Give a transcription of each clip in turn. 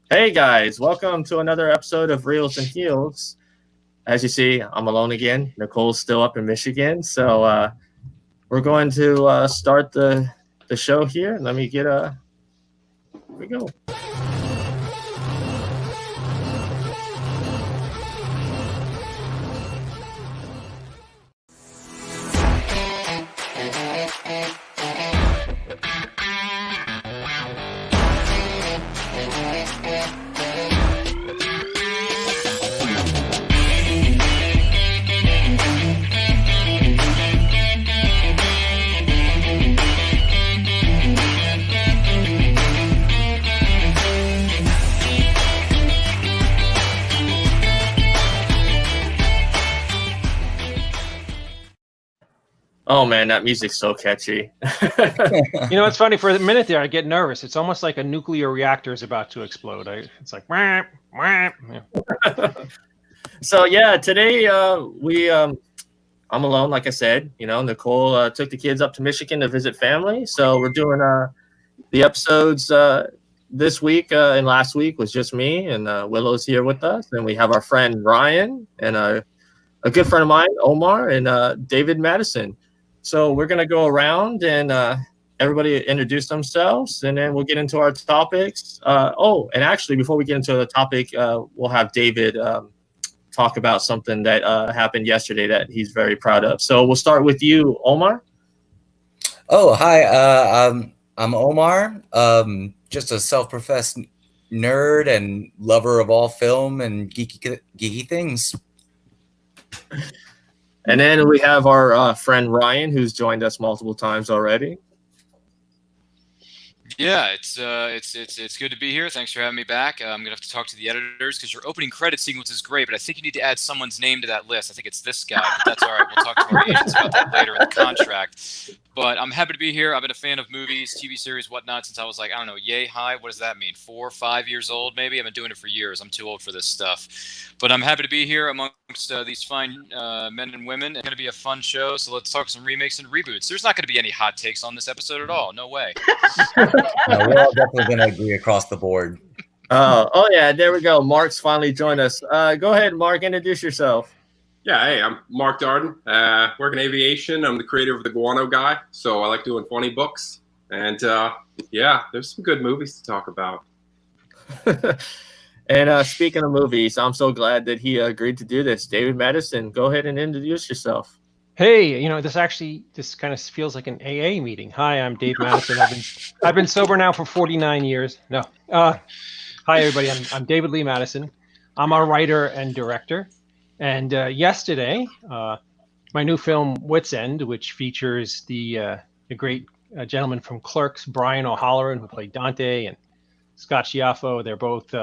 Hey guys, welcome to another episode of Reels and Heels. As you see, I'm alone again. Nicole's still up in Michigan, so we're going to start the show here. Let me get here we go. Oh man, that music's so catchy. It's funny. For a minute there, I get nervous. It's almost like a nuclear reactor is about to explode. It's like, wah, wah. Yeah. So yeah, today I'm alone, like I said. Nicole took the kids up to Michigan to visit family, so we're doing the episodes this week and last week was just me, and Willow's here with us, and we have our friend Ryan and a good friend of mine, Omar, and David Madison. So we're going to go around and everybody introduce themselves, and then we'll get into our topics. And actually, before we get into the topic, we'll have David talk about something that happened yesterday that he's very proud of. So we'll start with you, Omar. Oh, hi. I'm Omar. Just a self-professed nerd and lover of all film and geeky things. And then we have our friend Ryan, who's joined us multiple times already. Yeah, it's good to be here. Thanks for having me back. I'm gonna have to talk to the editors because your opening credit sequence is great, but I think you need to add someone's name to that list. I think it's this guy, but that's all right. We'll talk to our agents about that later in the contract. But I'm happy to be here. I've been a fan of movies, TV series, whatnot since I was like, I don't know, yay high. What does that mean? 4 or 5 years old, maybe? I've been doing it for years. I'm too old for this stuff. But I'm happy to be here amongst these fine men and women. It's going to be a fun show, so let's talk some remakes and reboots. There's not going to be any hot takes on this episode at all. No way. No, we're all definitely going to agree across the board. Oh, yeah, there we go. Mark's finally joined us. Go ahead, Mark, introduce yourself. Yeah, hey, I'm Mark Darden. Work in aviation. I'm the creator of The Guano Guy, so I like doing funny books. And yeah, there's some good movies to talk about. And speaking of movies, I'm so glad that he agreed to do this. David Madison, go ahead and introduce yourself. Hey, this kind of feels like an AA meeting. Hi, I'm Dave Madison. I've been sober now for 49 years. No. Hi, everybody. I'm David Lee Madison. I'm a writer and director. And yesterday, my new film Wit's End, which features the great gentleman from Clerks, Brian O'Halloran, who played Dante, and Scott Schiaffo. They're both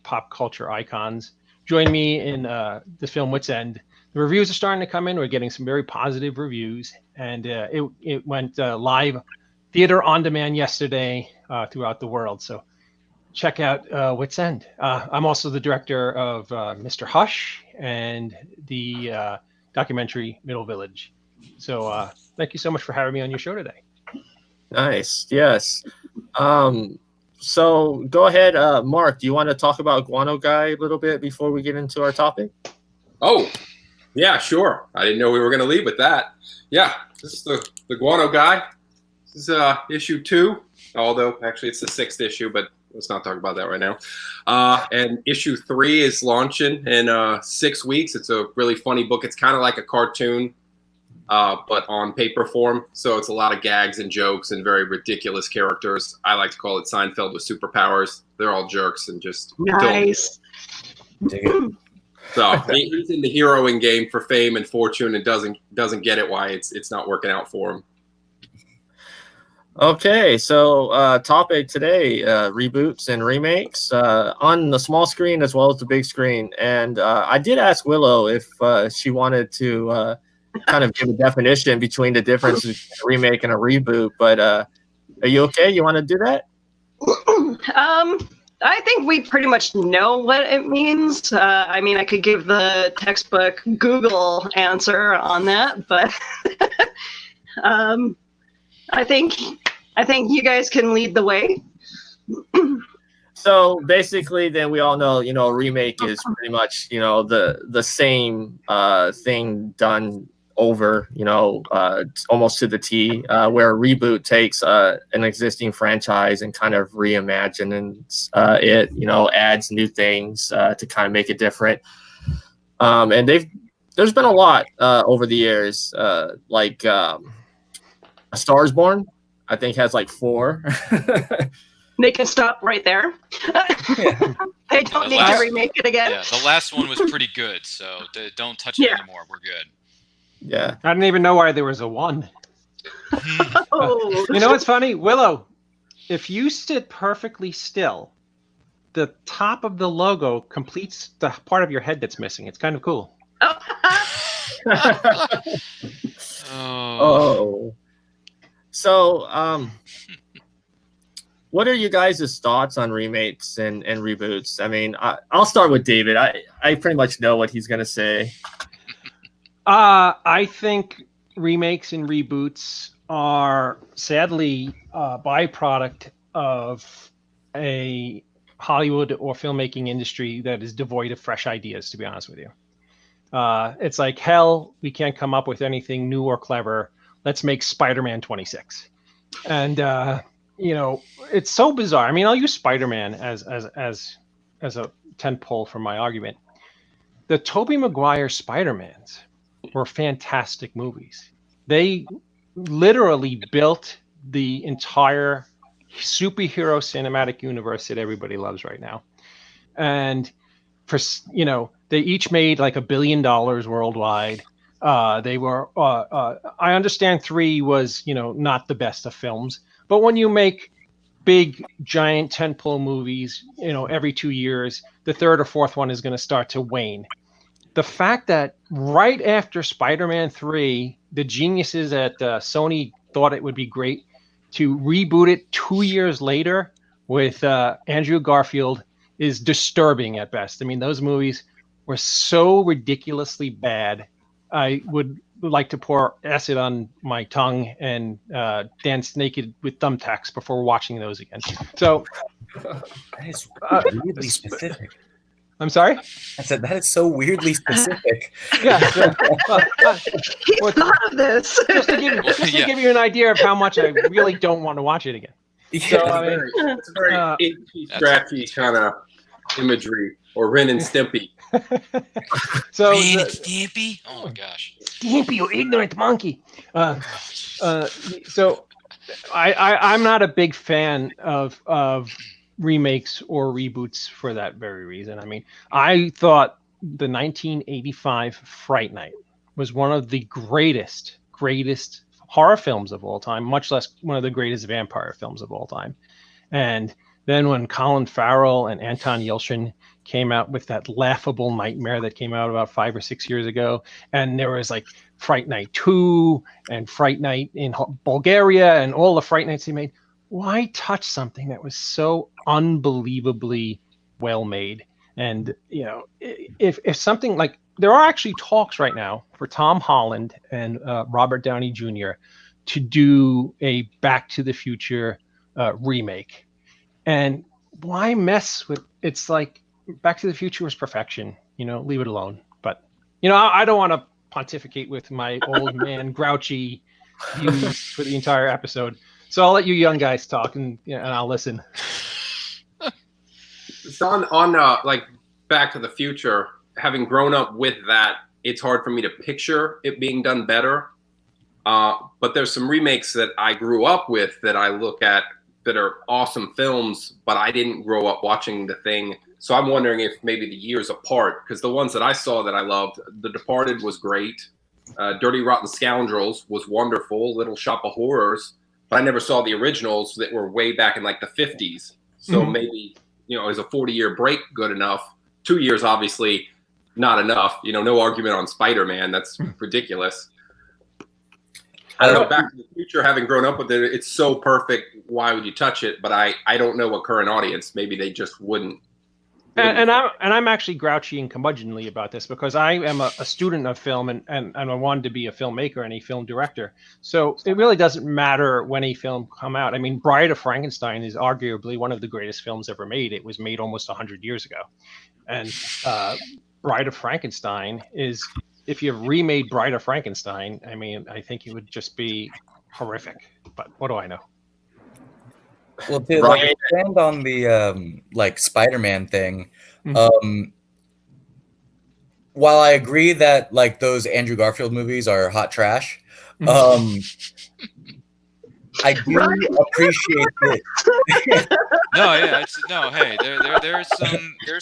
pop culture icons. Joined me in the film Wit's End. The reviews are starting to come in. We're getting some very positive reviews, and it went live theater on demand yesterday throughout the world. So check out Wit's End. I'm also the director of Mr. Hush and the documentary Middle Village. So thank you so much for having me on your show today. Nice. Yes. So go ahead, Mark. Do you want to talk about Guano Guy a little bit before we get into our topic? Oh, yeah, sure. I didn't know we were going to leave with that. Yeah, this is the Guano Guy. This is issue 2, although actually it's the 6th issue, but let's not talk about that right now. And issue 3 is launching in 6 weeks. It's a really funny book. It's kind of like a cartoon, but on paper form. So it's a lot of gags and jokes and very ridiculous characters. I like to call it Seinfeld with superpowers. They're all jerks and just nice. So he's in the heroing game for fame and fortune and doesn't get it why it's not working out for him. Okay, so topic today, reboots and remakes on the small screen as well as the big screen. And I did ask Willow if she wanted to kind of give a definition between the difference between a remake and a reboot, but are you okay? You want to do that? I think we pretty much know what it means. I mean, I could give the textbook Google answer on that, but I think you guys can lead the way. So basically, then we all know, a remake is pretty much, the same thing done over, almost to the T, where a reboot takes an existing franchise and kind of reimagines it, adds new things to kind of make it different. And there's been a lot over the years, like A Star is Born, I think has like 4. They can stop right there. They don't need to remake it again. Yeah, the last one was pretty good, so don't touch it anymore. We're good. Yeah. I didn't even know why there was a 1. Oh. You know what's funny? Willow, if you sit perfectly still, the top of the logo completes the part of your head that's missing. It's kind of cool. Oh. So, what are you guys' thoughts on remakes and reboots? I mean, I'll start with David. I pretty much know what he's going to say. I think remakes and reboots are sadly a byproduct of a Hollywood or filmmaking industry that is devoid of fresh ideas, to be honest with you. It's like, hell, we can't come up with anything new or clever. Let's make Spider-Man 26. And, it's so bizarre. I mean, I'll use Spider-Man as a tentpole for my argument. The Tobey Maguire Spider-Mans were fantastic movies. They literally built the entire superhero cinematic universe that everybody loves right now. And they each made like $1 billion worldwide. They were I understand 3 was, not the best of films, but when you make big giant tentpole movies, every 2 years, the third or fourth one is going to start to wane. The fact that right after Spider-Man 3, the geniuses at Sony thought it would be great to reboot it 2 years later with Andrew Garfield is disturbing at best. I mean, those movies were so ridiculously bad. I would like to pour acid on my tongue and dance naked with thumbtacks before watching those again. So that is weirdly specific. I'm sorry? I said that is so weirdly specific. Yeah. He thought of this. Just to give you an idea of how much I really don't want to watch it again. Yeah, It's a very itchy, scratchy kind of imagery, or Ren and Stimpy. So Ren and Stimpy? Oh my gosh. Stimpy, you ignorant monkey. So I'm not a big fan of remakes or reboots for that very reason. I mean, I thought the 1985 Fright Night was one of the greatest horror films of all time, much less one of the greatest vampire films of all time. And then when Colin Farrell and Anton Yelchin came out with that laughable nightmare that came out about 5 or 6 years ago, and there was like Fright Night 2 and Fright Night in Bulgaria and all the Fright Nights they made, why touch something that was so unbelievably well made? And if something like, there are actually talks right now for Tom Holland and Robert Downey Jr. to do a Back to the Future remake. And why mess with, it's like Back to the Future was perfection, leave it alone. But I don't want to pontificate with my old man grouchy views for the entire episode. So I'll let you young guys talk, and I'll listen. It's on like Back to the Future. Having grown up with that, it's hard for me to picture it being done better. But there's some remakes that I grew up with that I look at that are awesome films, but I didn't grow up watching the thing. So I'm wondering if maybe the years apart, because the ones that I saw that I loved, The Departed was great. Dirty Rotten Scoundrels was wonderful. Little Shop of Horrors. But I never saw the originals that were way back in like the 50s. So maybe, is a 40-year break good enough? 2 years, obviously, not enough. No argument on Spider-Man. That's ridiculous. I don't know, Back to the Future, having grown up with it, it's so perfect. Why would you touch it? But I don't know a current audience. Maybe they just wouldn't I'm actually grouchy and curmudgeonly about this because I am a student of film and I wanted to be a filmmaker and a film director. So it really doesn't matter when a film come out. I mean, Bride of Frankenstein is arguably one of the greatest films ever made. It was made almost 100 years ago. And Bride of Frankenstein is, if you remade Bride of Frankenstein, I mean, I think it would just be horrific. But what do I know? Well, to like expand on the like Spider-Man thing, while I agree that like those Andrew Garfield movies are hot trash, I do appreciate it. No, yeah, hey, there's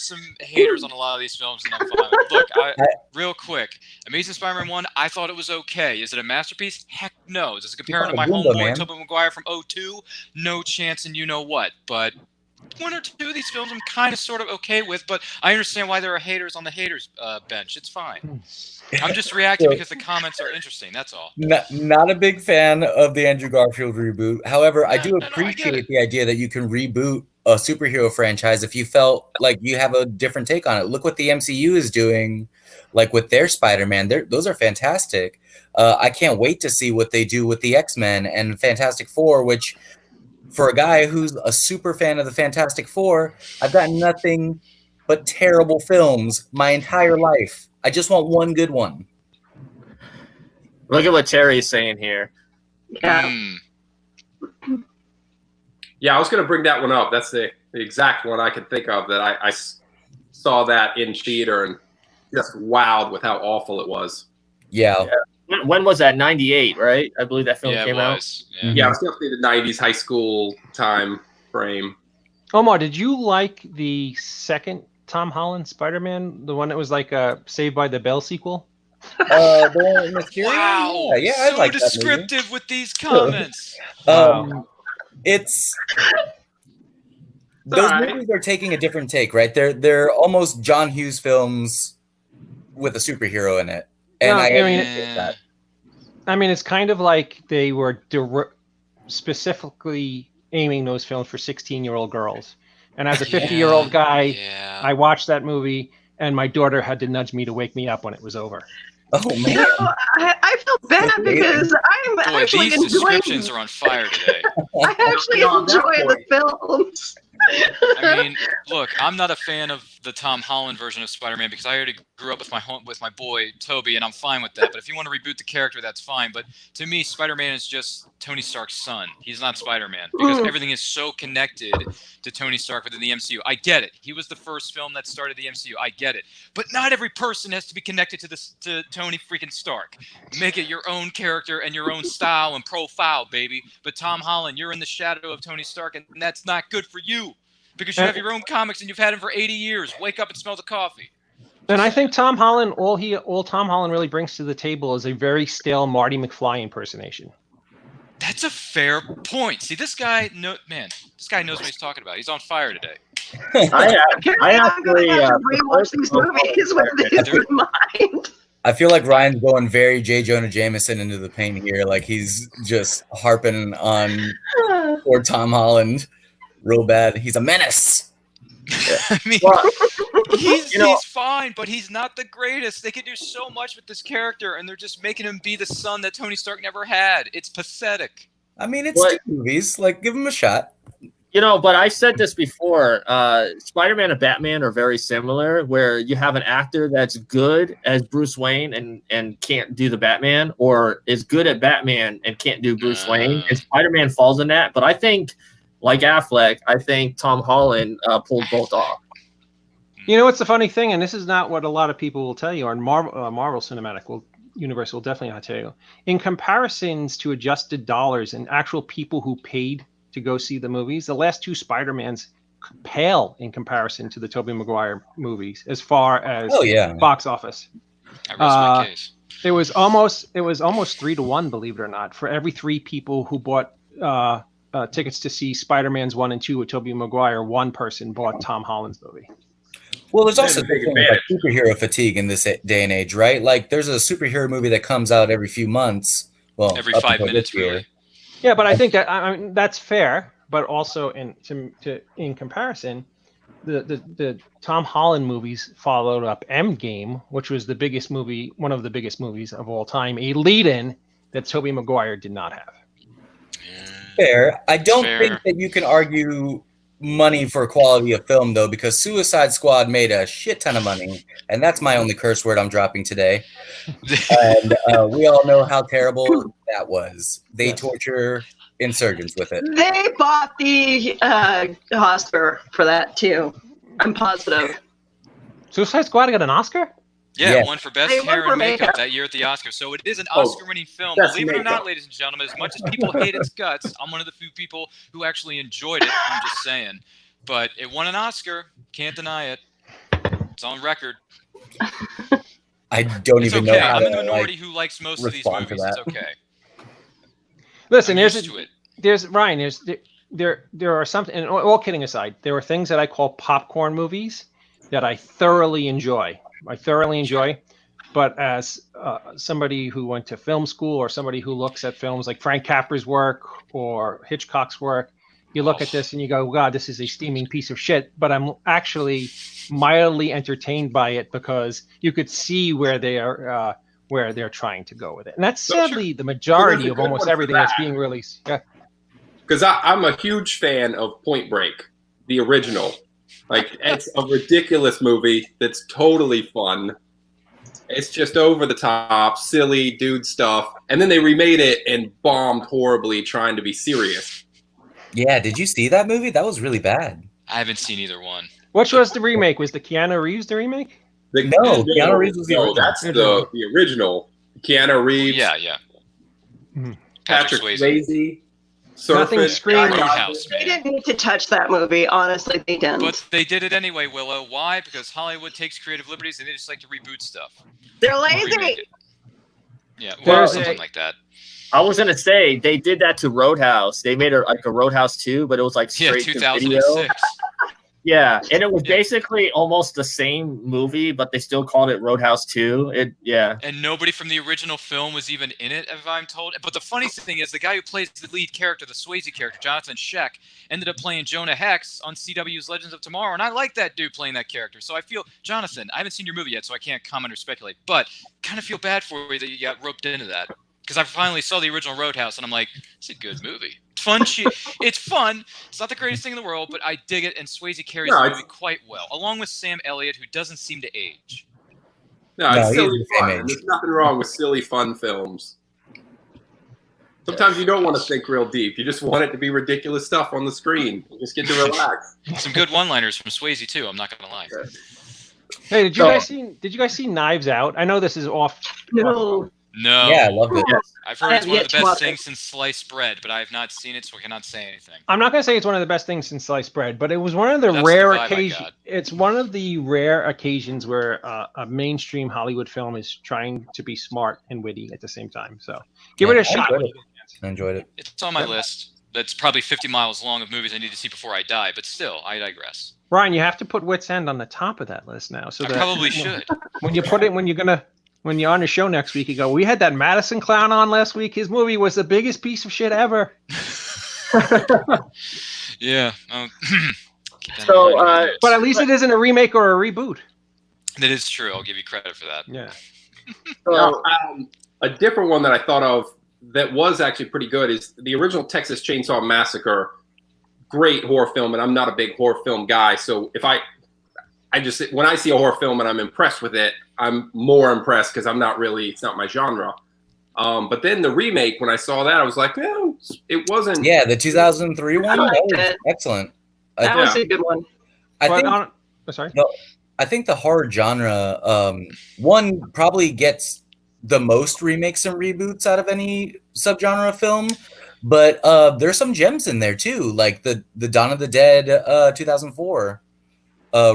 some haters on a lot of these films, and I'm fine. Look, real quick, Amazing Spider-Man 1, I thought it was okay. Is it a masterpiece? Heck no. Is it comparing to my homeboy Tobey Maguire from 2002? No chance, and you know what? But one or two of these films I'm kind of sort of okay with, but I understand why there are haters on the haters bench. It's fine. I'm just reacting because the comments are interesting. That's all. Not a big fan of the Andrew Garfield reboot. However, I do appreciate the idea that you can reboot a superhero franchise if you felt like you have a different take on it. Look what the MCU is doing, like with their Spider-Man. Those are fantastic. I can't wait to see what they do with the X-Men and Fantastic Four, which for a guy who's a super fan of the Fantastic Four, I've got nothing but terrible films my entire life. I just want one good one. Look at what Terry's saying here. Yeah. Yeah, I was going to bring that one up. That's the exact one I could think of that I saw that in theater and just wowed with how awful it was. Yeah. When was that? 98, right? I believe that film came out. Yeah, it was definitely the 90s high school time frame. Omar, did you like the second Tom Holland Spider-Man, the one that was like a Saved by the Bell sequel? Wow, yeah, so I like descriptive with these comments. It's those movies are taking a different take, right? They're almost John Hughes films with a superhero in it, and I mean, it's kind of like they were specifically aiming those films for 16-year-old girls. And as a 50-year-old guy, I watched that movie, and my daughter had to nudge me to wake me up when it was over. Oh man! You know, I feel bad because I'm actually these descriptions are on fire today. I actually enjoy the films. I mean, look, I'm not a fan of the Tom Holland version of Spider-Man because I already grew up with my boy Toby, and I'm fine with that. But if you want to reboot the character, that's fine. But to me, Spider-Man is just Tony Stark's son. He's not Spider-Man because everything is so connected to Tony Stark within the MCU. I get it. He was the first film that started the MCU. I get it. But not every person has to be connected to Tony freaking Stark. Make it your own character and your own style and profile, baby. But Tom Holland, you're in the shadow of Tony Stark, and that's not good for you. Because you have your own comics and you've had them for 80 years. Wake up and smell the coffee. And I think Tom Holland, all Tom Holland really brings to the table is a very stale Marty McFly impersonation. That's a fair point. See, this guy knows what he's talking about. He's on fire today. I actually rewatch these movies with this in mind. I feel like Ryan's going very J. Jonah Jameson into the paint here. Like he's just harping on poor Tom Holland real bad. He's a menace. I mean, he's fine, but he's not the greatest. They could do so much with this character, and they're just making him be the son that Tony Stark never had. It's pathetic. I mean, it's two movies. Like, give him a shot. You know, but I said this before. Spider-Man and Batman are very similar, where you have an actor that's good as Bruce Wayne and can't do the Batman, or is good at Batman and can't do Bruce Wayne. And Spider-Man falls in that. But I think, like Affleck, I think Tom Holland pulled both off. You know what's the funny thing, and this is not what a lot of people will tell you, or Marvel Cinematic Universe will definitely not tell you. In comparisons to adjusted dollars and actual people who paid to go see the movies, the last two Spider-Mans pale in comparison to the Tobey Maguire movies as far as box office. I rest my case. It was almost 3-1, believe it or not, for every 3 people who bought tickets to see Spider-Man's 1 and 2 with Tobey Maguire, 1 person bought Tom Holland's movie. Well, there's also like superhero fatigue in this day and age, right? Like, there's a superhero movie that comes out every few months. Well, every 5 minutes, really. Yeah, but I think that that's fair. But also in comparison, the Tom Holland movies followed up Endgame, which was the biggest movie, one of the biggest movies of all time, a lead-in that Tobey Maguire did not have. Fair. I don't Fair. think that you can argue money for quality of film, though, because Suicide Squad made a shit ton of money, and that's my only curse word I'm dropping today. And we all know how terrible that was. They torture insurgents with it. They bought the Oscar for that too. I'm positive. Suicide Squad got an Oscar? Yeah, Yeah. won for best They won hair for and makeup makeup. that year at the Oscars. So it is an Oh, Oscar-winning film. best Believe it or not, makeup. ladies and gentlemen, as much as people hate its guts, I'm one of the few people who actually enjoyed it. I'm just saying. But it won an Oscar. Can't deny it. It's on record. I don't It's even okay. know how I'm in the to, minority who likes most of these respond to movies. It's that. okay. Listen, I'm used to it. there's Ryan. There are something. And all kidding aside, there are things that I call popcorn movies that I thoroughly enjoy. But as somebody who went to film school or somebody who looks at films like Frank Capra's work or Hitchcock's work, you look at this and you go, God, this is a steaming piece of shit. But I'm actually mildly entertained by it because you could see where they are, where they're trying to go with it. And that's sadly the majority Well, of there's a good almost one for everything that's that. being released. Yeah. Because I'm a huge fan of Point Break, the original. Like, it's a ridiculous movie that's totally fun. It's just over the top, silly dude stuff. And then they remade it and bombed horribly trying to be serious. Yeah, did you see that movie? That was really bad. I haven't seen either one. Which was the remake? Was the Keanu Reeves the remake? No, Keanu Reeves was the original. That's the original. Keanu Reeves, Yeah, yeah. Mhm. Patrick Patrick Swayze. Swayze, Nothing surfing. screams- Roadhouse, They man. didn't need to touch that movie. Honestly, they didn't. But they did it anyway, Willow. Why? Because Hollywood takes creative liberties and they just like to reboot stuff. They're Remake lazy. it. Yeah, There's well, a- something like that. I was gonna say they did that to Roadhouse. They made like a Roadhouse 2, but it was like Yeah, straight to video. 2006. Yeah, and it was Yeah. basically almost the same movie, but they still called it Roadhouse 2. And nobody from the original film was even in it, if I'm told. But the funny thing is, the guy who plays the lead character, the Swayze character, Jonathan Sheck, ended up playing Jonah Hex on CW's Legends of Tomorrow, and I like that dude playing that character. So I feel, Jonathan, I haven't seen your movie yet, so I can't comment or speculate, but kind of feel bad for you that you got roped into that. Because I finally saw the original Roadhouse, and I'm like, it's a good movie. Fun shit. It's fun. It's not the greatest thing in the world, but I dig it, and Swayze carries No, the it's- movie quite well, along with Sam Elliott, who doesn't seem to age. No, No, it's he's silly the same fun. age. There's nothing wrong with silly fun films. Sometimes you don't want to think real deep. You just want it to be ridiculous stuff on the screen. You just get to relax. Some good one-liners from Swayze too. I'm not gonna lie. Hey, did you So- guys see Knives Out? I know this is off. No. No, Yeah, I loved it. I've heard I it's have one yet of to the watch best it. things since sliced bread, but I have not seen it, so I cannot say anything. I'm not going to say it's one of the best things since sliced bread, but it was one of the That's the rare vibe I occasions. got. It's one of the rare occasions where a mainstream Hollywood film is trying to be smart and witty at the same time. So give it Yeah, a shot. I enjoyed it. I enjoyed it. It's on my list. That's probably 50 miles long of movies I need to see before I die, but still, I digress. Ryan, you have to put Wits End on the top of that list now. So I that probably should. when you put it when you're on the show next week, you go, we had that Madison clown on last week. His movie was the biggest piece of shit ever. Yeah. Keep that in So, mind in my notes. But at least it isn't a remake or a reboot. That is true. I'll give you credit for that. Yeah. So, A different one that I thought of that was actually pretty good is the original Texas Chainsaw Massacre. Great horror film, and I'm not a big horror film guy, so if I just when I see a horror film and I'm impressed with it, I'm more impressed because it's not my genre. But then the remake, when I saw that, I was like, well, it wasn't. Yeah, the 2003 one, I liked that was it. excellent. That Yeah. was a good one. I But think sorry. I think the horror genre, one probably gets the most remakes and reboots out of any subgenre of film, but there's some gems in there too, like the Dawn of the Dead 2004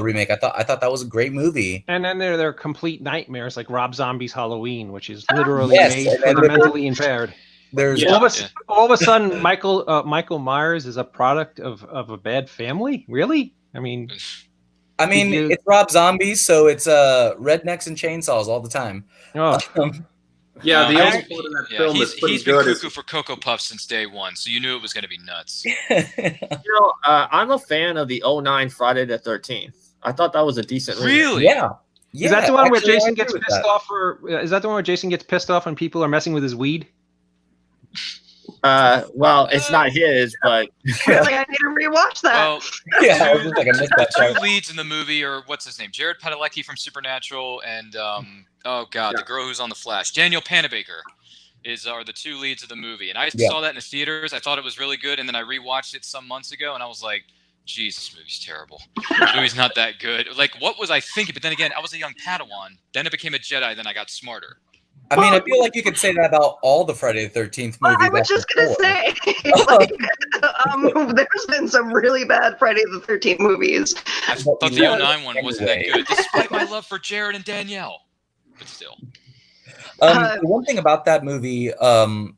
remake. I thought that was a great movie. And then there are complete nightmares like Rob Zombie's Halloween, which is literally Yes, made and for then the there- mentally impaired. There's Yeah. All of a sudden, Michael Myers is a product of a bad family. Really? I mean, it's Rob Zombie, so it's rednecks and chainsaws all the time. oh, Yeah, the I- only part of that film that's pretty he's been good cuckoo is for Cocoa Puffs since day one, so you knew it was going to be nuts. I'm a fan of the 09 Friday the 13th. I thought that was a decent remake. Really? Yeah. Is that the one where actually, I Jason agree gets with pissed that. off, or is that the one where Jason gets pissed off when people are messing with his weed? Well, it's not his, but Really, I need to rewatch that. Well, Yeah, I was just like, I missed that the part. two leads in the movie are what's his name, Jared Padalecki from Supernatural, and oh god, the girl who's on The Flash, Daniel Panabaker, are the two leads of the movie. And I saw that in the theaters. I thought it was really good, and then I rewatched it some months ago, and I was like, "Jesus, this movie's terrible. This movie's not that good." Like, what was I thinking? But then again, I was a young Padawan. Then I became a Jedi. Then I got smarter. I mean, I feel like you could say that about all the Friday the 13th movies. I was just gonna say, like, there's been some really bad Friday the 13th movies. I thought the 09 one wasn't that good, despite my love for Jared and Danielle. But still. The one thing about that movie, and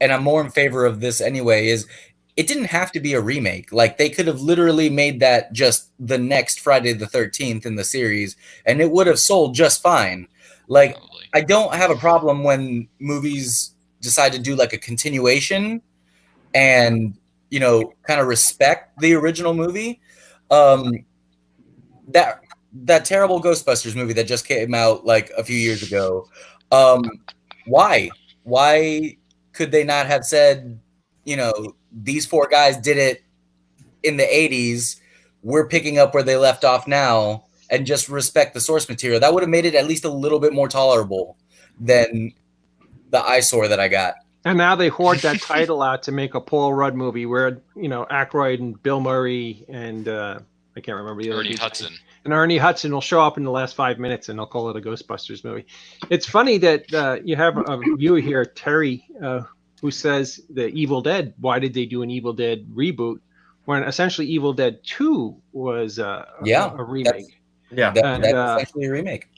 I'm more in favor of this anyway, is it didn't have to be a remake. Like, they could have literally made that just the next Friday the 13th in the series, and it would have sold just fine. Like, Probably. I don't have a problem when movies decide to do like a continuation and, you know, kind of respect the original movie. That terrible Ghostbusters movie that just came out like a few years ago. Why could they not have said, you know, these four guys did it in the 80s. We're picking up where they left off now, and just respect the source material. That would have made it at least a little bit more tolerable than the eyesore that I got. And now they hoard that title out to make a Paul Rudd movie where, you know, Aykroyd and Bill Murray and I can't remember the other Ernie dude's Hudson. name. And Ernie Hudson will show up in the last 5 minutes and they'll call it a Ghostbusters movie. It's funny that you have a viewer here, Terry, who says the Evil Dead, why did they do an Evil Dead reboot when essentially Evil Dead 2 was a remake? That's essentially a remake.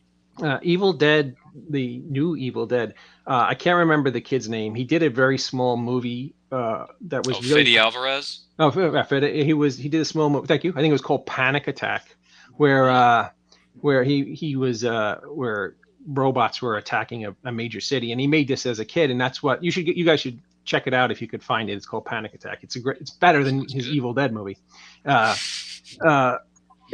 Evil Dead, the new Evil Dead. I can't remember the kid's name. He did a very small movie that was really. Fede Alvarez. Oh, Fede. He did a small movie. Thank you. I think it was called Panic Attack, where he was where robots were attacking a major city, and he made this as a kid, and that's what you guys should check it out if you could find it. It's called Panic Attack. It's better than his Evil Dead movie.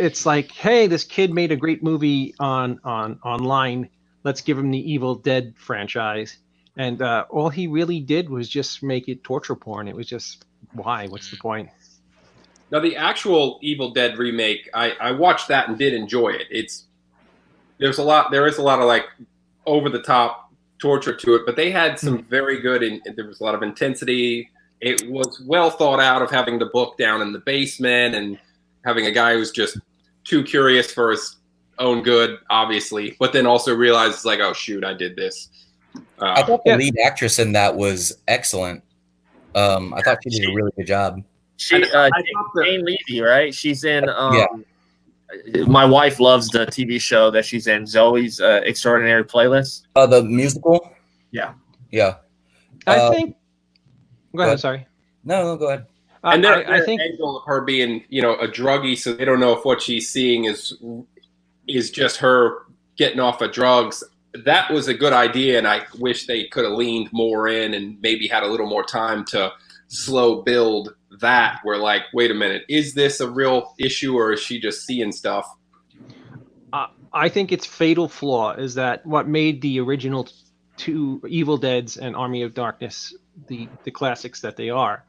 It's like, hey, this kid made a great movie online. Let's give him the Evil Dead franchise. And all he really did was just make it torture porn. It was just, why? What's the point? Now, the actual Evil Dead remake, I watched that and did enjoy it. There is a lot of like over the top torture to it, but they had some very good, and there was a lot of intensity. It was well thought out of having the book down in the basement and having a guy who's just too curious for his own good, obviously, but then also realizes like, oh shoot, I did this. I thought the lead actress in that was excellent. I thought she did a really good job. Jane Levy, right? She's in. My wife loves the TV show that she's in, Zoe's Extraordinary Playlist. The musical. Yeah. I think. Go ahead. Sorry. No, go ahead. And I think angle of her being, you know, a druggie, so they don't know if what she's seeing is just her getting off of drugs. That was a good idea, and I wish they could have leaned more in and maybe had a little more time to slow build that. Where like, wait a minute, is this a real issue or is she just seeing stuff? I think its fatal flaw is that what made the original two Evil Deads and Army of Darkness the classics that they are,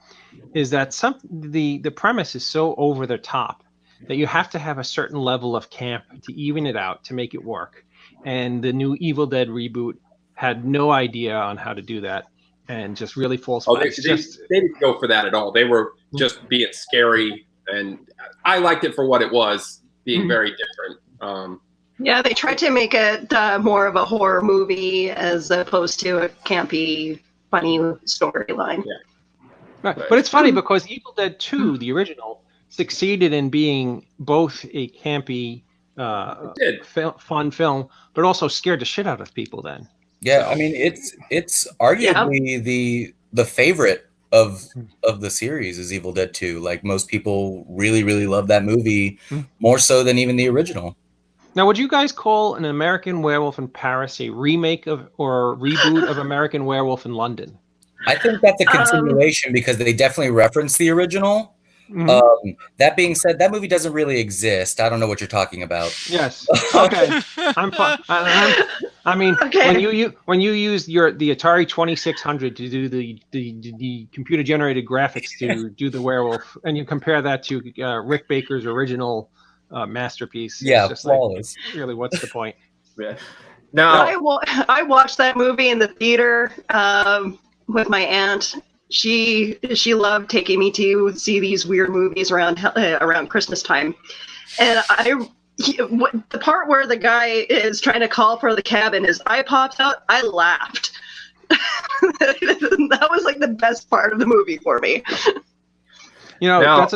is that the premise is so over the top that you have to have a certain level of camp to even it out to make it work. And the new Evil Dead reboot had no idea on how to do that, and just really falls. They didn't go for that at all. They were just being scary, and I liked it for what it was, being very different. Yeah, they tried to make it more of a horror movie as opposed to a campy, funny storyline. Yeah. Right. But it's funny because Evil Dead 2, the original, succeeded in being both a campy, fun film, but also scared the shit out of people then. Yeah, I mean, it's arguably the favorite of the series is Evil Dead 2. Like, most people really, really love that movie, more so than even the original. Now, would you guys call An American Werewolf in Paris a remake of or a reboot of American Werewolf in London? I think that's a continuation because they definitely reference the original. Mhm. That being said, that movie doesn't really exist. I don't know what you're talking about. Yes. Okay. I'm fine. I mean, Okay. when you use the Atari 2600 to do the computer generated graphics to do the werewolf, and you compare that to Rick Baker's original masterpiece, Yeah, it's just flawless. like, really, what's the point? Yeah. Now, I watched that movie in the theater with my aunt. She loved taking me to see these weird movies around Christmas time, and the part where the guy is trying to call for the cab and his eye pops out, I laughed. That was like the best part of the movie for me. You know, now,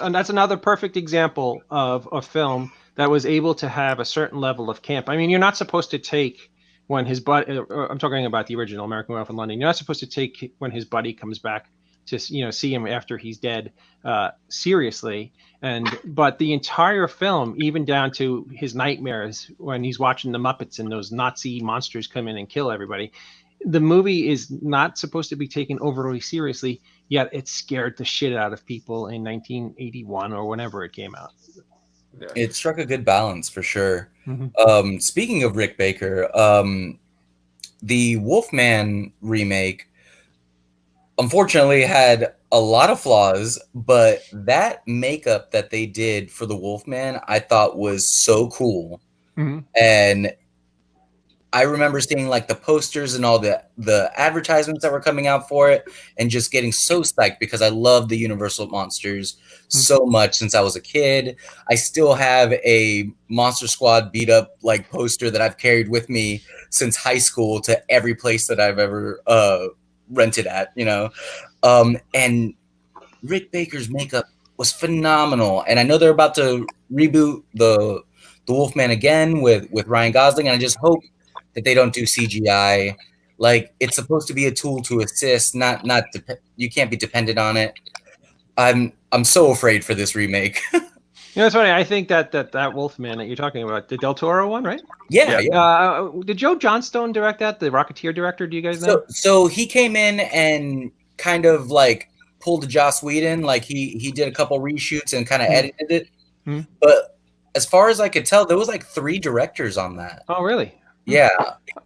that's another perfect example of a film that was able to have a certain level of camp. I mean, you're not supposed to take when his buddy, I'm talking about the original American Werewolf in London, you're not supposed to take when his buddy comes back to, see him after he's dead seriously. But the entire film, even down to his nightmares when he's watching the Muppets and those Nazi monsters come in and kill everybody, the movie is not supposed to be taken overly seriously, yet it scared the shit out of people in 1981 or whenever it came out. It struck a good balance for sure. Mm-hmm. Speaking of Rick Baker, the Wolfman remake unfortunately had a lot of flaws, but that makeup that they did for the Wolfman I thought was so cool. Mm-hmm. And I remember seeing like the posters and all the advertisements that were coming out for it and just getting so psyched because I love the Universal monsters so much since I was a kid. I still have a Monster Squad beat up like poster that I've carried with me since high school to every place that I've ever rented at, and Rick Baker's makeup was phenomenal. And I know they're about to reboot the Wolfman again with Ryan Gosling, and I just hope that they don't do CGI. Like, it's supposed to be a tool to assist, you can't be dependent on it. I'm so afraid for this remake. It's funny. I think that Wolfman that you're talking about, the Del Toro one, right? Yeah. Did Joe Johnstone direct that? The Rocketeer director? Do you guys know? So he came in and kind of like pulled a Joss Whedon. Like he did a couple reshoots and kind of edited it. But as far as I could tell, there was like 3 directors on that. Oh, really? Yeah.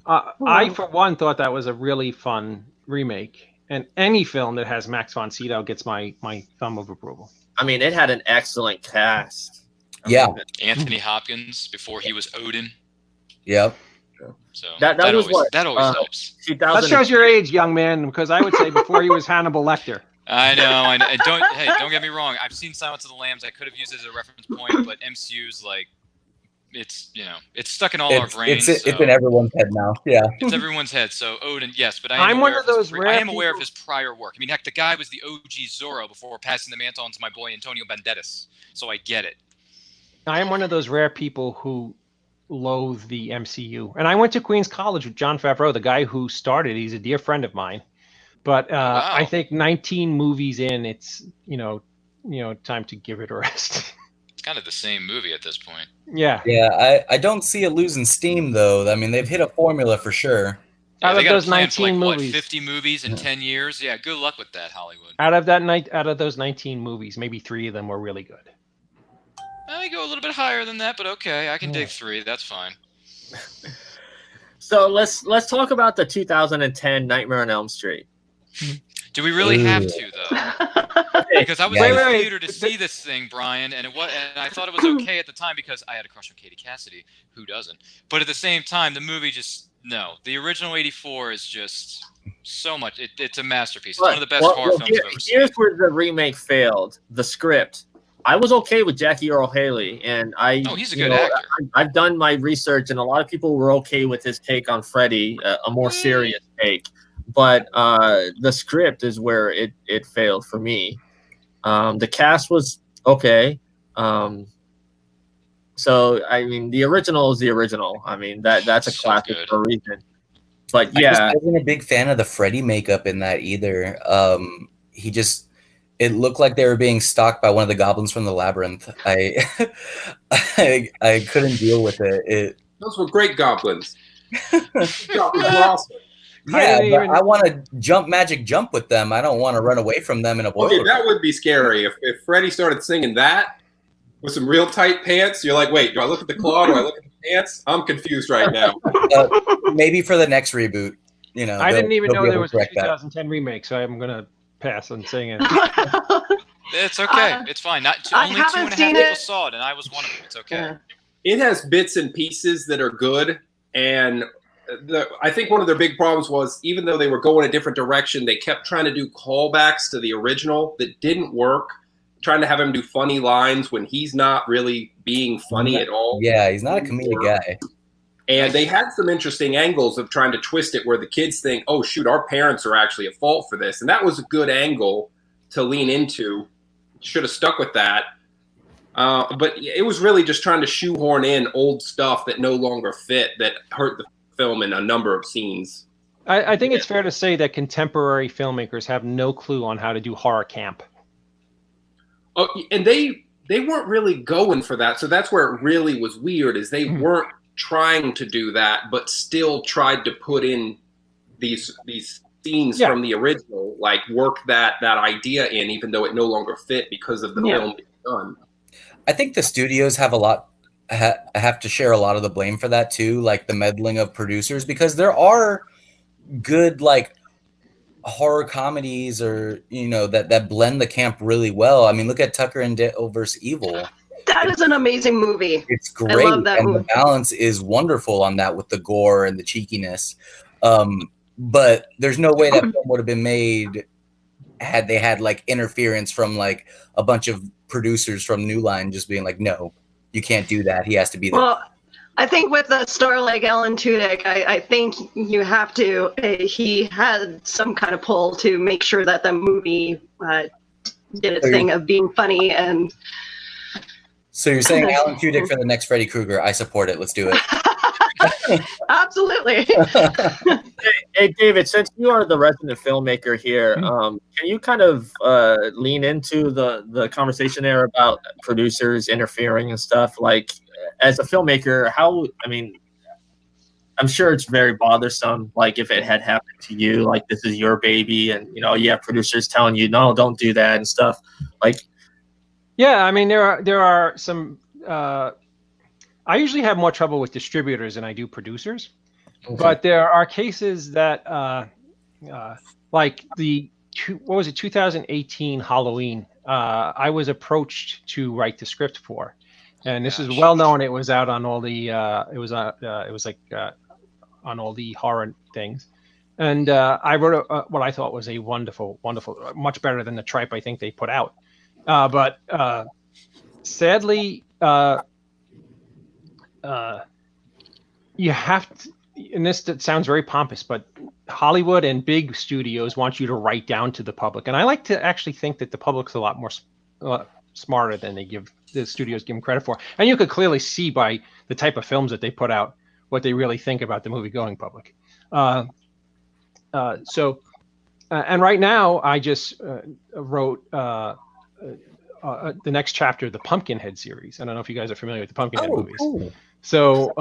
I, for one, thought that was a really fun remake. And any film that has Max von Sydow gets my thumb of approval. I mean, it had an excellent cast. Anthony Hopkins before he was Odin. Yep. So that always helps. That shows your age, young man, because I would say before he was Hannibal Lecter. I know. Don't get me wrong. I've seen Silence of the Lambs. I could have used it as a reference point, but MCU's like, it's stuck in all our brains. It's in everyone's head now. Yeah. It's everyone's head. So Odin, yes, but I'm one of those I am aware of his prior work. I mean, heck, the guy was the OG Zorro before passing the mantle on to my boy Antonio Banderas. So I get it. I am one of those rare people who loathe the MCU. And I went to Queens College with Jon Favreau, the guy who started. He's a dear friend of mine. But wow. I think 19 movies in, it's time to give it a rest. It's kind of the same movie at this point. Yeah. Yeah, I don't see it losing steam though. I mean, they've hit a formula for sure. Yeah, out of those 19 movies, 50 movies in 10 years. Yeah, good luck with that, Hollywood. Out of those 19 movies, maybe 3 of them were really good. I go a little bit higher than that, but okay, I can dig 3. That's fine. So let's talk about the 2010 Nightmare on Elm Street. Do we really have to though? Because I was in the theater to see this thing, Brian, and I thought it was okay at the time because I had a crush on Katie Cassidy. Who doesn't? But at the same time, the movie the original '84 is just so much. It's a masterpiece. It's one of the best horror films I've ever seen. Here's where the remake failed. The script. I was okay with Jackie Earle Haley, and he's a good actor. I've done my research, and a lot of people were okay with his take on Freddy, a more serious take. But the script is where it failed for me. The cast was okay. So I mean, the original is the original. I mean, that's a classic for a reason. But yeah, I wasn't a big fan of the Freddy makeup in that either. It looked like they were being stalked by one of the goblins from the labyrinth. I couldn't deal with it. Those were great goblins. Goblins were awesome. Yeah, but I want to magic jump with them. I don't want to run away from them in a boiler. Okay, that would be scary. If Freddy started singing that with some real tight pants, you're like, wait, do I look at the claw? Do I look at the pants? I'm confused right now. Maybe for the next reboot, you know. I didn't even know there was a 2010 remake, so I'm gonna pass on saying it. It's okay. It's fine. Only 2.5 people saw it, and I was one of them. It's okay. Yeah. It has bits and pieces that are good, and I think one of their big problems was, even though they were going a different direction, they kept trying to do callbacks to the original that didn't work, trying to have him do funny lines when he's not really being funny at all. Yeah, he's not a comedic guy. And they had some interesting angles of trying to twist it where the kids think, oh, shoot, our parents are actually at fault for this. And that was a good angle to lean into. Should have stuck with that. But it was really just trying to shoehorn in old stuff that no longer fit, that hurt the film in a number of scenes. I think it's fair to say that contemporary filmmakers have no clue on how to do horror camp. Oh, and they weren't really going for that. So that's where it really was weird, is they weren't trying to do that, but still tried to put in these scenes from the original, like work that idea in, even though it no longer fit because of the film being done. I think the studios have have to share a lot of the blame for that too, like the meddling of producers, because there are good like horror comedies or that blend the camp really well. I mean, look at Tucker and Dale vs. Evil. That is an amazing movie. It's great, I love that movie. The balance is wonderful on that with the gore and the cheekiness. But there's no way that film would have been made had they had like interference from like a bunch of producers from New Line just being like, no, you can't do that. He has to be there. Well, I think with a star like Alan Tudyk, I think you have to. He had some kind of pull to make sure that the movie did its thing of being funny. And so you're saying Alan Tudyk for the next Freddy Krueger? I support it. Let's do it. Absolutely. Hey, David, since you are the resident filmmaker here, can you kind of lean into the conversation there about producers interfering and stuff? Like, as a filmmaker, I'm sure it's very bothersome. Like, if it had happened to you, like this is your baby, and you have producers telling you, no, don't do that and stuff. Like, yeah, I mean, there are some. I usually have more trouble with distributors than I do producers, but there are cases that, like the 2018 Halloween, I was approached to write the script for, and this is well known. It was out on all the, on all the horror things, and I wrote what I thought was a wonderful, much better than the tripe I think they put out, but sadly. You have to, and that sounds very pompous, but Hollywood and big studios want you to write down to the public. And I like to actually think that the public's a lot more smarter than the studios give them credit for. And you could clearly see by the type of films that they put out what they really think about the movie going public. And right now I just wrote the next chapter of the Pumpkinhead series. I don't know if you guys are familiar with the Pumpkinhead movies. Cool. So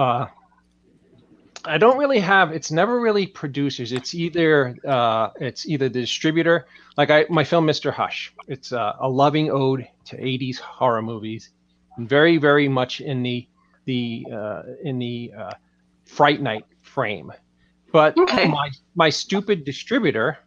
I don't really have. It's never really producers. It's either the distributor. Like my film Mr. Hush. It's a loving ode to 80s horror movies, and very very much in the Fright Night frame. But my stupid distributor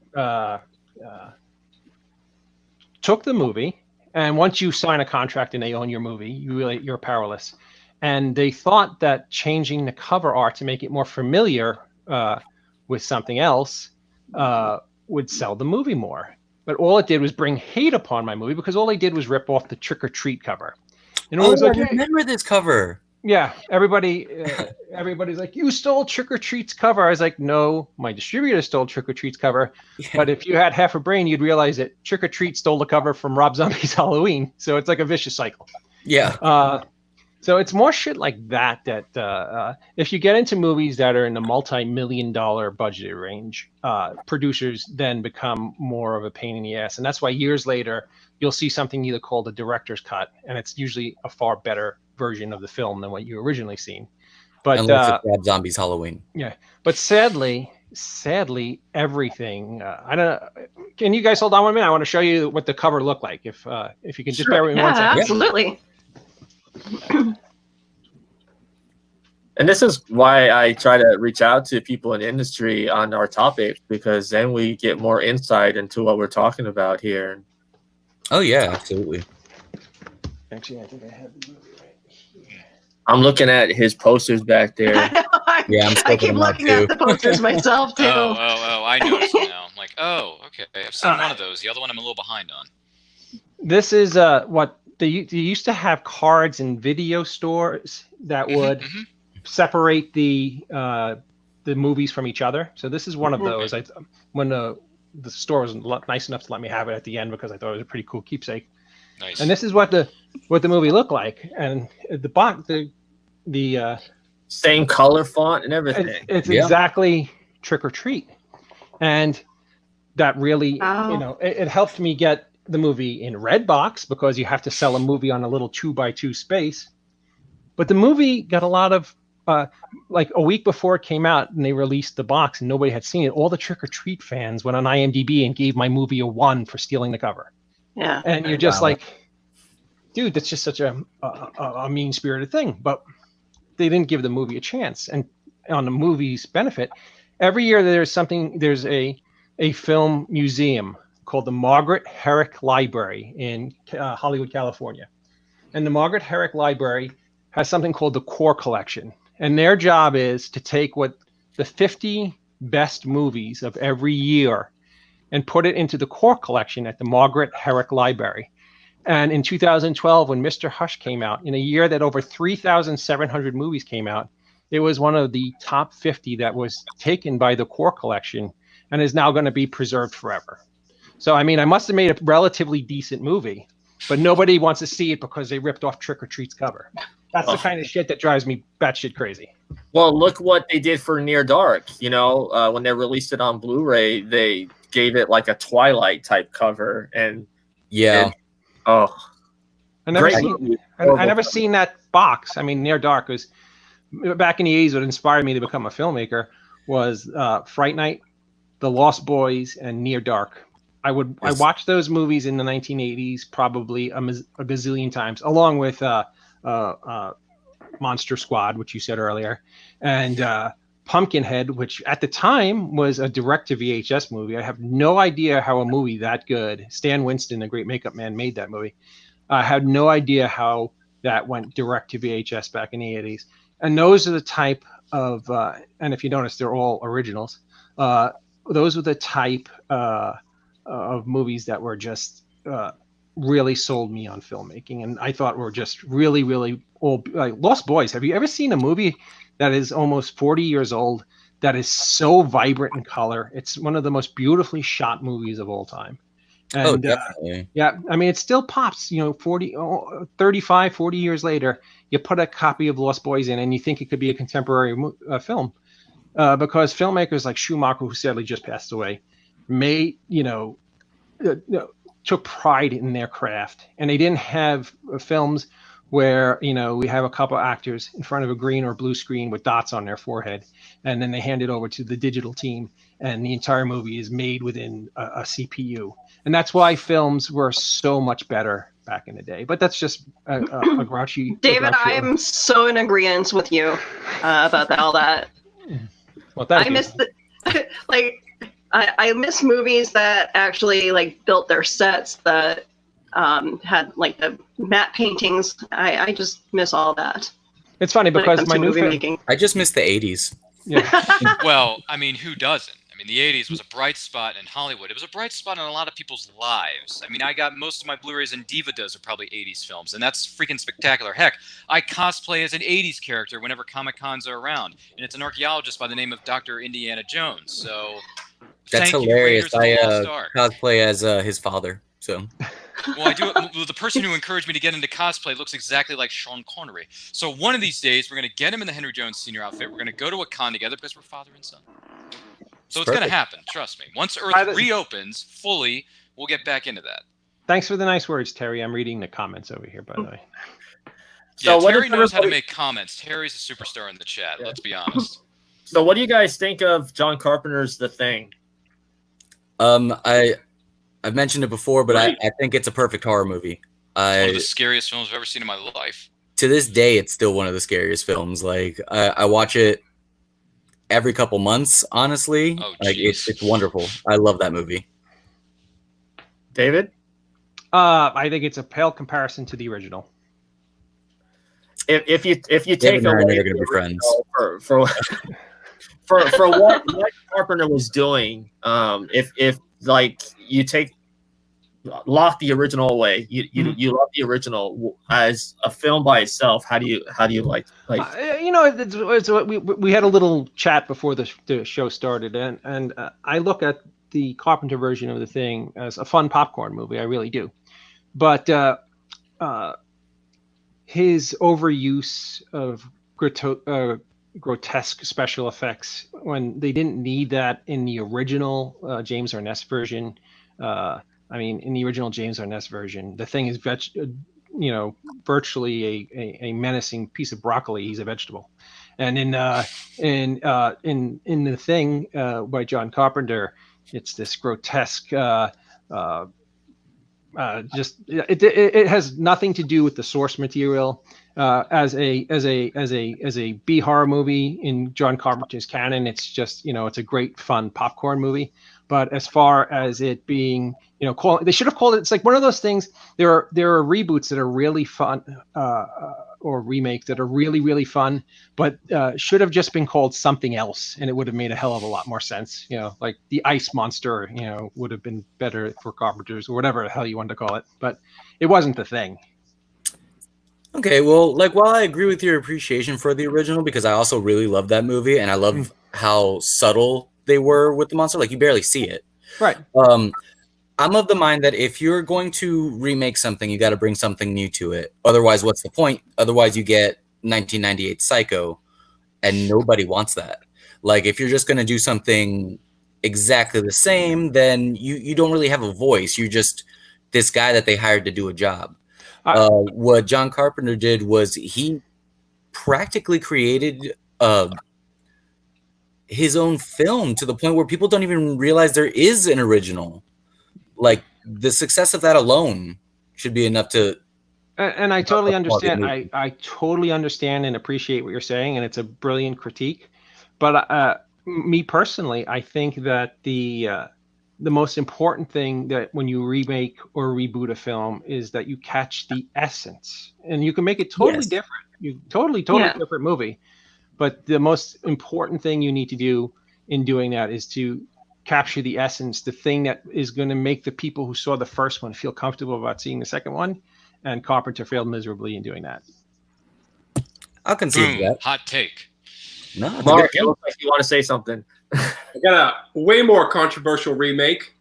took the movie, and once you sign a contract and they own your movie, you're powerless. And they thought that changing the cover art to make it more familiar with something else would sell the movie more. But all it did was bring hate upon my movie, because all they did was rip off the Trick or Treat cover. And it was I remember this cover. Yeah, everybody's like, you stole Trick or Treat's cover. I was like, no, my distributor stole Trick or Treat's cover. Yeah. But if you had half a brain, you'd realize that Trick or Treat stole the cover from Rob Zombie's Halloween. So it's like a vicious cycle. Yeah. So it's more shit like that if you get into movies that are in the multi-million-dollar budget range, producers then become more of a pain in the ass. And that's why years later, you'll see something either called a director's cut, and it's usually a far better version of the film than what you originally seen. But unless it's Rob Zombie's Halloween. Yeah, but sadly, everything. I don't. Can you guys hold on 1 minute? I want to show you what the cover looked like. If you can just bear with me 1 second. Absolutely. And this is why I try to reach out to people in the industry on our topic, because then we get more insight into what we're talking about here. Oh yeah, absolutely. Actually, I think I have the movie right here. I'm looking at his posters back there. Yeah, I keep looking at the posters myself too. Oh, I noticed now. I'm like, oh, okay. I've seen one of those. The other one I'm a little behind on. This is what they used to have cards in video stores that would separate the movies from each other. So this is one of those. When the store was nice enough to let me have it at the end because I thought it was a pretty cool keepsake. Nice. And this is what the movie looked like, and the Same color font and everything. It's exactly Trick or Treat, and that really, it helped me get the movie in Redbox because you have to sell a movie on a little 2x2 space. But the movie got a lot of like a week before it came out and they released the box and nobody had seen it. All the Trick or Treat fans went on IMDb and gave my movie a 1 for stealing the cover. Yeah, and you're just like, dude, that's just such a mean-spirited thing. But they didn't give the movie a chance. And on the movie's benefit, every year there's a film museum called the Margaret Herrick Library in Hollywood, California. And the Margaret Herrick Library has something called the Core Collection. And their job is to take what the 50 best movies of every year and put it into the Core Collection at the Margaret Herrick Library. And in 2012, when Mr. Hush came out, in a year that over 3,700 movies came out, it was one of the top 50 that was taken by the Core Collection and is now going to be preserved forever. So, I mean, I must have made a relatively decent movie, but nobody wants to see it because they ripped off Trick or Treat's cover. That's the kind of shit that drives me batshit crazy. Well, look what they did for Near Dark. When they released it on Blu-ray, they gave it like a Twilight type cover, and I never seen that box. I mean, Near Dark was back in the 80s. What inspired me to become a filmmaker was Fright Night, The Lost Boys, and Near Dark. I watched those movies in the 1980s probably a gazillion times, along with Monster Squad, which you said earlier, and Pumpkinhead, which at the time was a direct-to-VHS movie. I have no idea how a movie that good, Stan Winston, the great makeup man, made that movie. I had no idea how that went direct-to-VHS back in the 80s. And those are the type of, and if you notice, they're all originals. Those are the type of movies that were just really sold me on filmmaking, and I thought were just really, really old. Like Lost Boys. Have you ever seen a movie that is almost 40 years old that is so vibrant in color? It's one of the most beautifully shot movies of all time. And, definitely. I mean, it still pops. 35, 40 years later, you put a copy of Lost Boys in, and you think it could be a contemporary film, because filmmakers like Schumacher, who sadly just passed away, took pride in their craft, and they didn't have films where we have a couple actors in front of a green or blue screen with dots on their forehead, and then they hand it over to the digital team, and the entire movie is made within a CPU. And that's why films were so much better back in the day. But that's just a grouchy. David, I am so in agreement with you about all that. Well, I miss I miss movies that actually built their sets, that had the matte paintings. I just miss all that. It's funny because my movie making. I just miss the 80s. Yeah. Well, I mean, who doesn't? I mean, the 80s was a bright spot in Hollywood. It was a bright spot in a lot of people's lives. I mean, I got most of my Blu-rays and DVD are probably 80s films, and that's freaking spectacular. Heck, I cosplay as an 80s character whenever Comic-Cons are around, and it's an archaeologist by the name of Dr. Indiana Jones. So that's thank hilarious. You, I cosplay as his father. So Well, I do. The person who encouraged me to get into cosplay looks exactly like Sean Connery. So one of these days, we're going to get him in the Henry Jones Sr. outfit. We're going to go to a con together because we're father and son. So it's going to happen. Trust me. Once Earth reopens fully, we'll get back into that. Thanks for the nice words, Terry. I'm reading the comments over here, by the way. Yeah, so Terry knows how to make comments. Terry's a superstar in the chat. Yeah. Let's be honest. So what do you guys think of John Carpenter's The Thing? I've mentioned it before, but I think it's a perfect horror movie. It's one of the scariest films I've ever seen in my life. To this day, it's still one of the scariest films. Like I watch it every couple months, honestly. Oh, like it's wonderful. I love that movie. David? I think it's a pale comparison to the original. If you take David and I are away never going to be friends. For what Carpenter was doing, if like you lock the original away, you love the original as a film by itself. How do you like it's we had a little chat before the show started, and I look at the Carpenter version of The Thing as a fun popcorn movie. I really do, but his overuse of grotesque special effects when they didn't need that in the original James Arness version. In the original James Arness version, The Thing is virtually a menacing piece of broccoli. He's a vegetable, and in The Thing by John Carpenter, it's this grotesque. It has nothing to do with the source material. As a B horror movie in John Carpenter's canon, it's just it's a great fun popcorn movie. But as far as it being they should have called it. It's like one of those things. There are reboots that are really fun, or remakes that are really really fun, but should have just been called something else, and it would have made a hell of a lot more sense. Like the Ice Monster, would have been better for Carpenters or whatever the hell you wanted to call it. But it wasn't The Thing. Okay, well, like while I agree with your appreciation for the original, because I also really love that movie and I love how subtle they were with the monster, like you barely see it. Right. I'm of the mind that if you're going to remake something, you got to bring something new to it. Otherwise, what's the point? Otherwise, you get 1998 Psycho, and nobody wants that. Like, if you're just going to do something exactly the same, then you don't really have a voice. You're just this guy that they hired to do a job. What John Carpenter did was he practically created his own film to the point where people don't even realize there is an original. Like, the success of that alone should be enough to. And I totally understand. I totally understand and appreciate what you're saying, and it's a brilliant critique. But me personally, I think that the most important thing that when you remake or reboot a film is that you catch the essence, and you can make it totally different. Totally different movie. But the most important thing you need to do in doing that is to capture the essence, the thing that is going to make the people who saw the first one feel comfortable about seeing the second one. And Carpenter failed miserably in doing that. I'll concede that. Hot take. No, Mark, it looks like you want to say something. I got a way more controversial remake.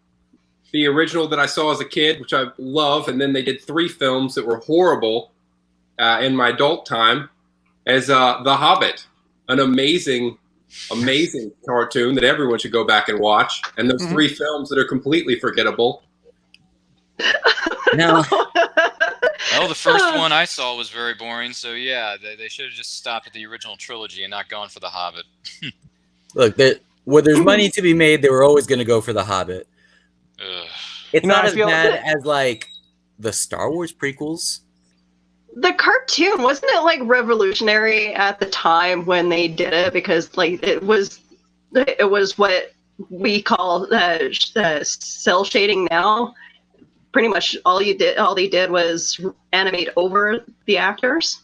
The original that I saw as a kid, which I love, and then they did 3 films that were horrible in my adult time, as The Hobbit, an amazing cartoon that everyone should go back and watch, and those 3 films that are completely forgettable. No. Well, the first one I saw was very boring, so yeah, they should have just stopped at the original trilogy and not gone for The Hobbit. Look, where there's money to be made, they were always going to go for The Hobbit. It's not as bad as like the Star Wars prequels. The cartoon, wasn't it like revolutionary at the time when they did it? Because like it was what we call cell shading now. Pretty much all they did was animate over the actors.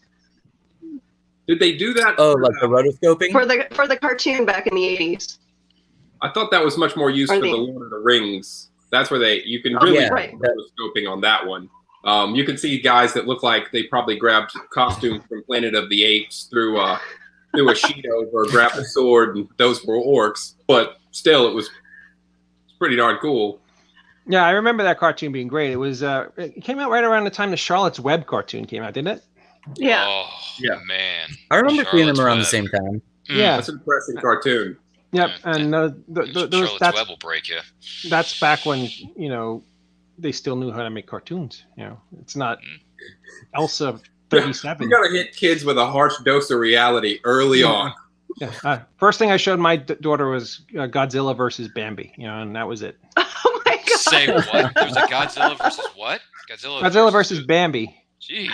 Did they do that? Oh, like the rotoscoping? For the cartoon back in the 80s. I thought that was much more used for the Lord of the Rings. That's where you can really do rotoscoping on that one. You can see guys that look like they probably grabbed costumes from Planet of the Apes through a sheet over, grabbed a sword, and those were orcs. But still, it's pretty darn cool. Yeah, I remember that cartoon being great. It was it came out right around the time the Charlotte's Web cartoon came out, didn't it? Yeah. Oh, Yeah. man. I remember seeing them Charlotte's around the Web. same time. Yeah. That's an impressive cartoon. Yep. Yeah, And Charlotte's that's Web will break you. that's back when they still knew how to make cartoons. It's not Elsa 37. You gotta hit kids with a harsh dose of reality early on. Yeah. First thing I showed my daughter was Godzilla versus Bambi. And that was it. Oh my god. Say what? There's a Godzilla versus what? Godzilla versus Bambi. Jeez.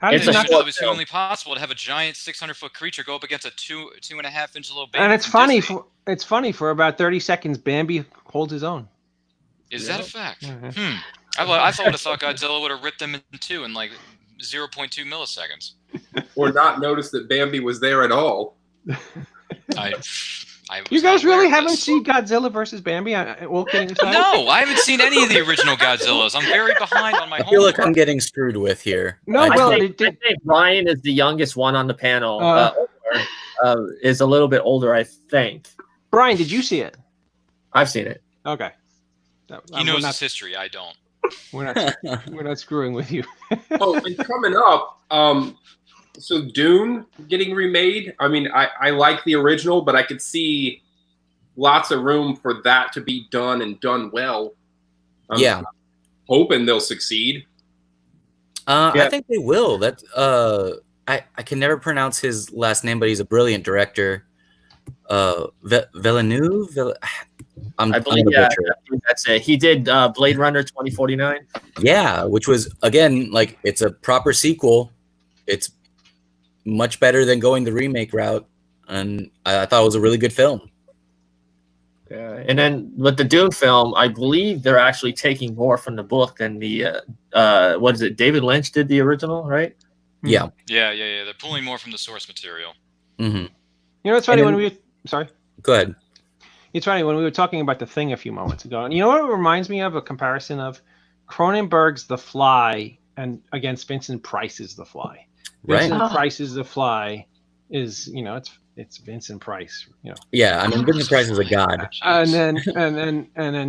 How did It's you a not? short It was humanly possible to have a giant 600-foot creature go up against a 2.5 inch little baby. And it's from funny. Disney. It's funny for about 30 seconds. Bambi holds his own. Is that a fact? Mhm. I would have thought Godzilla would have ripped them in two in like 0.2 milliseconds. Or not notice that Bambi was there at all. I You was guys not aware really of haven't this. seen Godzilla versus Bambi? All kidding aside. No, I haven't seen any of the original Godzillas. I'm very behind on my I feel like homework. I'm getting screwed with here. No, I well, think- it I did. think Brian is the youngest one on the panel. Uh, Is a little bit older, I think. Brian, did you see it? I've seen it. Okay. He knows his history. I don't. We're not screwing with you. Oh, and coming up, so Dune getting remade. I mean, I like the original, but I could see lots of room for that to be done and done well. I'm hoping they'll succeed. I think they will. That I can never pronounce his last name, but he's a brilliant director. Villeneuve. I believe that's it. He did Blade Runner 2049. Yeah, which was again like it's a proper sequel. It's much better than going the remake route, and I thought it was a really good film. Yeah, and then with the Dune film, I believe they're actually taking more from the book than the what is it? David Lynch did the original, right? Yeah. Yeah. They're pulling more from the source material. Mm-hmm. It's funny And when sorry. Go ahead. It's funny when we were talking about The Thing a few moments ago. And you know what it reminds me of? A comparison of Cronenberg's The Fly and against Vincent Price's The Fly. Right. Vincent Price's The Fly is, it's Vincent Price, Yeah, I mean, Vincent Price is a god. And then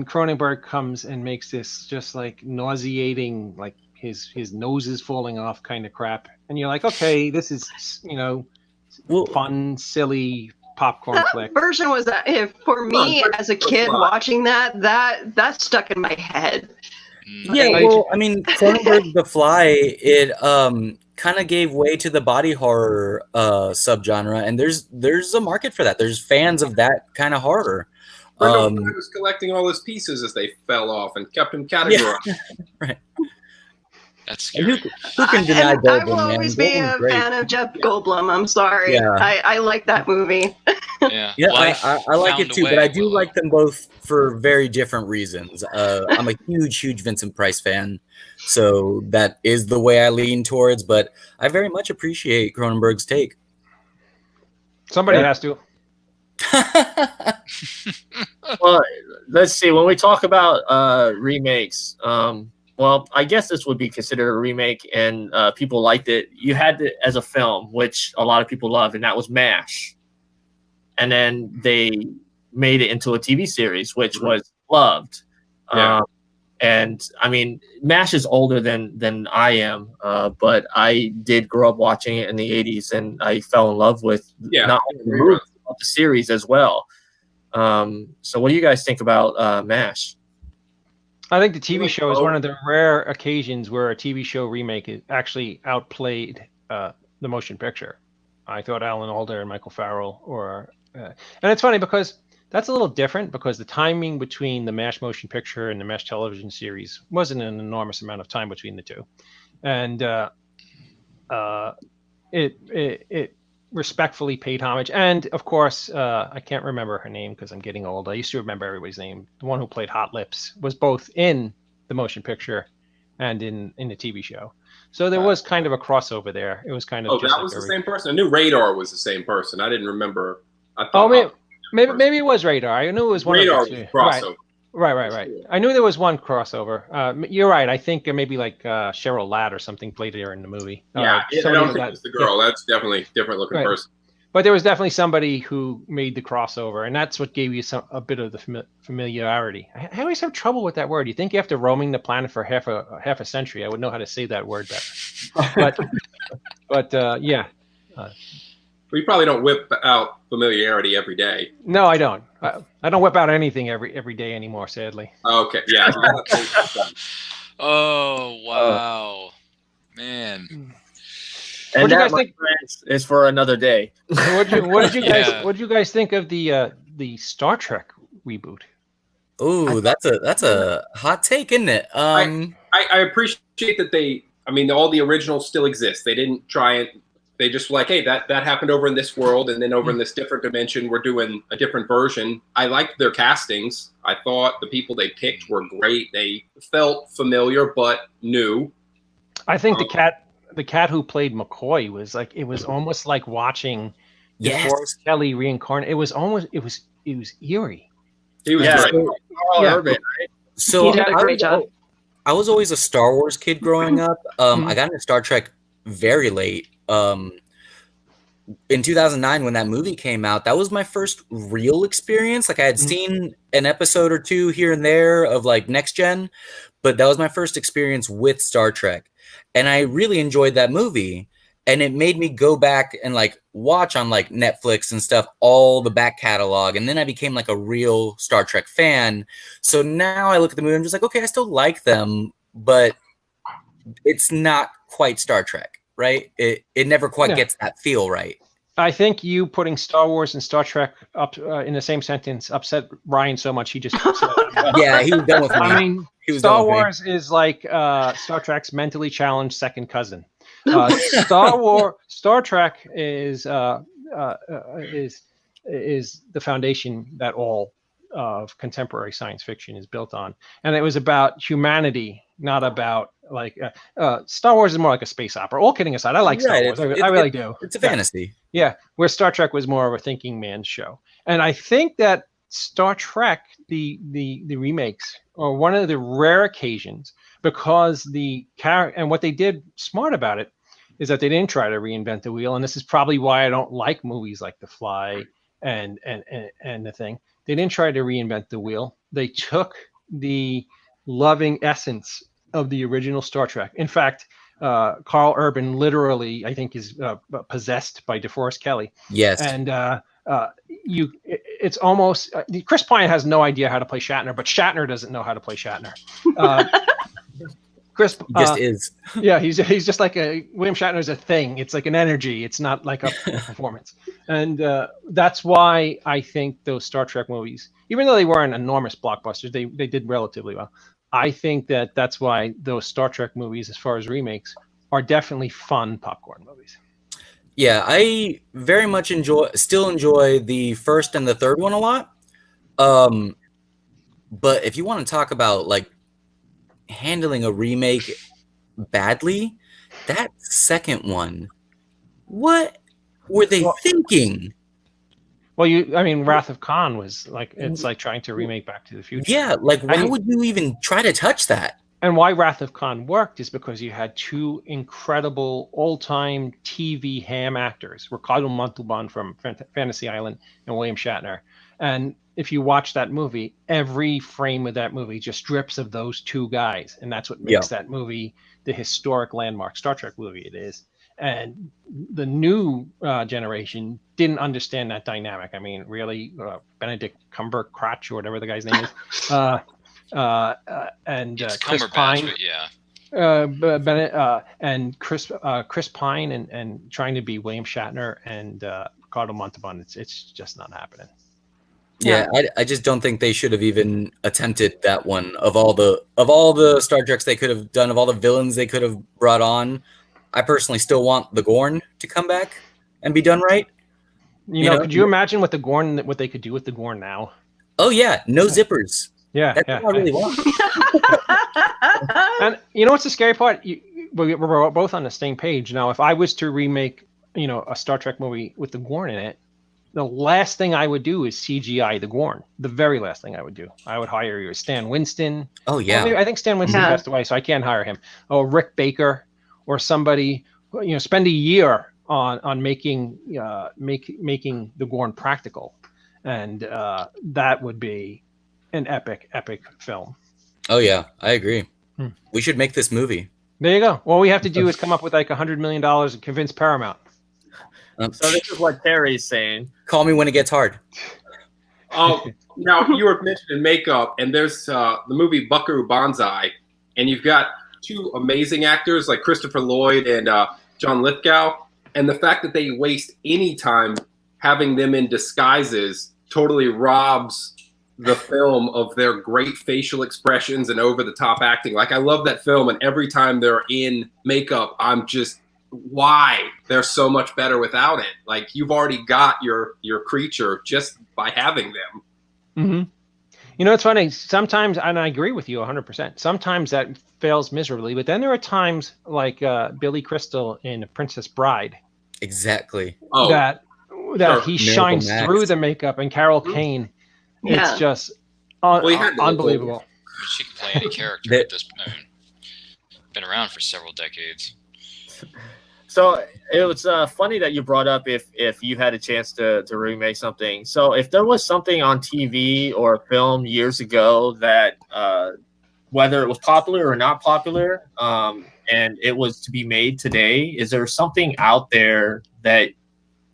Cronenberg comes and makes this just like nauseating, like his nose is falling off kind of crap. And you're like, okay, this is, fun, silly popcorn That flick. version was that for me as a kid watching that stuck in my head. Yeah, well, I mean, Cronenberg The Fly, it kind of gave way to the body horror subgenre, and there's a market for that. There's fans of that kind of horror. Brenda was collecting all his pieces as they fell off and kept them categorized. Yeah, right. That's scary. Who can deny I Goldblum, will man? always be a Goldblum's great. fan of Jeff Goldblum. I'm sorry. Yeah. I like that movie. Yeah, Yeah, Life I like found it a too, but way, I do Willow. like them both for very different reasons. I'm a huge Vincent Price fan, so that is the way I lean towards, but I very much appreciate Cronenberg's take. Somebody has to. Well, let's see. When we talk about remakes, well, I guess this would be considered a remake, and people liked it. You had it as a film, which a lot of people loved, and that was MASH. And then they made it into a TV series, which was loved. Yeah. And I mean, MASH is older than I am, but I did grow up watching it in the 80s, and I fell in love with not only the movie, but the series as well. So what do you guys think about MASH? I think the TV show is one of the rare occasions where a TV show remake actually outplayed the motion picture. I thought Alan Alda and Michael Farrell and it's funny because that's a little different because the timing between the MASH motion picture and the MASH television series wasn't an enormous amount of time between the two. And it respectfully paid homage. And of course, I can't remember her name because I'm getting old. I used to remember everybody's name. The one who played Hot Lips was both in the motion picture and in the TV show. So there was kind of a crossover there. It was kind of. Oh, just that was the same person? I knew Radar was the same person. I didn't remember. I thought, maybe it was Radar. I knew it was one Radar of the was two. crossover. Right. I knew there was one crossover. You're right. I think maybe like Cheryl Ladd or something played her in the movie. Yeah, I somebody don't think like it's the girl. That's definitely a different looking Right. person. But there was definitely somebody who made the crossover, and that's what gave you a bit of the familiarity. I always have trouble with that word. You think after roaming the planet for half a century, I would know how to say that word better. But yeah. You probably don't whip out familiarity every day. No, I don't. I don't whip out anything every day anymore, sadly. Okay, yeah. Oh wow, man. And What do you that, guys think? my friends, is for another day. What did you guys? Yeah. What did you guys think of the Star Trek reboot? Ooh, that's a hot take, isn't it? I appreciate that all the originals still exist. They didn't try it. They just like, hey, that happened over in this world, and then over in this different dimension, we're doing a different version. I liked their castings. I thought the people they picked were great. They felt familiar but new. I think the cat who played McCoy was like, it was almost like watching DeForest Kelly reincarnate. It was eerie. He was great. Carl Urban, right? So He did a great job. I was always a Star Wars kid growing up. I got into Star Trek very late. In 2009, when that movie came out, that was my first real experience. Like I had seen an episode or two here and there of like Next Gen, but that was my first experience with Star Trek. And I really enjoyed that movie. And it made me go back and like watch on like Netflix and stuff, all the back catalog. And then I became like a real Star Trek fan. So now I look at the movie and I'm just like, okay, I still like them, but it's not quite Star Trek, right? It never quite gets that feel right. I think you putting Star Wars and Star Trek up in the same sentence upset Ryan so much he just upset. Yeah, he was done with me. I mean, Star Wars is like Star Trek's mentally challenged second cousin. Star Trek is the foundation that all of contemporary science fiction is built on, and it was about humanity, not about like Star Wars is more like a space opera. All kidding aside, I like Star Wars. I really do. It's a fantasy. Yeah, where Star Trek was more of a thinking man's show, and I think that Star Trek, the remakes, are one of the rare occasions because the character and what they did smart about it is that they didn't try to reinvent the wheel, and this is probably why I don't like movies like The Fly and The Thing. They didn't try to reinvent the wheel. They took the loving essence of the original Star Trek. In fact, Carl Urban literally, I think, is possessed by DeForest Kelly. Yes. And it's almost Chris Pine has no idea how to play Shatner, but Shatner doesn't know how to play Shatner. Chris just is. Yeah, he's just like William Shatner is a thing. It's like an energy. It's not like a performance. And that's why I think those Star Trek movies, even though they weren't enormous blockbusters, they did relatively well. I think that's why those Star Trek movies, as far as remakes, are definitely fun popcorn movies. Yeah, I very much still enjoy the first and the third one a lot. But if you want to talk about like handling a remake badly, that second one, what were they thinking? Well, Wrath of Khan was like, it's like trying to remake Back to the Future. Yeah, like why would you even try to touch that? And why Wrath of Khan worked is because you had two incredible all-time TV ham actors, Ricardo Montalban from Fantasy Island and William Shatner. And if you watch that movie, every frame of that movie just drips of those two guys. And that's what makes that movie the historic landmark Star Trek movie it is. And the new generation didn't understand that dynamic. I mean, really, Benedict Cumberbatch or whatever the guy's name is. And Chris Pine, and Chris Pine and trying to be William Shatner and Ricardo Montalban. It's just not happening. Yeah, I just don't think they should have even attempted that one. Of all the Star Treks they could have done, of all the villains they could have brought on, I personally still want the Gorn to come back and be done right. You know, could you imagine what they could do with the Gorn now? Oh yeah, no zippers. Yeah, that's what I really want. And you know what's the scary part? We're both on the same page now. If I was to remake, a Star Trek movie with the Gorn in it, the last thing I would do is CGI the Gorn. The very last thing I would do. I would hire you Stan Winston. Oh yeah, I think Stan Winston passed away, so I can't hire him. Oh, Rick Baker or somebody. Spend a year on making making the Gorn practical, and that would be an epic film. Oh yeah, I agree. Hmm. We should make this movie. There you go. All we have to do is come up with like $100 million and convince Paramount. So this is what Terry's saying. Call me when it gets hard. Now you were mentioning makeup, and there's the movie Buckaroo Banzai, and you've got two amazing actors like Christopher Lloyd and John Lithgow, and the fact that they waste any time having them in disguises totally robs the film of their great facial expressions and over-the-top acting. Like, I love that film, and every time they're in makeup, I'm just, why? They're so much better without it. Like, you've already got your creature just by having them. Mm-hmm. You know, it's funny. Sometimes, and I agree with you 100%. Sometimes that fails miserably, but then there are times like Billy Crystal in Princess Bride. Exactly. Oh, that sure. he shines through the makeup, and Carol Kane. Yeah. It's just he had unbelievable. She can play any character at this point. Been around for several decades. So it was funny that you brought up if you had a chance to remake something. So if there was something on TV or film years ago that whether it was popular or not popular, and it was to be made today, is there something out there that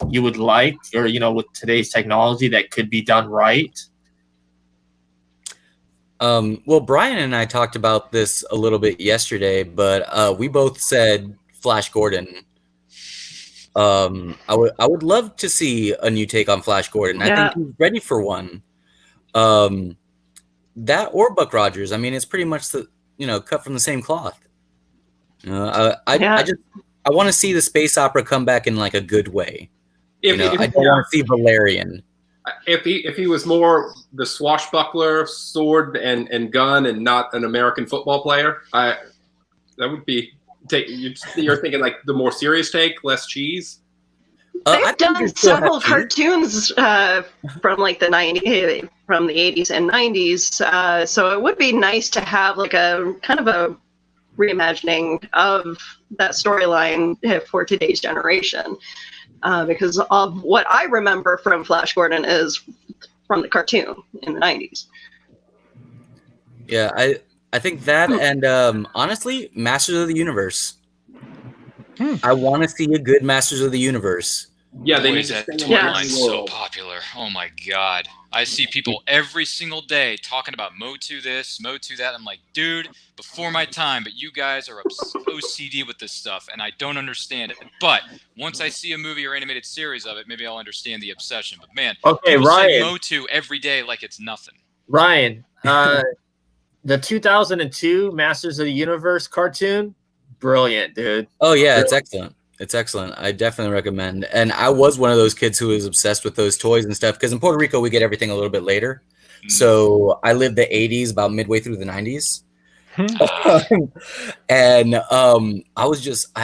you would like, or with today's technology, that could be done right? Well, Brian and I talked about this a little bit yesterday, but we both said Flash Gordon. I would love to see a new take on Flash Gordon. Yeah. I think he's ready for one. That or Buck Rogers. I mean, it's pretty much cut from the same cloth. I want to see the space opera come back in like a good way. I don't want to see Valerian. If he was more the swashbuckler, sword and gun, and not an American football player, that would be. You're thinking like the more serious take, less cheese. They've done several cartoons from like the 80s and 90s, so it would be nice to have like a kind of a reimagining of that storyline for today's generation. Because of what I remember from Flash Gordon is from the cartoon in the 90s. Yeah, I think that, and honestly, Masters of the Universe. I want to see a good Masters of the Universe. Yeah, they Boy, need is to that stay in toy line the so world. popular. Oh my god. I see people every single day talking about Motu this, Motu that. I'm like, dude, before my time, but you guys are OCD with this stuff, and I don't understand it. But once I see a movie or animated series of it, maybe I'll understand the obsession. But man, Okay, people say Ryan. Motu every day like it's nothing. Ryan, the 2002 Masters of the Universe cartoon, brilliant, dude. Oh yeah, it's excellent. It's excellent. I definitely recommend. And I was one of those kids who was obsessed with those toys and stuff, because in Puerto Rico we get everything a little bit later. So I lived the 80s about midway through the 90s. And I was just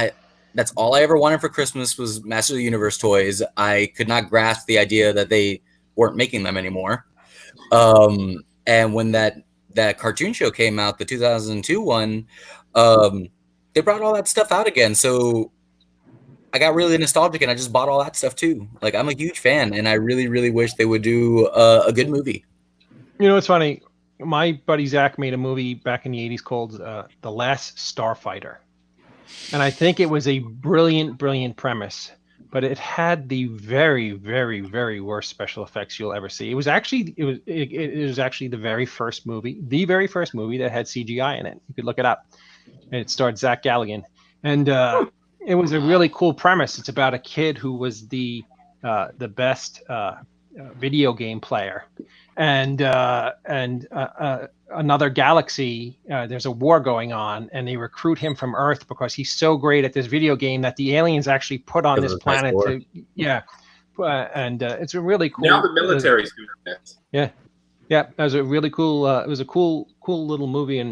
that's all I ever wanted for Christmas was Master of the Universe toys. I could not grasp the idea that they weren't making them anymore. And when that cartoon show came out, the 2002 one, they brought all that stuff out again. So I got really nostalgic, and I just bought all that stuff too. Like, I'm a huge fan, and I really, really wish they would do a good movie. You know, it's funny. My buddy Zach made a movie back in the 80s called The Last Starfighter. And I think it was a brilliant, brilliant premise, but it had the very, very, very worst special effects you'll ever see. It was actually the very first movie that had CGI in it. You could look it up. And it starred Zach Galligan. And it was a really cool premise. It's about a kid who was the best video game player, and another galaxy. There's a war going on, and they recruit him from Earth because he's so great at this video game that the aliens actually put on this planet to it's a really cool. Now the military's doing this. Yeah, that was a really cool. It was a cool little movie,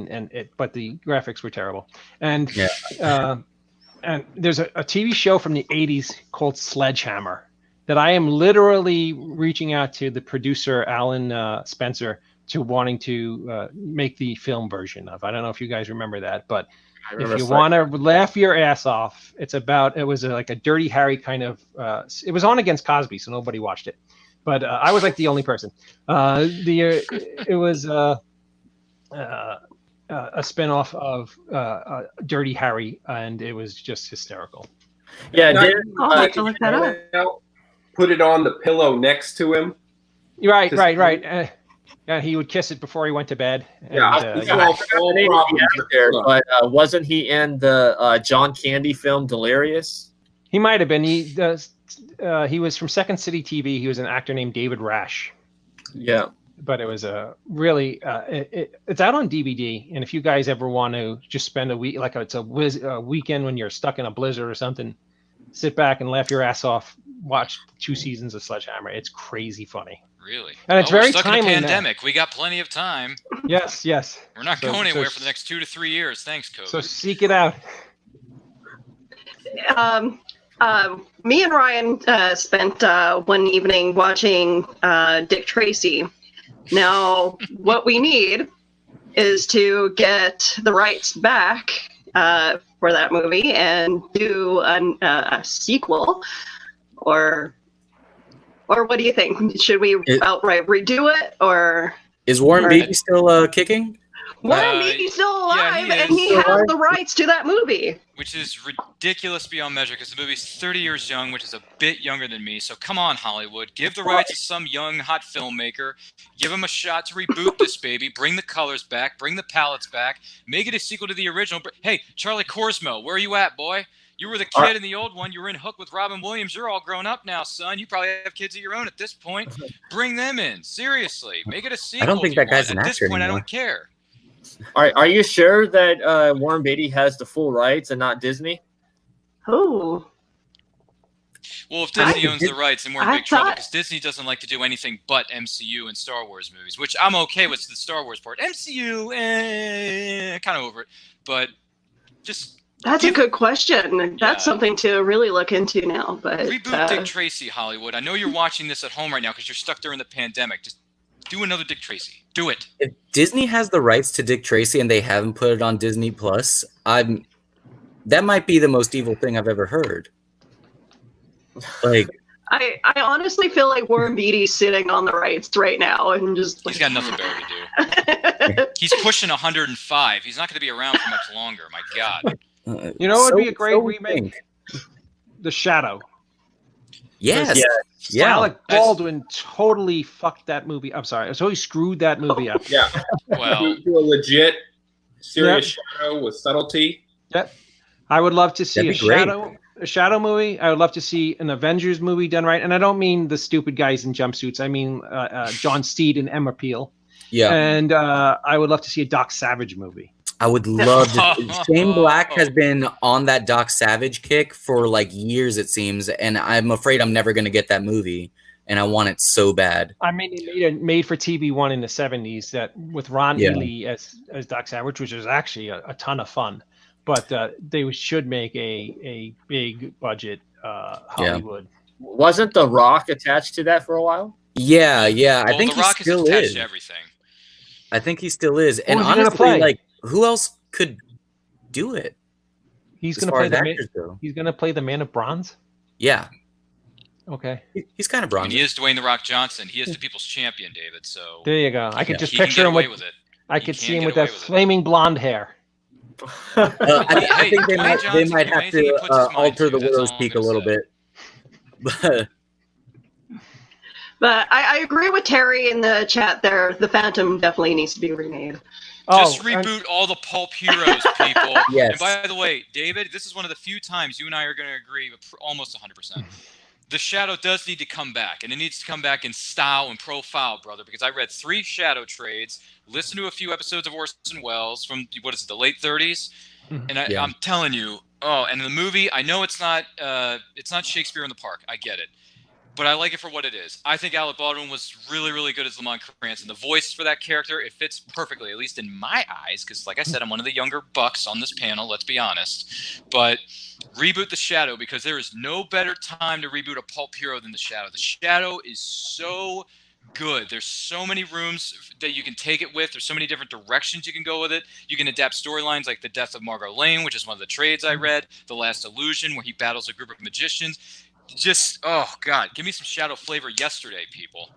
but the graphics were terrible, and there's a TV show from the 80s called Sledgehammer that I am literally reaching out to the producer, Alan Spencer, to wanting to make the film version of. I don't know if you guys remember that, but If you want to laugh your ass off, it was like a Dirty Harry kind of. It was on against Cosby, so nobody watched it, but I was like the only person. It was a spinoff of Dirty Harry, and it was just hysterical. Yeah, I'll have to look that up. Put it on the pillow next to him. Right. Yeah, he would kiss it before he went to bed. And, but wasn't he in the John Candy film Delirious? He might have been. He was from Second City TV. He was an actor named David Rash. Yeah. But it was a really it's out on DVD, and if you guys ever want to just spend a week, like it's a weekend when you're stuck in a blizzard or something, sit back and laugh your ass off. Watch 2 seasons of Sledgehammer. It's crazy funny. Really? And it's very stuck timely. In a pandemic. We got plenty of time. Yes. We're not going anywhere for the next 2 to 3 years. Thanks, COVID. So seek it out. Me and Ryan spent one evening watching Dick Tracy. Now, what we need is to get the rights back for that movie and do a sequel, or what do you think? Should we outright redo it, or is Warren Beatty still kicking? Warren Beatty's still alive, yeah, and he has the rights to that movie. Which is ridiculous beyond measure, because the movie's 30 years young, which is a bit younger than me. So come on, Hollywood. Give the rights to some young, hot filmmaker. Give him a shot to reboot this baby. Bring the colors back. Bring the palettes back. Make it a sequel to the original. Hey, Charlie Korsmo, where are you at, boy? You were the kid in the old one. You were in Hook with Robin Williams. You're all grown up now, son. You probably have kids of your own at this point. Bring them in. Seriously. Make it a sequel. I don't think that guy's an actor At this point, anymore. I don't care. Are you sure that Warren Beatty has the full rights and not Disney? Oh. Well, if Disney owns the rights, then we're in big trouble, because Disney doesn't like to do anything but MCU and Star Wars movies, which I'm okay with the Star Wars part. MCU, kind of over it. But just... That's a good question. That's something to really look into now. But reboot Dick Tracy, Hollywood. I know you're watching this at home right now because you're stuck during the pandemic. Just do another Dick Tracy. Do it. If Disney has the rights to Dick Tracy and they haven't put it on Disney Plus, that might be the most evil thing I've ever heard. Like, I honestly feel like Warren Beatty's sitting on the rights right now and just he's got nothing better to do. He's pushing 105. He's not going to be around for much longer. My God. You know what would be a great remake? The Shadow. Yes. Yeah. Alec Baldwin totally fucked that movie. I'm sorry. So he screwed that movie up. Yeah. Well, do a legit, serious Shadow with subtlety. Yep. I would love to see a Shadow movie. I would love to see an Avengers movie done right. And I don't mean the stupid guys in jumpsuits. I mean John Steed and Emma Peel. Yeah. And I would love to see a Doc Savage movie. I would love to. Shane Black has been on that Doc Savage kick for like years, it seems, and I'm afraid I'm never going to get that movie, and I want it so bad. I mean, they made a made-for-TV one in the 70s that with Ron Ely as Doc Savage, which was actually a ton of fun. But they should make a big budget Hollywood. Wasn't The Rock attached to that for a while? Yeah. Well, I think The Rock he still is attached is. to everything. I think he still is. And Who's he gonna honestly, play? like, who else could do it? He's as going to far play as the actors go? He's going to play the Man of Bronze. Yeah, Okay, he's kind of I bronze. mean, he is Dwayne The Rock Johnson. He is the people's champion, David. So there you go. I could just he can picture get him away with. with it. I He could can see him get with away that with it. flaming blonde hair. I think they Dwayne might Johnson, have anything he to puts his mind alter to, the that's Widow's all I'm Peak a gonna little say. bit. But I agree with Terry in the chat there. The Phantom definitely needs to be remade. Just reboot all the pulp heroes, people. Yes. And by the way, David, this is one of the few times you and I are going to agree, almost 100%. The Shadow does need to come back, and it needs to come back in style and profile, brother, because I read 3 Shadow trades, listened to a few episodes of Orson Welles from, the late 30s, and I'm telling you, and in the movie, I know it's not Shakespeare in the Park. I get it. But I like it for what it is. I think Alec Baldwin was really, really good as Lamont Cranston. The voice for that character, it fits perfectly, at least in my eyes, because like I said, I'm one of the younger bucks on this panel, let's be honest. But reboot The Shadow, because there is no better time to reboot a pulp hero than The Shadow. The Shadow is so good. There's so many rooms that you can take it with. There's so many different directions you can go with it. You can adapt storylines like the death of Margot Lane, which is one of the trades I read. The Last Illusion, where he battles a group of magicians. Just, oh God, give me some Shadow flavor yesterday, people.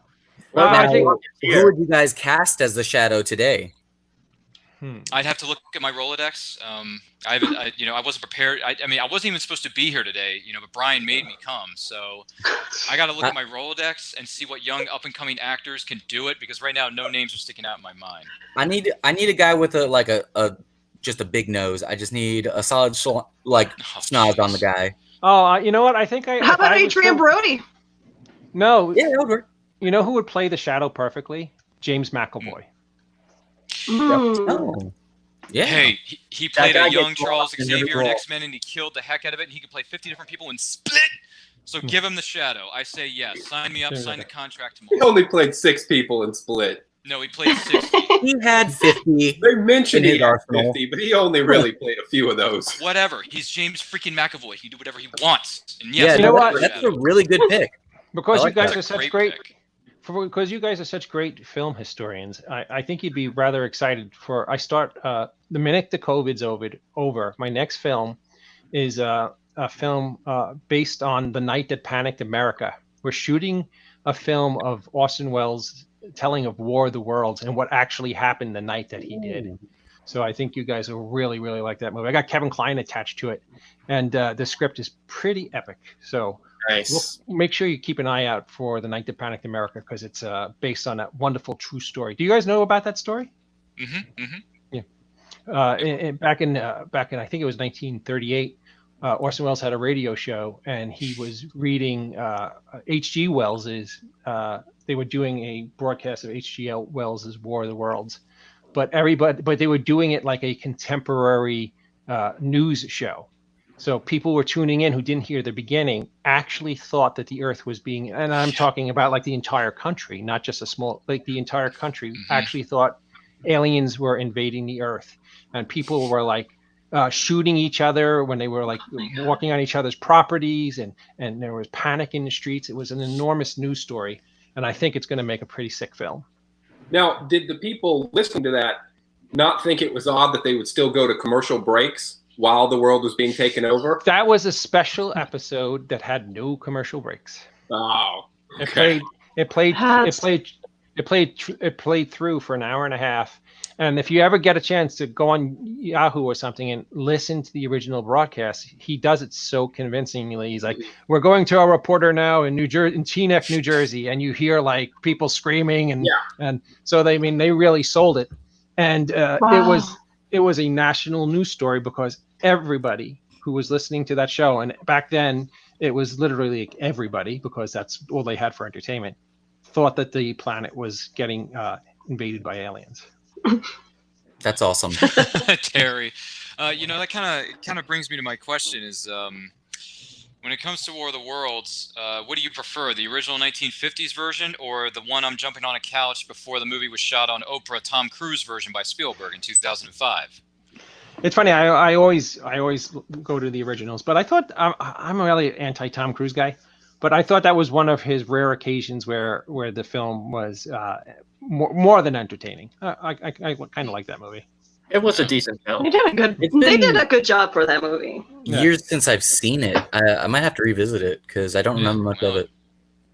Well, I Now, think who would you guys cast as the Shadow today? I'd have to look at my Rolodex. I haven't, I wasn't prepared. I mean, I wasn't even supposed to be here today, but Brian made me come. So I got to look at my Rolodex and see what young up and coming actors can do it, because right now no names are sticking out in my mind. I need a guy with just a big nose. I just need a solid schnoz on the guy. Oh, you know what? I think How about Adrian Brody? No. Yeah, that would work. You know who would play the Shadow perfectly? James McAvoy. Oh, yeah. Hey, he played a young gets Charles lost in every Xavier in role. X-Men, and he killed the heck out of it, and he could play 50 different people in Split. So give him the Shadow. I say yes. Sign me up. Sign the contract He tomorrow. only played 6 people in Split. No, he played 60. He had 50. They mentioned In he his had arsenal. 50, but he only really played a few of those. Whatever. He's James freaking McAvoy. He can do whatever he wants. And Yeah, yes, you know what? that's a really good pick. Because I like you guys that. are such Great great. pick. Because you guys are such great film historians, I think you'd be rather excited for. I start the minute the COVID's over. My next film is a film based on the night that panicked America. We're shooting a film of Orson Welles telling of War of the Worlds and what actually happened the night that he did. So I think you guys will really, really like that movie. I got Kevin Kline attached to it, and the script is pretty epic. So. Nice. Make sure you keep an eye out for The Night That Panicked America, because it's based on that wonderful true story. Do you guys know about that story? Yeah. Back in I think it was 1938, Orson Welles had a radio show, and he was reading H.G. Wells's. They were doing a broadcast of H.G. Wells's War of the Worlds, but they were doing it like a contemporary news show. So people were tuning in who didn't hear the beginning, actually thought that the Earth was being, and I'm talking about like the entire country, not just a small, like the entire country actually thought aliens were invading the Earth, and people were like shooting each other when they were like walking on each other's properties, and there was panic in the streets. It was an enormous news story, and I think it's going to make a pretty sick film. Now, did the people listening to that not think it was odd that they would still go to commercial breaks while the world was being taken over? That was a special episode that had no commercial breaks. Oh, It played through for an hour and a half. And if you ever get a chance to go on Yahoo or something and listen to the original broadcast, he does it so convincingly. He's like, "We're going to our reporter now in Teaneck, New Jersey," and you hear like people screaming, and so they really sold it. And it was a national news story because everybody who was listening to that show, and back then it was literally like everybody, because that's all they had for entertainment, thought that the planet was getting invaded by aliens. That's awesome. Terry, that kind of brings me to my question: is when it comes to War of the Worlds, what do you prefer, the original 1950s version or the one I'm jumping on a couch before the movie was shot on Oprah, Tom Cruise version by Spielberg in 2005? It's funny. I always go to the originals, but I thought I'm a really anti Tom Cruise guy, but I thought that was one of his rare occasions where the film was more than entertaining. I kind of like that movie. It was a decent film. They did a good job for that movie. Years since I've seen it. I might have to revisit it because I don't remember much of it.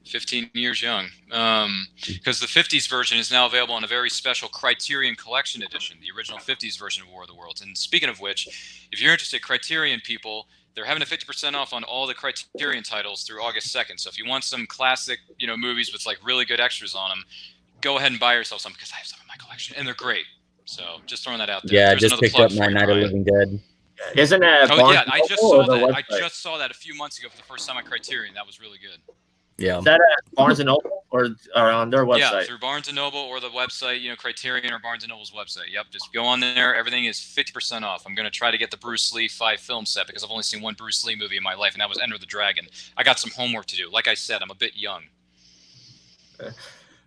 15 years young, because the 50s version is now available in a very special Criterion Collection edition, the original 50s version of War of the Worlds. And speaking of which, if you're interested, Criterion people, they're having a 50% off on all the Criterion titles through August 2nd. So if you want some classic, movies with like really good extras on them, go ahead and buy yourself some, because I have some in my collection and they're great. So just throwing that out there. Yeah, There's just another picked plug up for my you, Night of Brian. Living Dead. Isn't that? Oh yeah, I just saw that. I website? just saw that a few months ago for the first time on Criterion. That was really good. Yeah. Is that at Barnes and Noble or on their website? Yeah, through Barnes & Noble or the website, Criterion or Barnes & Noble's website. Yep, just go on there. Everything is 50% off. I'm going to try to get the Bruce Lee 5 film set because I've only seen one Bruce Lee movie in my life, and that was Enter the Dragon. I got some homework to do. Like I said, I'm a bit young. Okay.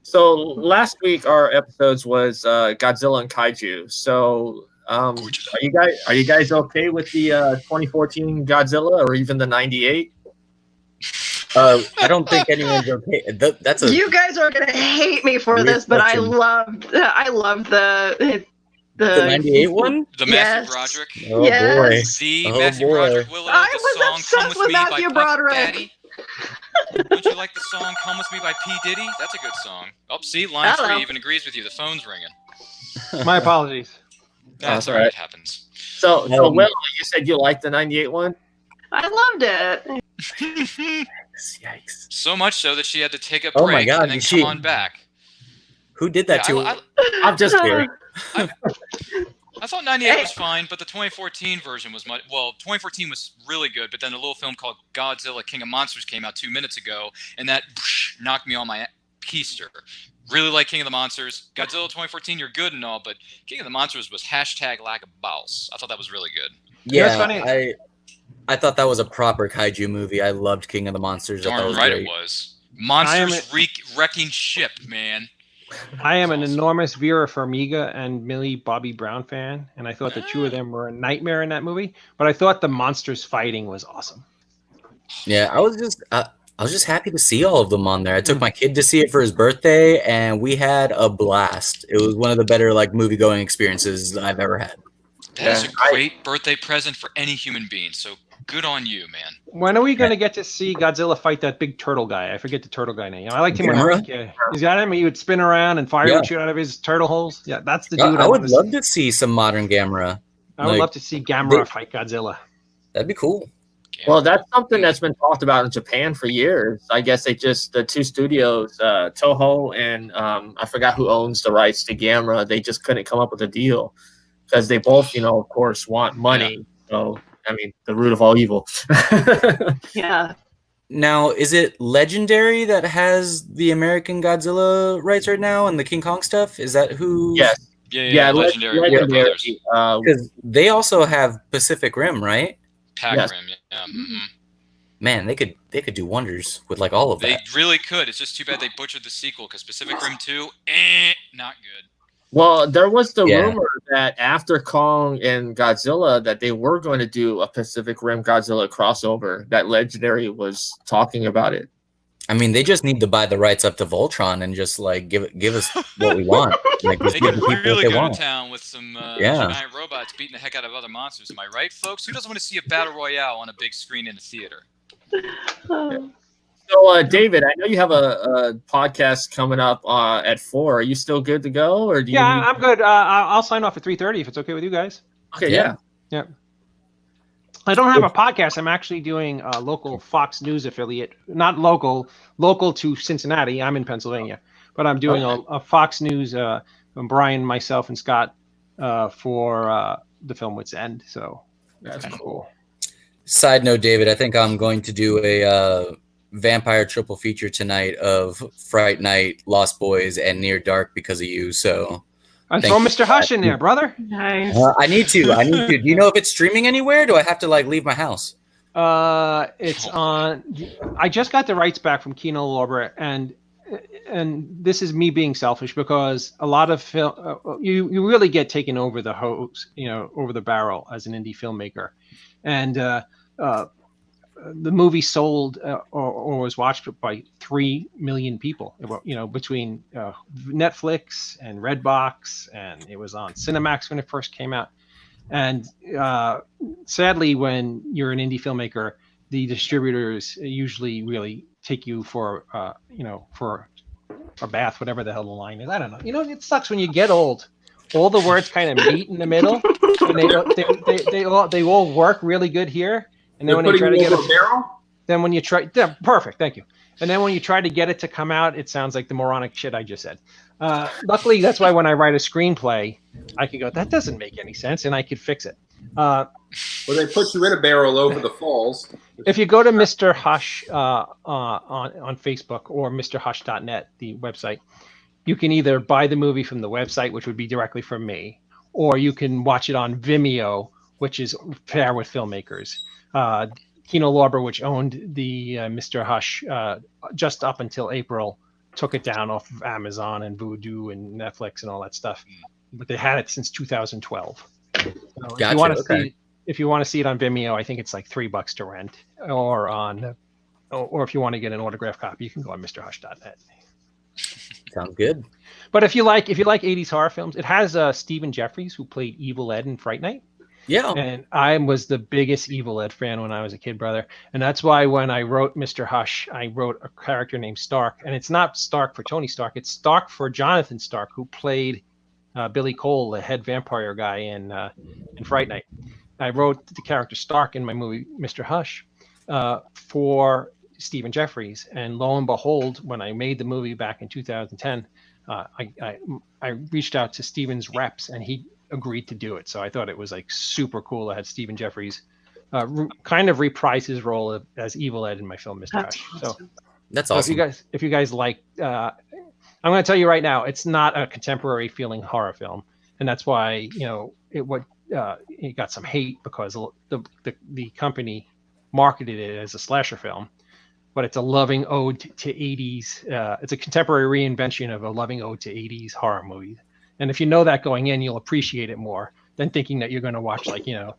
So last week our episodes was Godzilla and Kaiju. So are you guys okay with the 2014 Godzilla or even the '98? I don't think anyone's okay. That's a You guys are gonna hate me for Weird this, but I question. loved the the 98 one. The Yes. Matthew Broderick. Oh Yes. The Oh, Matthew boy. Broderick. Willow, I the was song obsessed "Come with with Me" Matthew by Puff Broderick. Daddy. Don't you like the song "Come with Me" by P Diddy? That's a good song. Oh, see, line Hello. 3 even agrees with you. The phone's ringing. My apologies. That's all all right. right. It happens. So Um, Will, you said you liked the 98 one? I loved it. Yikes! So much so that she had to take a break Oh my God, and then she- come on back. Who did that to? I'm just kidding. I thought 98 was fine, but the 2014 version was much. Well, 2014 was really good, but then a little film called Godzilla King of Monsters came out 2 minutes ago, and that knocked me on my keister. Really like King of the Monsters. Godzilla 2014, you're good and all, but King of the Monsters was hashtag lack of balls. I thought that was really good. Yeah, it's Yeah, funny. I thought that was a proper kaiju movie. I loved King of the Monsters. I thought that Darn was right great. it was. Monsters wrecking ship, man. I am an Awesome. enormous Vera Farmiga and Millie Bobby Brown fan, and I thought the two of them were a nightmare in that movie. But I thought the monsters fighting was awesome. Yeah, I was just happy to see all of them on there. I took my kid to see it for his birthday, and we had a blast. It was one of the better movie going experiences I've ever had. That is Yeah, a great birthday present for any human being. So good on you, man. When are we going to get to see Godzilla fight that big turtle guy? I forget the turtle guy name. I liked him when I was a kid. He's got him. He would spin around and fire would shoot out of his turtle holes. Yeah, that's the dude. I would want love to see some modern Gamera. I would love to see Gamera fight Godzilla. That'd be cool. Well, that's something that's been talked about in Japan for years. I guess the two studios, Toho and I forgot who owns the rights to Gamera. They just couldn't come up with a deal because they both, of course, want money. Yeah. So, I mean, the root of all evil. Yeah. Now, is it Legendary that has the American Godzilla rights right now and the King Kong stuff? Is that who? Yes. Yeah, Legendary. Legendary. Because they also have Pacific Rim, right? Pac Rim, yeah. Mm-hmm. Man, they could do wonders with all of that. They really could. It's just too bad they butchered the sequel because Pacific Rim 2, not good. Well, there was the rumor that after Kong and Godzilla that they were going to do a Pacific Rim Godzilla crossover, that Legendary was talking about it. I mean, they just need to buy the rights up to Voltron and just give us what we want. They could really go to town with some giant robots beating the heck out of other monsters. Am I right, folks? Who doesn't want to see a battle royale on a big screen in a theater? So, David, I know you have a podcast coming up at 4. Are you still good to go, or do you? Yeah, I'm good. I'll sign off at 3:30 if it's okay with you guys. Okay, yeah. I don't have a podcast. I'm actually doing a local Fox News affiliate, not local to Cincinnati. I'm in Pennsylvania, but I'm doing a Fox News. Brian, myself, and Scott for the Film Wits End. So that's kind of cool. Side note, David, I think I'm going to do a vampire triple feature tonight of Fright Night, Lost Boys, and Near Dark because of you. So throw Mr. Hush in there, brother. Nice. I need to. Do you know if it's streaming anywhere? Do I have to leave my house? It's on. I just got the rights back from Kino Lorber, and this is me being selfish because a lot of film you really get taken over the hose, over the barrel as an indie filmmaker, and the movie sold or was watched by 3 million people. Between Netflix and Redbox, and it was on Cinemax when it first came out. And sadly, when you're an indie filmmaker, the distributors usually really take you for for a bath, whatever the hell the line is. I don't know. It sucks when you get old. All the words kind of meet in the middle, and they all work really good here. And then when you try to get a barrel, then when you try, perfect, thank you. And then when you try to get it to come out, it sounds like the moronic shit I just said. Luckily, that's why when I write a screenplay, I could go, that doesn't make any sense, and I could fix it. Well, they put you in a barrel over the falls. If you go to Mr. Hush on Facebook or MrHush.net, the website, you can either buy the movie from the website, which would be directly from me, or you can watch it on Vimeo, which is fair with filmmakers. Kino Lorber, which owned the Mr. Hush just up until April, took it down off of Amazon and Vudu and Netflix and all that stuff. But they had it since 2012. So gotcha, if you want to see it on Vimeo, I think it's like $3 to rent, or on or if you want to get an autographed copy, you can go on MrHush.net. Sounds good. But if you like 80s horror films, it has Stephen Jeffries, who played Evil Ed in Fright Night. Yeah. And I was the biggest Evil Ed fan when I was a kid, brother. And that's why when I wrote Mr. Hush, I wrote a character named Stark. And it's not Stark for Tony Stark. It's Stark for Jonathan Stark, who played Billy Cole, the head vampire guy in Fright Night. I wrote the character Stark in my movie Mr. Hush for Stephen Jeffries. And lo and behold, when I made the movie back in 2010, I reached out to Stephen's reps, and he agreed to do it. So I thought it was like super cool. I had Stephen Jeffries kind of reprise his role as Evil Ed in my film Mr. Hush. So that's awesome. If you guys like, I'm going to tell you right now, it's not a contemporary feeling horror film, and that's why it got some hate because the company marketed it as a slasher film, but it's a loving ode to 80s. It's a contemporary reinvention of a loving ode to 80s horror movies. And if you know that going in, you'll appreciate it more than thinking that you're going to watch the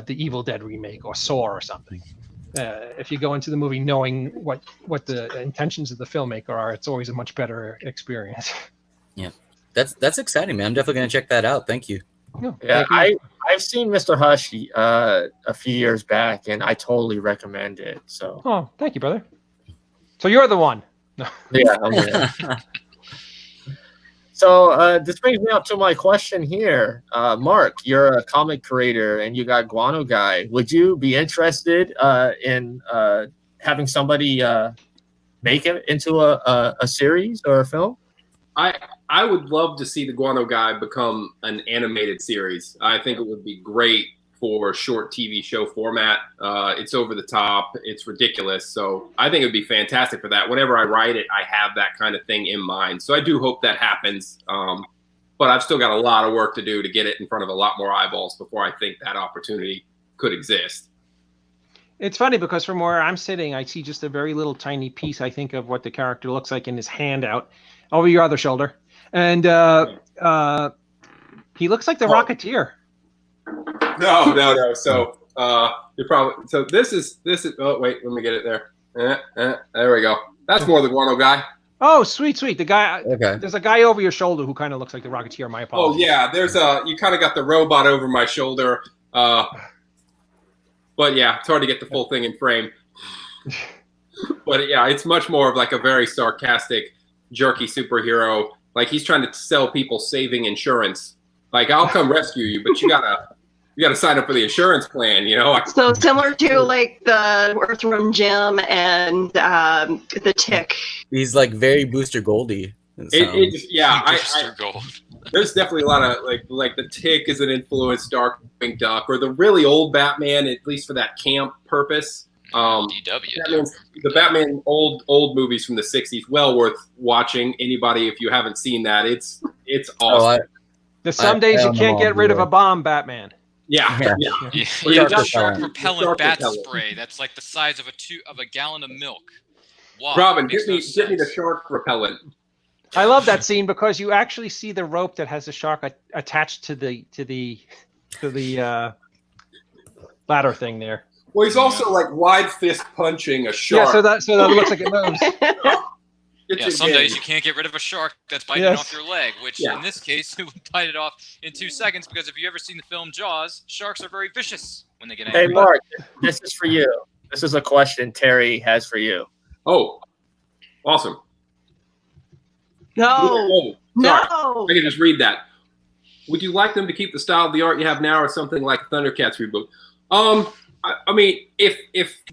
Evil Dead remake or Saw or something. If you go into the movie knowing what the intentions of the filmmaker are, it's always a much better experience. Yeah, that's exciting, man. I'm definitely going to check that out. Thank you. No, Yeah, thank you. I've seen Mr. Hush a few years back, and I totally recommend it. So. Oh, thank you, brother. So you're the one. No. Yeah. So this brings me up to my question here. Mark, you're a comic creator and you got Guano Guy. Would you be interested in having somebody make it into a series or a film? I would love to see the Guano Guy become an animated series. I think it would be great for short TV show format. It's over the top. It's ridiculous. So I think it would be fantastic for that. Whenever I write it, I have that kind of thing in mind. So I do hope that happens. But I've still got a lot of work to do to get it in front of a lot more eyeballs before I think that opportunity could exist. It's funny because from where I'm sitting, I see just a very little tiny piece, I think, of what the character looks like in his hand out over your other shoulder. And he looks like the Rocketeer. No. So you're probably this is. Oh wait, let me get it there. There we go. That's more the Guano Guy. Oh, sweet. The guy. Okay. There's a guy over your shoulder who kind of looks like the Rocketeer. My apologies. Oh yeah, there's you kind of got the robot over my shoulder. But yeah, it's hard to get the full thing in frame. But yeah, it's much more of like a very sarcastic, jerky superhero. Like he's trying to sell people saving insurance. Like I'll come rescue you, but you gotta sign up for the insurance plan, you know. So similar to like the Earthworm Jim and the Tick. He's like very Booster Goldie. Booster Gold. There's definitely a lot of like the Tick is an influence, Darkwing Duck, or the really old Batman, at least for that camp purpose. DW. The Batman old movies from the '60s, well worth watching. Anybody, if you haven't seen that, it's awesome. Some days you can't get rid of a bomb, Batman. Yeah. The shark repellent bat spray that's like the size of a gallon of milk. Wow, Robin, get me the shark repellent. I love that scene because you actually see the rope that has the shark attached to the ladder thing there. Well, he's also like wide fist punching a shark. Yeah, so that looks like it moves. Some days you can't get rid of a shark that's biting off your leg, which in this case it would bite it off in 2 seconds. Because if you ever seen the film Jaws, sharks are very vicious when they get angry. Hey, Mark, this is for you. This is a question Terry has for you. Oh, awesome. No. I can just read that. Would you like them to keep the style of the art you have now, or something like Thundercats reboot? I mean, if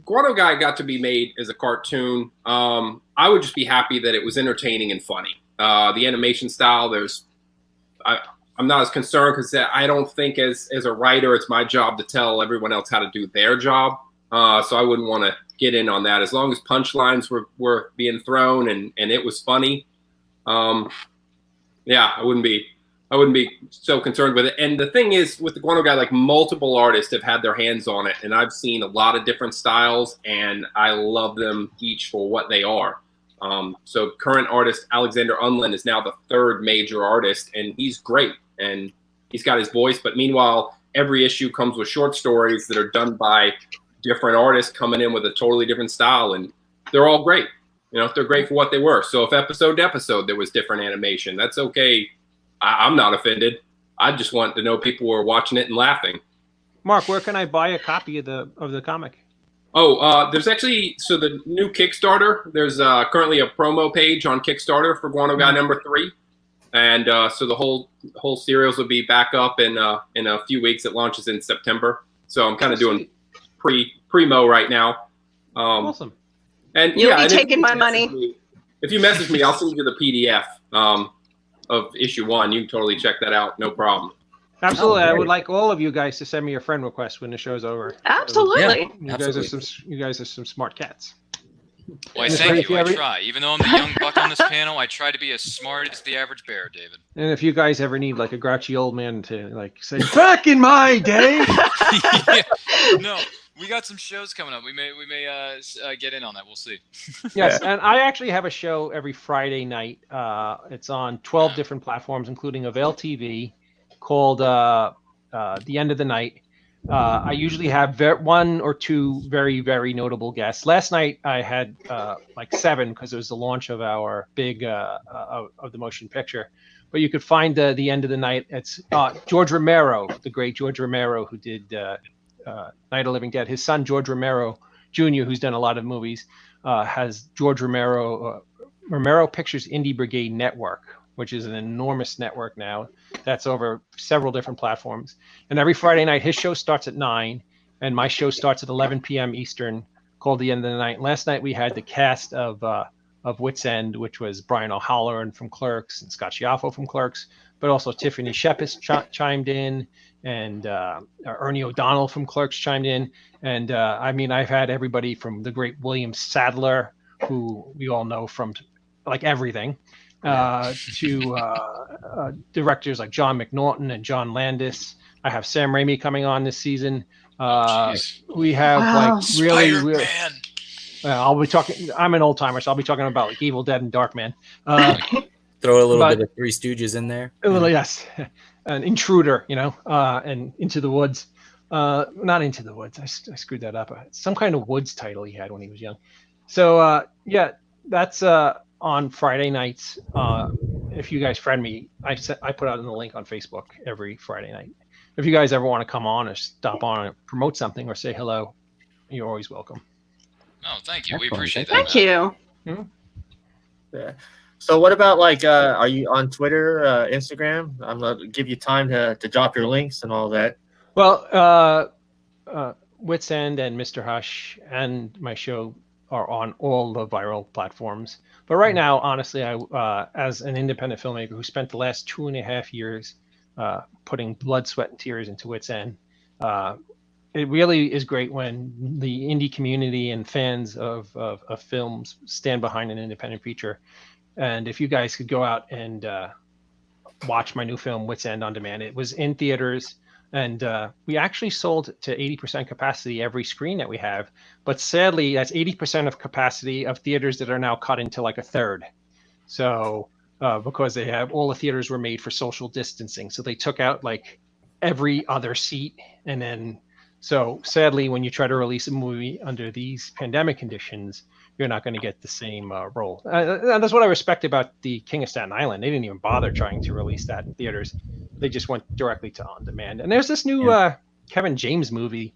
Guano Guy got to be made as a cartoon, I would just be happy that it was entertaining and funny. The animation style, I'm not as concerned because I don't think as a writer, it's my job to tell everyone else how to do their job. So I wouldn't want to get in on that. As long as punchlines were being thrown and it was funny, I wouldn't be so concerned with it. And the thing is, with the Guano Guy, like multiple artists have had their hands on it, and I've seen a lot of different styles, and I love them each for what they are. So current artist Alexander Unlin is now the 3rd major artist, and he's great, and he's got his voice. But meanwhile, every issue comes with short stories that are done by different artists coming in with a totally different style, and they're all great. You know, they're great for what they were. So if episode to episode there was different animation, that's okay. I'm not offended. I just want to know people were watching it and laughing. Mark, where can I buy a copy of the comic? Oh, there's actually, so the new Kickstarter, there's currently a promo page on Kickstarter for Guano Guy #3. And so the whole series will be back up in a few weeks. It launches in September. So I'm kind of doing primo right now. Awesome. And you'll be taking my money. If you message me, I'll send you the PDF of issue 1. You can totally check that out. No problem. Absolutely. I would like all of you guys to send me a friend request when the show's over. Absolutely. You guys are some smart cats. Why, thank you. I try. Even though I'm the young buck on this panel, I try to be as smart as the average bear, David. And if you guys ever need like a grouchy old man to like say, back in my day. Yeah. No, we got some shows coming up. We may get in on that. We'll see. Yes, and I actually have a show every Friday night. It's on 12 different platforms, including Avail TV, called The End of the Night. I usually have 1 or 2 very, very notable guests. Last night I had like 7 because it was the launch of our big of the motion picture. But you could find The End of the Night. It's George Romero, the great George Romero, who did Night of the Living Dead. His son George Romero Jr., who's done a lot of movies, has George Romero Pictures Indie Brigade Network, which is an enormous network now that's over several different platforms. And every Friday night, his show starts at 9, and my show starts at 11 p.m. Eastern, called The End of the Night. Last night we had the cast of Wits End, which was Brian O'Halloran from Clerks and Scott Schiaffo from Clerks, but also Tiffany Shepis chimed in, and Ernie O'Donnell from Clerks chimed in. And I mean, I've had everybody from the great William Sadler, who we all know from like everything, to directors like John McNaughton and John Landis. I have Sam Raimi coming on this season. We have like really. I'll be talking. I'm an old timer, so I'll be talking about like Evil Dead and Darkman. Throw a little bit of Three Stooges in there. A little, yes, an Intruder, and Into the Woods. Not Into the Woods. I screwed that up. Some kind of Woods title he had when he was young. So yeah, that's on Friday nights. If you guys friend me, I put out in the link on Facebook every Friday night. If you guys ever want to come on or stop on and promote something or say hello, you're always welcome. Oh, thank you. We appreciate that. Thank you. Yeah. So what about like, are you on Twitter, Instagram? I'm going to give you time to drop your links and all that. Well, Wits End and Mr. Hush and my show are on all the viral platforms. But right now, honestly, I as an independent filmmaker who spent the last 2.5 years putting blood, sweat, and tears into Wits End, it really is great when the indie community and fans of films stand behind an independent feature. And if you guys could go out and watch my new film, Wits End on Demand, it was in theaters. And we actually sold to 80% capacity every screen that we have. But sadly, that's 80% of capacity of theaters that are now cut into like a third. So because they have all the theaters were made for social distancing. So they took out like every other seat. And then so sadly, when you try to release a movie under these pandemic conditions, you're not going to get the same role. And that's what I respect about the King of Staten Island. They didn't even bother trying to release that in theaters. They just went directly to on demand. And there's this new Kevin James movie.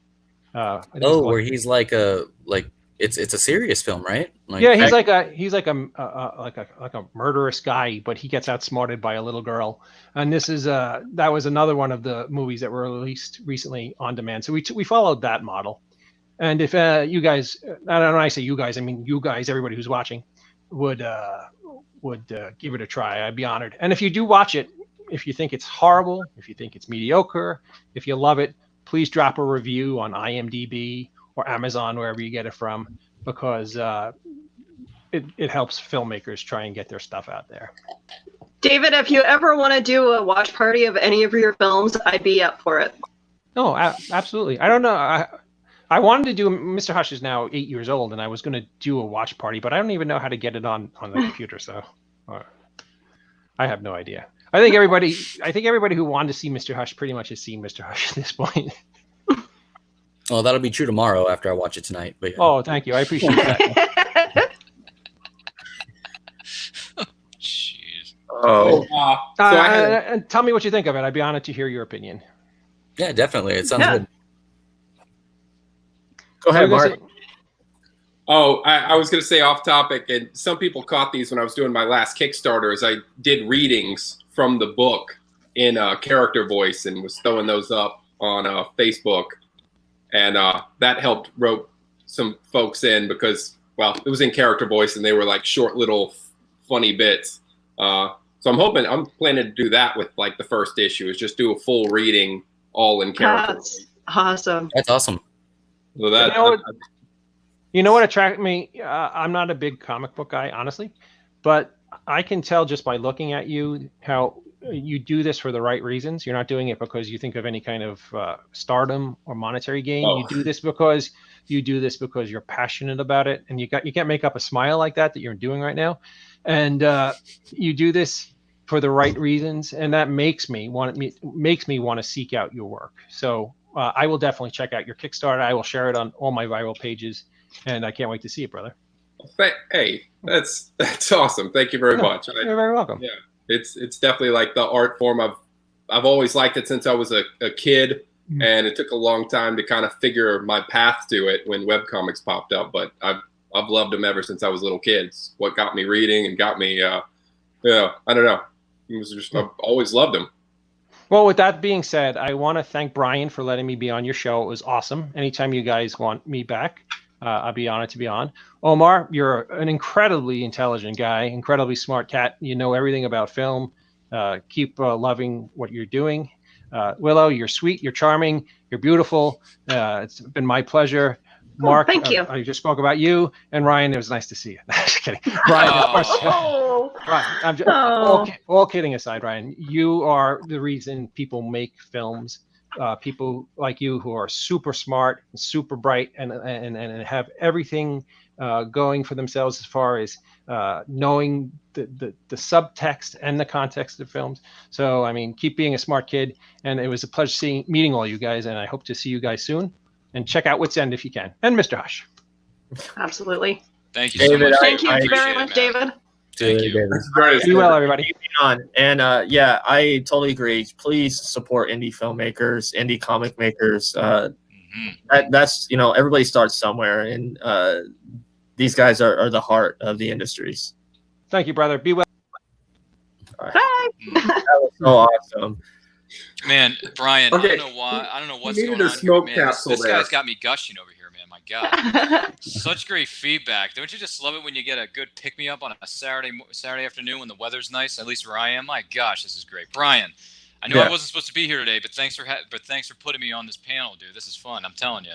Where he's like it's a serious film, right? Like, yeah, he's like a murderous guy, but he gets outsmarted by a little girl. And this is that was another one of the movies that were released recently on demand. So we followed that model. And if you guys, I don't know, I say you guys, I mean you guys, everybody who's watching, would give it a try, I'd be honored. And if you do watch it, if you think it's horrible, if you think it's mediocre, if you love it, please drop a review on IMDb or Amazon, wherever you get it from, because it helps filmmakers try and get their stuff out there. David, if you ever want to do a watch party of any of your films, I'd be up for it. Oh, absolutely. I don't know. I wanted to do, Mr. Hush is now 8 years old, and I was going to do a watch party, but I don't even know how to get it on the computer, so I have no idea. I think everybody who wanted to see Mr. Hush pretty much has seen Mr. Hush at this point. Well, that'll be true tomorrow after I watch it tonight. But yeah. Oh, thank you. I appreciate that. Oh, So I had And tell me what you think of it. I'd be honored to hear your opinion. Yeah, definitely. It sounds Yeah. good. go ahead, Mark. I was going to say off topic, and some people caught these when I was doing my last Kickstarters. I did readings from the book in character voice and was throwing those up on Facebook, and that helped rope some folks in because, well, it was in character voice and they were like short little funny bits. So I'm planning to do that with like the first issue, is just do a full reading all in character. That's awesome. That's awesome. So that You know what attracted me? I'm not a big comic book guy, honestly, but I can tell just by looking at you how you do this for the right reasons. You're not doing it because you think of any kind of stardom or monetary gain. Oh. You do this because you're passionate about it, and you can't make up a smile like that you're doing right now, and you do this for the right reasons, and that makes me want to seek out your work. So I will definitely check out your Kickstarter. I will share it on all my viral pages. And I can't wait to see it, brother. Hey, that's awesome. Thank you very much. You're very welcome. Yeah, it's definitely like the art form I've always liked it since I was a kid, and it took a long time to kind of figure my path to it when webcomics popped up. But I've loved them ever since I was little kids. What got me reading and got me, I don't know. It was just I've always loved them. Well, with that being said, I want to thank Brian for letting me be on your show. It was awesome. Anytime you guys want me back, I'll be honored to be on. Omar, you're an incredibly intelligent guy, incredibly smart cat. You know everything about film. Keep loving what you're doing. Willow, you're sweet, you're charming, you're beautiful. It's been my pleasure. Mark, thank you. I just spoke about you. And Ryan, it was nice to see you. Just kidding. Ryan, of course. Oh, Ryan, I'm just, all kidding aside, Ryan, you are the reason people make films. People like you who are super smart, super bright, and have everything going for themselves as far as knowing the subtext and the context of films. So, I mean, keep being a smart kid. And it was a pleasure meeting all you guys. And I hope to see you guys soon. And check out Wits End if you can. And Mr. Hush. absolutely. Thank you David, so much. Thank you I very appreciate much, it, man. David. Thank you. Be well, everybody. On. And I totally agree. Please support indie filmmakers, indie comic makers. That's everybody starts somewhere, and these guys are the heart of the industries. Thank you, brother. Be well. Right. Bye. That was so awesome. Man, Brian, Okay. I don't know what's needed going a on smoke here, man. capsule This there. guy's got me gushing over here, man. My God. Such great feedback. Don't you just love it when you get a good pick-me-up on a Saturday afternoon when the weather's nice, at least where I am? My gosh, this is great. Brian, I know I wasn't supposed to be here today, but thanks for putting me on this panel, dude. This is fun. I'm telling you.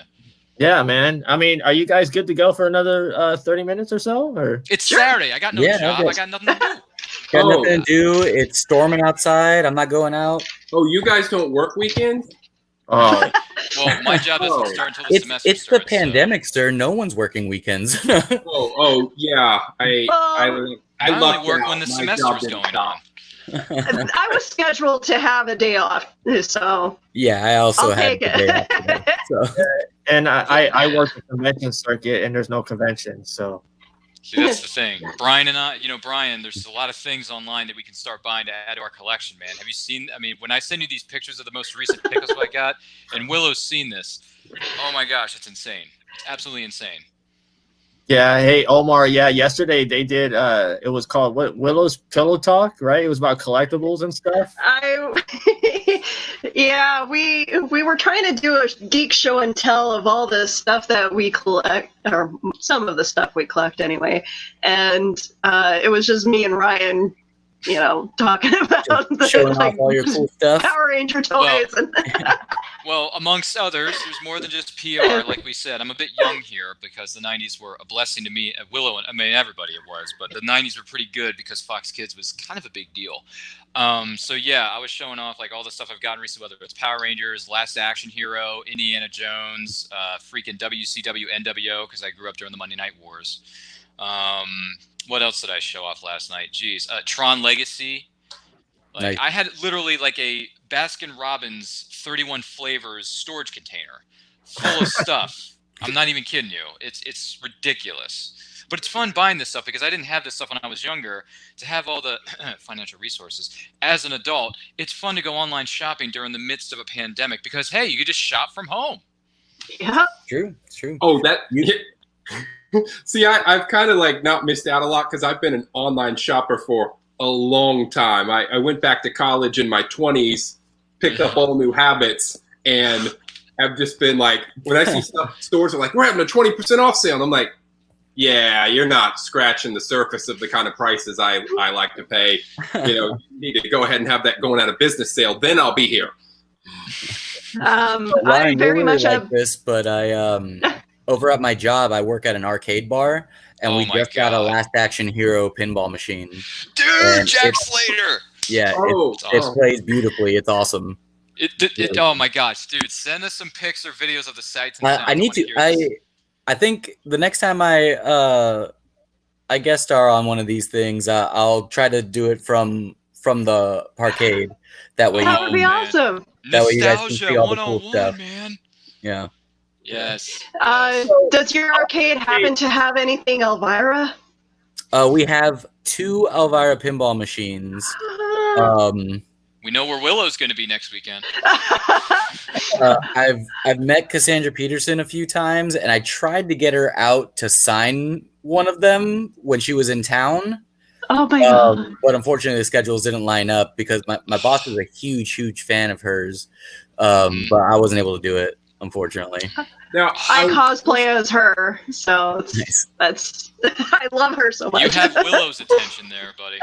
Yeah, man. I mean, are you guys good to go for another 30 minutes or so? Or It's Saturday. I got no job. okay. I got nothing to do. Got Oh. nothing to do. It's storming outside. I'm not going out. Oh, you guys don't work weekends? oh, Well, my job doesn't start until the semester It's the starts. pandemic, sir. No one's working weekends. Oh, yeah. I I lucked only work out. when the My semester's job didn't going stop. on. I was scheduled to have a day off, so Yeah, I also I'll had take the day off it. today, so. and I work the convention circuit, and there's no convention, so. See, that's the thing. Brian and I, Brian, there's a lot of things online that we can start buying to add to our collection, man. Have you seen, when I send you these pictures of the most recent pickups I got, and Willow's seen this, oh my gosh, it's insane. It's absolutely insane. Yeah, hey Omar. Yeah, yesterday they did. It was called Willow's Pillow Talk, right? It was about collectibles and stuff. Yeah, we were trying to do a geek show and tell of all the stuff that we collect, or some of the stuff we collect anyway, and it was just me and Ryan, talking about Showing off all your cool stuff. Power Ranger toys. Well, amongst others, there's more than just PR. Like we said, I'm a bit young here because the 90s were a blessing to me. Willow, everybody it was, but the 90s were pretty good because Fox Kids was kind of a big deal. So yeah, I was showing off like all the stuff I've gotten recently, whether it's Power Rangers, Last Action Hero, Indiana Jones, freaking WCW, NWO, because I grew up during the Monday Night Wars. What else did I show off last night? Jeez, Tron Legacy. Nice. I had literally like a Baskin Robbins 31 flavors storage container full of stuff. I'm not even kidding you. It's ridiculous. But it's fun buying this stuff because I didn't have this stuff when I was younger. To have all the financial resources as an adult, it's fun to go online shopping during the midst of a pandemic because, hey, you could just shop from home. Yeah. True. It's true. Oh, see, I've kind of like not missed out a lot because I've been an online shopper for a long time. I went back to college in my 20s, picked up all new habits, and have just been like, when I see stuff, stores are like, we're having a 20% off sale. And I'm like, yeah, you're not scratching the surface of the kind of prices I like to pay. You need to go ahead and have that going out of business sale. Then I'll be here. I'm very much like this, but I over at my job, I work at an arcade bar, and we just got a Last Action Hero pinball machine. Dude, Jack Slater! Yeah, it plays beautifully. It's awesome. Oh my gosh, dude! Send us some pics or videos of the sites. I need to. I think the next time I guest star on one of these things, I'll try to do it from the parkade. That way, that would be awesome. That way, you guys can see all the cool stuff. Man. Yeah. Yes. Does your arcade happen to have anything Elvira? We have 2 Elvira pinball machines. We know where Willow's going to be next weekend. I've met Cassandra Peterson a few times, and I tried to get her out to sign one of them when she was in town. Oh my god! But unfortunately, the schedules didn't line up because my boss is a huge fan of hers, but I wasn't able to do it, unfortunately. Now, I cosplay as her, so that's I love her so much. You have Willow's attention there, buddy.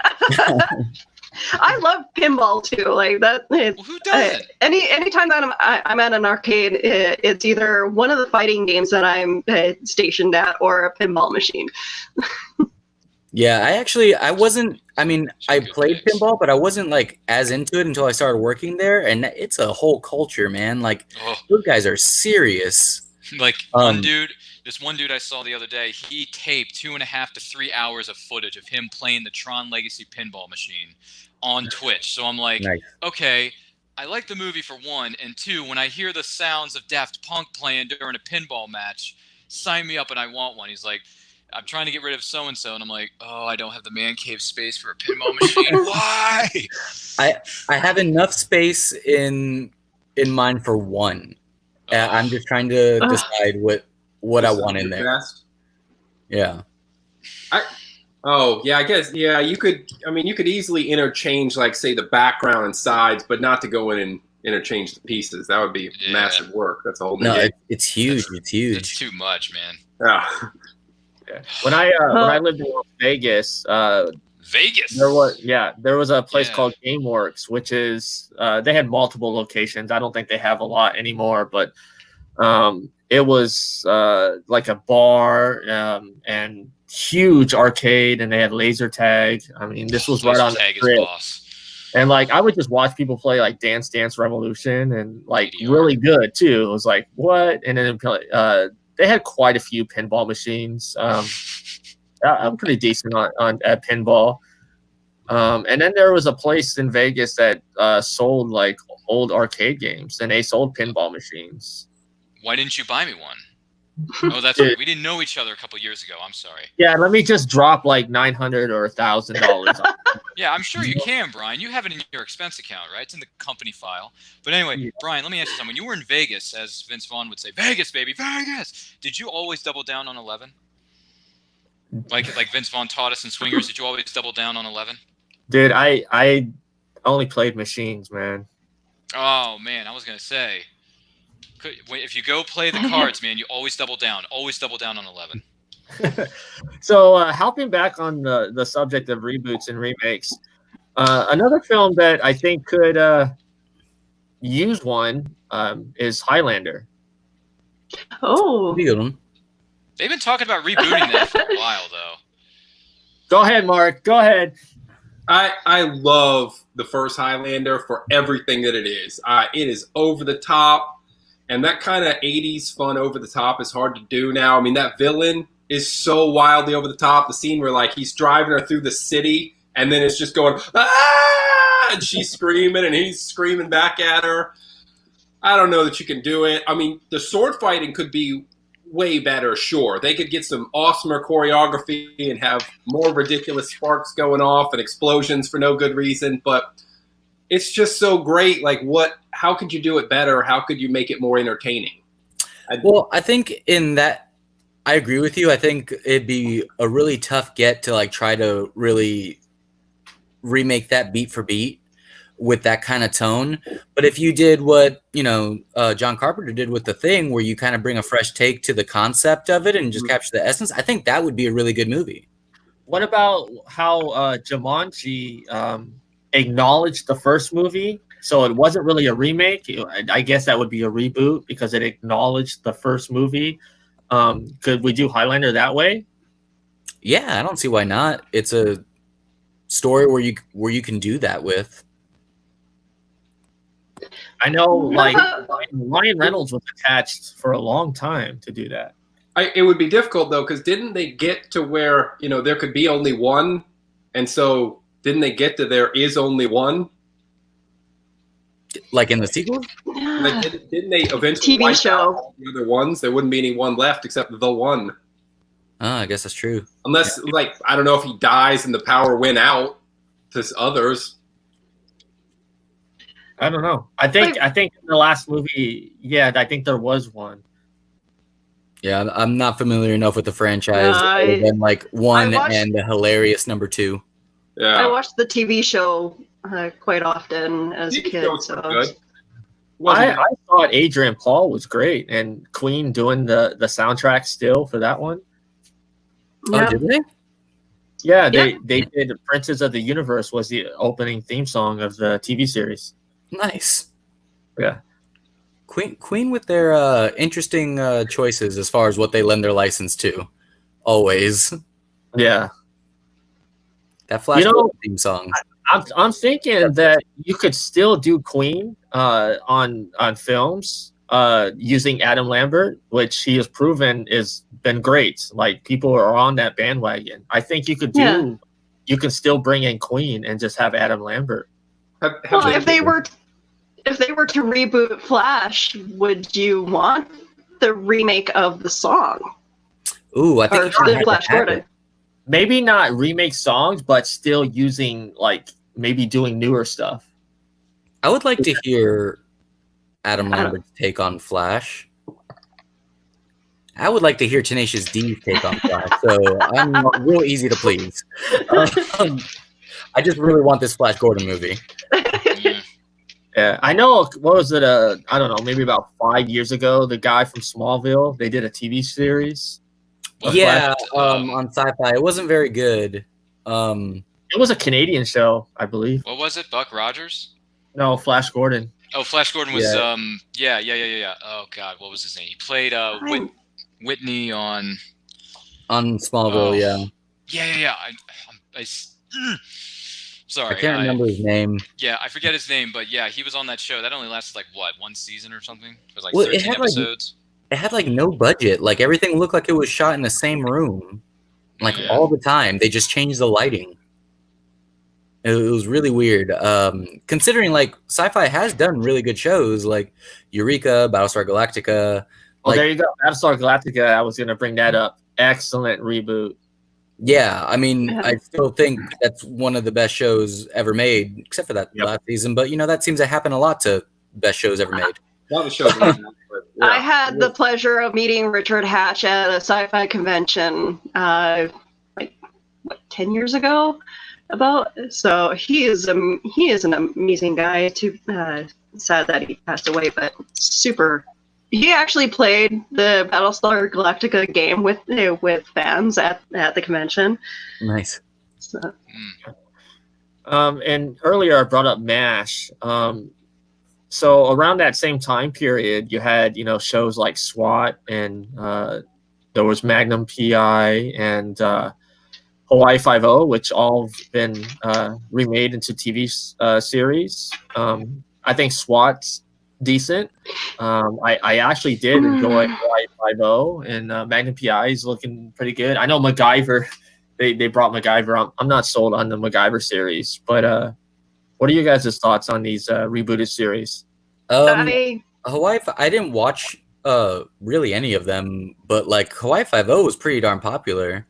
I love pinball too, like that. Well, who doesn't? Anytime that I'm at an arcade, it's either one of the fighting games that I'm stationed at or a pinball machine. Yeah, I wasn't. I mean, I played pinball, but I wasn't like as into it until I started working there, and it's a whole culture, man. Like those guys are serious. Like this one dude I saw the other day, he taped 2.5 to 3 hours of footage of him playing the Tron Legacy pinball machine on Twitch. So I'm like, okay, I like the movie for one, and two, when I hear the sounds of Daft Punk playing during a pinball match, sign me up and I want one. He's like, I'm trying to get rid of so-and-so, and I'm like, oh, I don't have the man cave space for a pinball machine. Why? I have enough space in mine for one. I'm just trying to decide what I want in there. Best. Yeah. I guess, yeah, you could easily interchange, like, say, the background and sides, but not to go in and interchange the pieces. That would be massive work. That's a whole new game. It's huge. It's huge. It's too much, man. Yeah. When I lived in Las Vegas, there was a place called GameWorks, which is they had multiple locations. I don't think they have a lot anymore, but it was like a bar and huge arcade, and they had laser tag. I mean, this was right on the strip. And like I would just watch people play like Dance Dance Revolution, and like really good too. It was like what? And then they had quite a few pinball machines. I'm pretty decent at pinball. And then there was a place in Vegas that sold like old arcade games, and they sold pinball machines. Why didn't you buy me one? Oh, that's right. We didn't know each other a couple years ago. I'm sorry. Yeah, let me just drop like $900 or $1,000. Yeah, I'm sure you can, Brian. You have it in your expense account, right? It's in the company file. But anyway, Brian, let me ask you something. When you were in Vegas, as Vince Vaughn would say, Vegas, baby, Vegas. Did you always double down on 11? Like Vince Vaughn taught us in Swingers, did you always double down on 11? Dude, I only played machines, man. Oh, man, I was going to say. If you go play the cards, man, you always double down. Always double down on 11. So, helping back on the subject of reboots and remakes, another film that I think could use one is Highlander. Oh. They've been talking about rebooting that for a while, though. Go ahead, Mark. Go ahead. I love the first Highlander for everything that it is. It is over the top. And that kind of 80s fun over the top is hard to do now. I mean, that villain is so wildly over the top. The scene where, like, he's driving her through the city, and then it's just going, ah! And she's screaming, and he's screaming back at her. I don't know that you can do it. I mean, the sword fighting could be way better, sure. They could get some awesomer choreography and have more ridiculous sparks going off and explosions for no good reason, but it's just so great. Like, how could you do it better? How could you make it more entertaining? Well, I think in that, I agree with you. I think it'd be a really tough get to like try to really remake that beat for beat with that kind of tone. But if you did what, John Carpenter did with The Thing, where you kind of bring a fresh take to the concept of it and just capture the essence, I think that would be a really good movie. What about how Jumanji acknowledged the first movie? So it wasn't really a remake. I guess that would be a reboot because it acknowledged the first movie. Could we do Highlander that way? Yeah, I don't see why not. It's a story where you can do that with. I know, like Ryan Reynolds was attached for a long time to do that. It would be difficult though, because didn't they get to where there could be only one, and so didn't they get to there is only one? Like in the sequel? Like, didn't they eventually TV wipe show. out all the other ones? There wouldn't be any one left except the one. Oh, I guess that's true. Unless, I don't know if he dies and the power went out to others. I don't know. I think in the last movie, I think there was one. Yeah, I'm not familiar enough with the franchise other than like one and the hilarious number 2. Yeah, I watched the TV show quite often as a kid. So good. I thought Adrian Paul was great, and Queen doing the soundtrack still for that one. Oh, did they? Yeah, they did. Princes of the Universe was the opening theme song of the TV series. Nice. Yeah. Queen with their interesting choices as far as what they lend their license to. Always. Yeah. That Flash theme song. I'm thinking that you could still do Queen on films using Adam Lambert, which he has proven has been great. Like, people are on that bandwagon. I think you could you can still bring in Queen and just have Adam Lambert. Well, if they were to reboot Flash, would you want the remake of the song? Ooh, I think the Flash Gordon. Maybe not remake songs, but still using, like, maybe doing newer stuff. I would like to hear Adam Lambert's take on Flash. I would like to hear Tenacious D's take on Flash, so I'm real easy to please. I just really want this Flash Gordon movie. Yeah, I know. What was it? I don't know. Maybe about 5 years ago, the guy from Smallville, they did a TV series. Yeah, on Sci-Fi. It wasn't very good. It was a Canadian show, I believe. What was it? Buck Rogers? No, Flash Gordon. Oh, Flash Gordon was yeah. Oh God, what was his name? He played Whitney on Smallville. Yeah. Sorry, I can't remember his name. Yeah, I forget his name, but yeah, he was on that show. That only lasted like what, one season or something? It was like 13 episodes. It had like no budget. Like, everything looked like it was shot in the same room, like all the time. They just changed the lighting. It was really weird. Considering like Sci-Fi has done really good shows like Eureka, Battlestar Galactica. Well, there you go. Battlestar Galactica. I was gonna bring that up. Excellent reboot. Yeah, I mean, I still think that's one of the best shows ever made, except for that last season. But that seems to happen a lot to best shows ever made. A lot of shows. I had the pleasure of meeting Richard Hatch at a sci-fi convention, 10 years ago. So he is an amazing guy. Too sad that he passed away, but super. He actually played the Battlestar Galactica game with fans at the convention. Nice. So. And earlier I brought up MASH. So around that same time period, you had shows like SWAT, and there was Magnum PI and Hawaii Five-0, which all have been remade into TV series. I think SWAT's decent. I actually did enjoy Hawaii Five-0, and Magnum PI is looking pretty good. I know MacGyver, they brought MacGyver. I'm not sold on the MacGyver series, but what are you guys' thoughts on these rebooted series? Hawaii, I didn't watch really any of them, but like Hawaii Five-0 was pretty darn popular.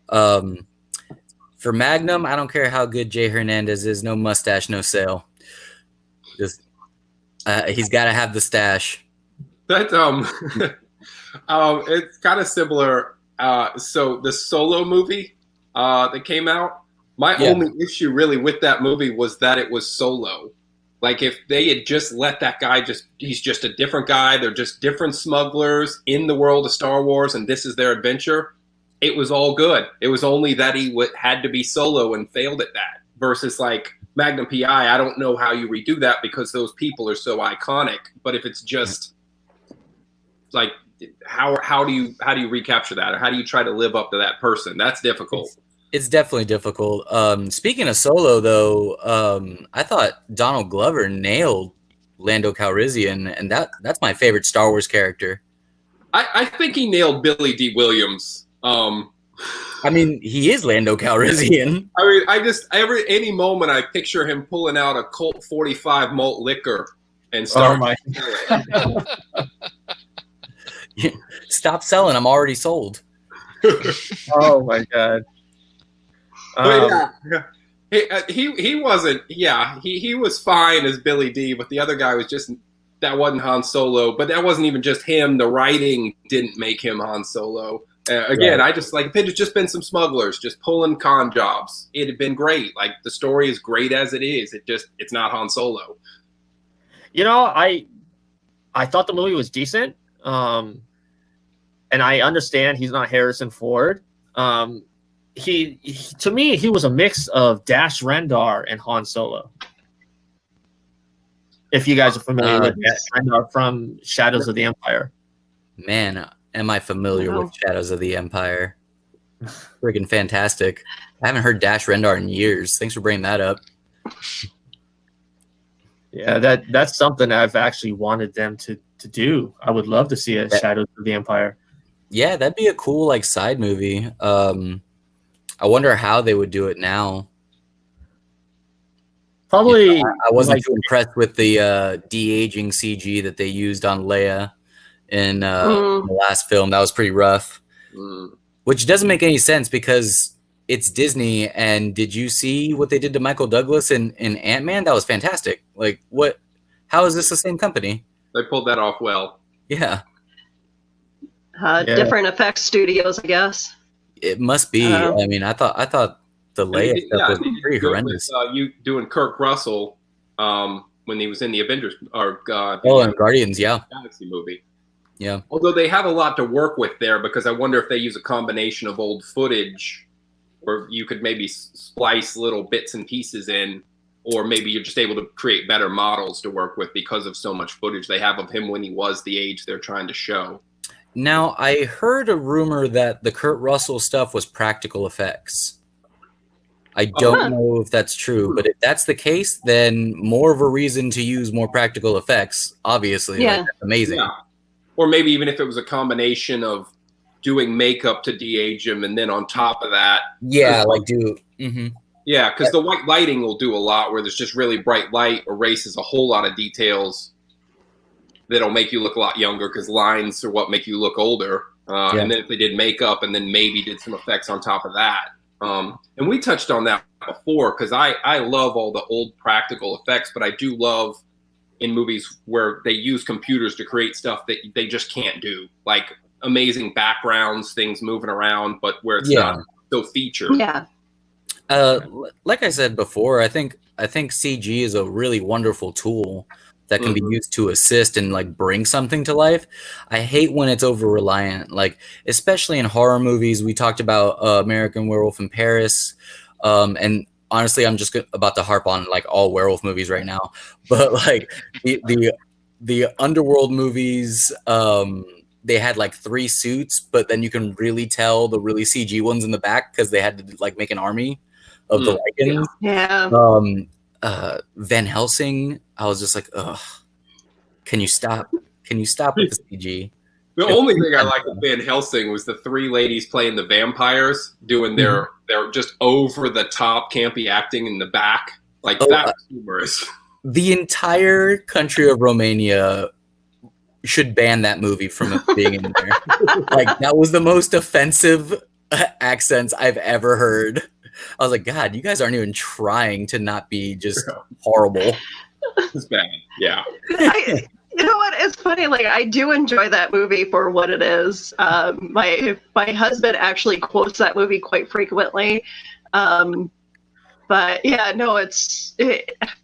For Magnum, I don't care how good Jay Hernandez is, no mustache, no sale. Just he's got to have the stash. That it's kind of similar. So the Solo movie that came out, my only issue really with that movie was that it was Solo. Like if they had just let that guy he's just a different guy. They're just different smugglers in the world of Star Wars, and this is their adventure. It was all good. It was only that he had to be Solo and failed at that. Versus like Magnum PI, I don't know how you redo that because those people are so iconic. But if it's just like how do you recapture that, or how do you try to live up to that person? That's difficult. It's definitely difficult. Speaking of Solo, though, I thought Donald Glover nailed Lando Calrissian, and that's my favorite Star Wars character. I think he nailed Billy D. Williams. I mean, he is Lando Calrissian. I mean, any moment I picture him pulling out a Colt 45 malt liquor and start. Stop selling. I'm already sold. Oh my god. But he wasn't. Yeah, he was fine as Billy D, but the other guy was just, that wasn't Han Solo. But that wasn't even just him. The writing didn't make him Han Solo. Again, right. I just like if it had just been some smugglers just pulling con jobs, it'd have been great. Like the story is great as it is. It's not Han Solo. You know, I thought the movie was decent. And I understand he's not Harrison Ford. He to me, he was a mix of Dash Rendar and Han Solo. If you guys are familiar with Dash Rendar from Shadows of the Empire. Man, am I familiar with Shadows of the Empire. Friggin' fantastic. I haven't heard Dash Rendar in years. Thanks for bringing that up. Yeah, that's something I've actually wanted them to do. I would love to see a Shadows of the Empire. Yeah, that'd be a cool like side movie. I wonder how they would do it now. Probably, I wasn't too impressed with the de-aging CG that they used on Leia in the last film. That was pretty rough. Which doesn't make any sense because it's Disney. And did you see what they did to Michael Douglas in Ant-Man? That was fantastic. Like, what? How is this the same company? They pulled that off well. Yeah. Different effects studios, I guess. It must be. I mean, I thought the Leia stuff was pretty horrendous. With, you doing Kirk Russell when he was in the Avengers or and Guardians, Galaxy movie. Yeah. Although they have a lot to work with there because I wonder if they use a combination of old footage, or you could maybe splice little bits and pieces in, or maybe you're just able to create better models to work with because of so much footage they have of him when he was the age they're trying to show. Now, I heard a rumor that the Kurt Russell stuff was practical effects. I don't know if that's true, but if that's the case, then more of a reason to use more practical effects, obviously. Yeah. Like, that's amazing. Yeah. Or maybe even if it was a combination of doing makeup to de-age him and then on top of that. Yeah, like do. Mm-hmm. Yeah, because the white lighting will do a lot where there's just really bright light, erases a whole lot of details that'll make you look a lot younger because lines are what make you look older. And then if they did makeup and then maybe did some effects on top of that. And we touched on that before because I love all the old practical effects, but I do love in movies where they use computers to create stuff that they just can't do, like amazing backgrounds, things moving around, but where it's not so featured. Yeah. Like I said before, I think CG is a really wonderful tool that can be used to assist and like bring something to life. I hate when it's over reliant, like especially in horror movies. We talked about American Werewolf in Paris, and honestly, I'm just about to harp on like all werewolf movies right now. But like the Underworld movies, they had like 3 suits, but then you can really tell the really CG ones in the back because they had to like make an army of the Lycans. Yeah. Van Helsing, I was just like, ugh, can you stop? Can you stop with the CG? The only thing I liked with Van Helsing was the 3 ladies playing the vampires doing their just over the top campy acting in the back. Like that was humorous. The entire country of Romania should ban that movie from being in there. Like, that was the most offensive accents I've ever heard. I was like, God, you guys aren't even trying to not be just horrible. It's bad. Yeah. You know what? It's funny. Like, I do enjoy that movie for what it is. My husband actually quotes that movie quite frequently. But yeah, no,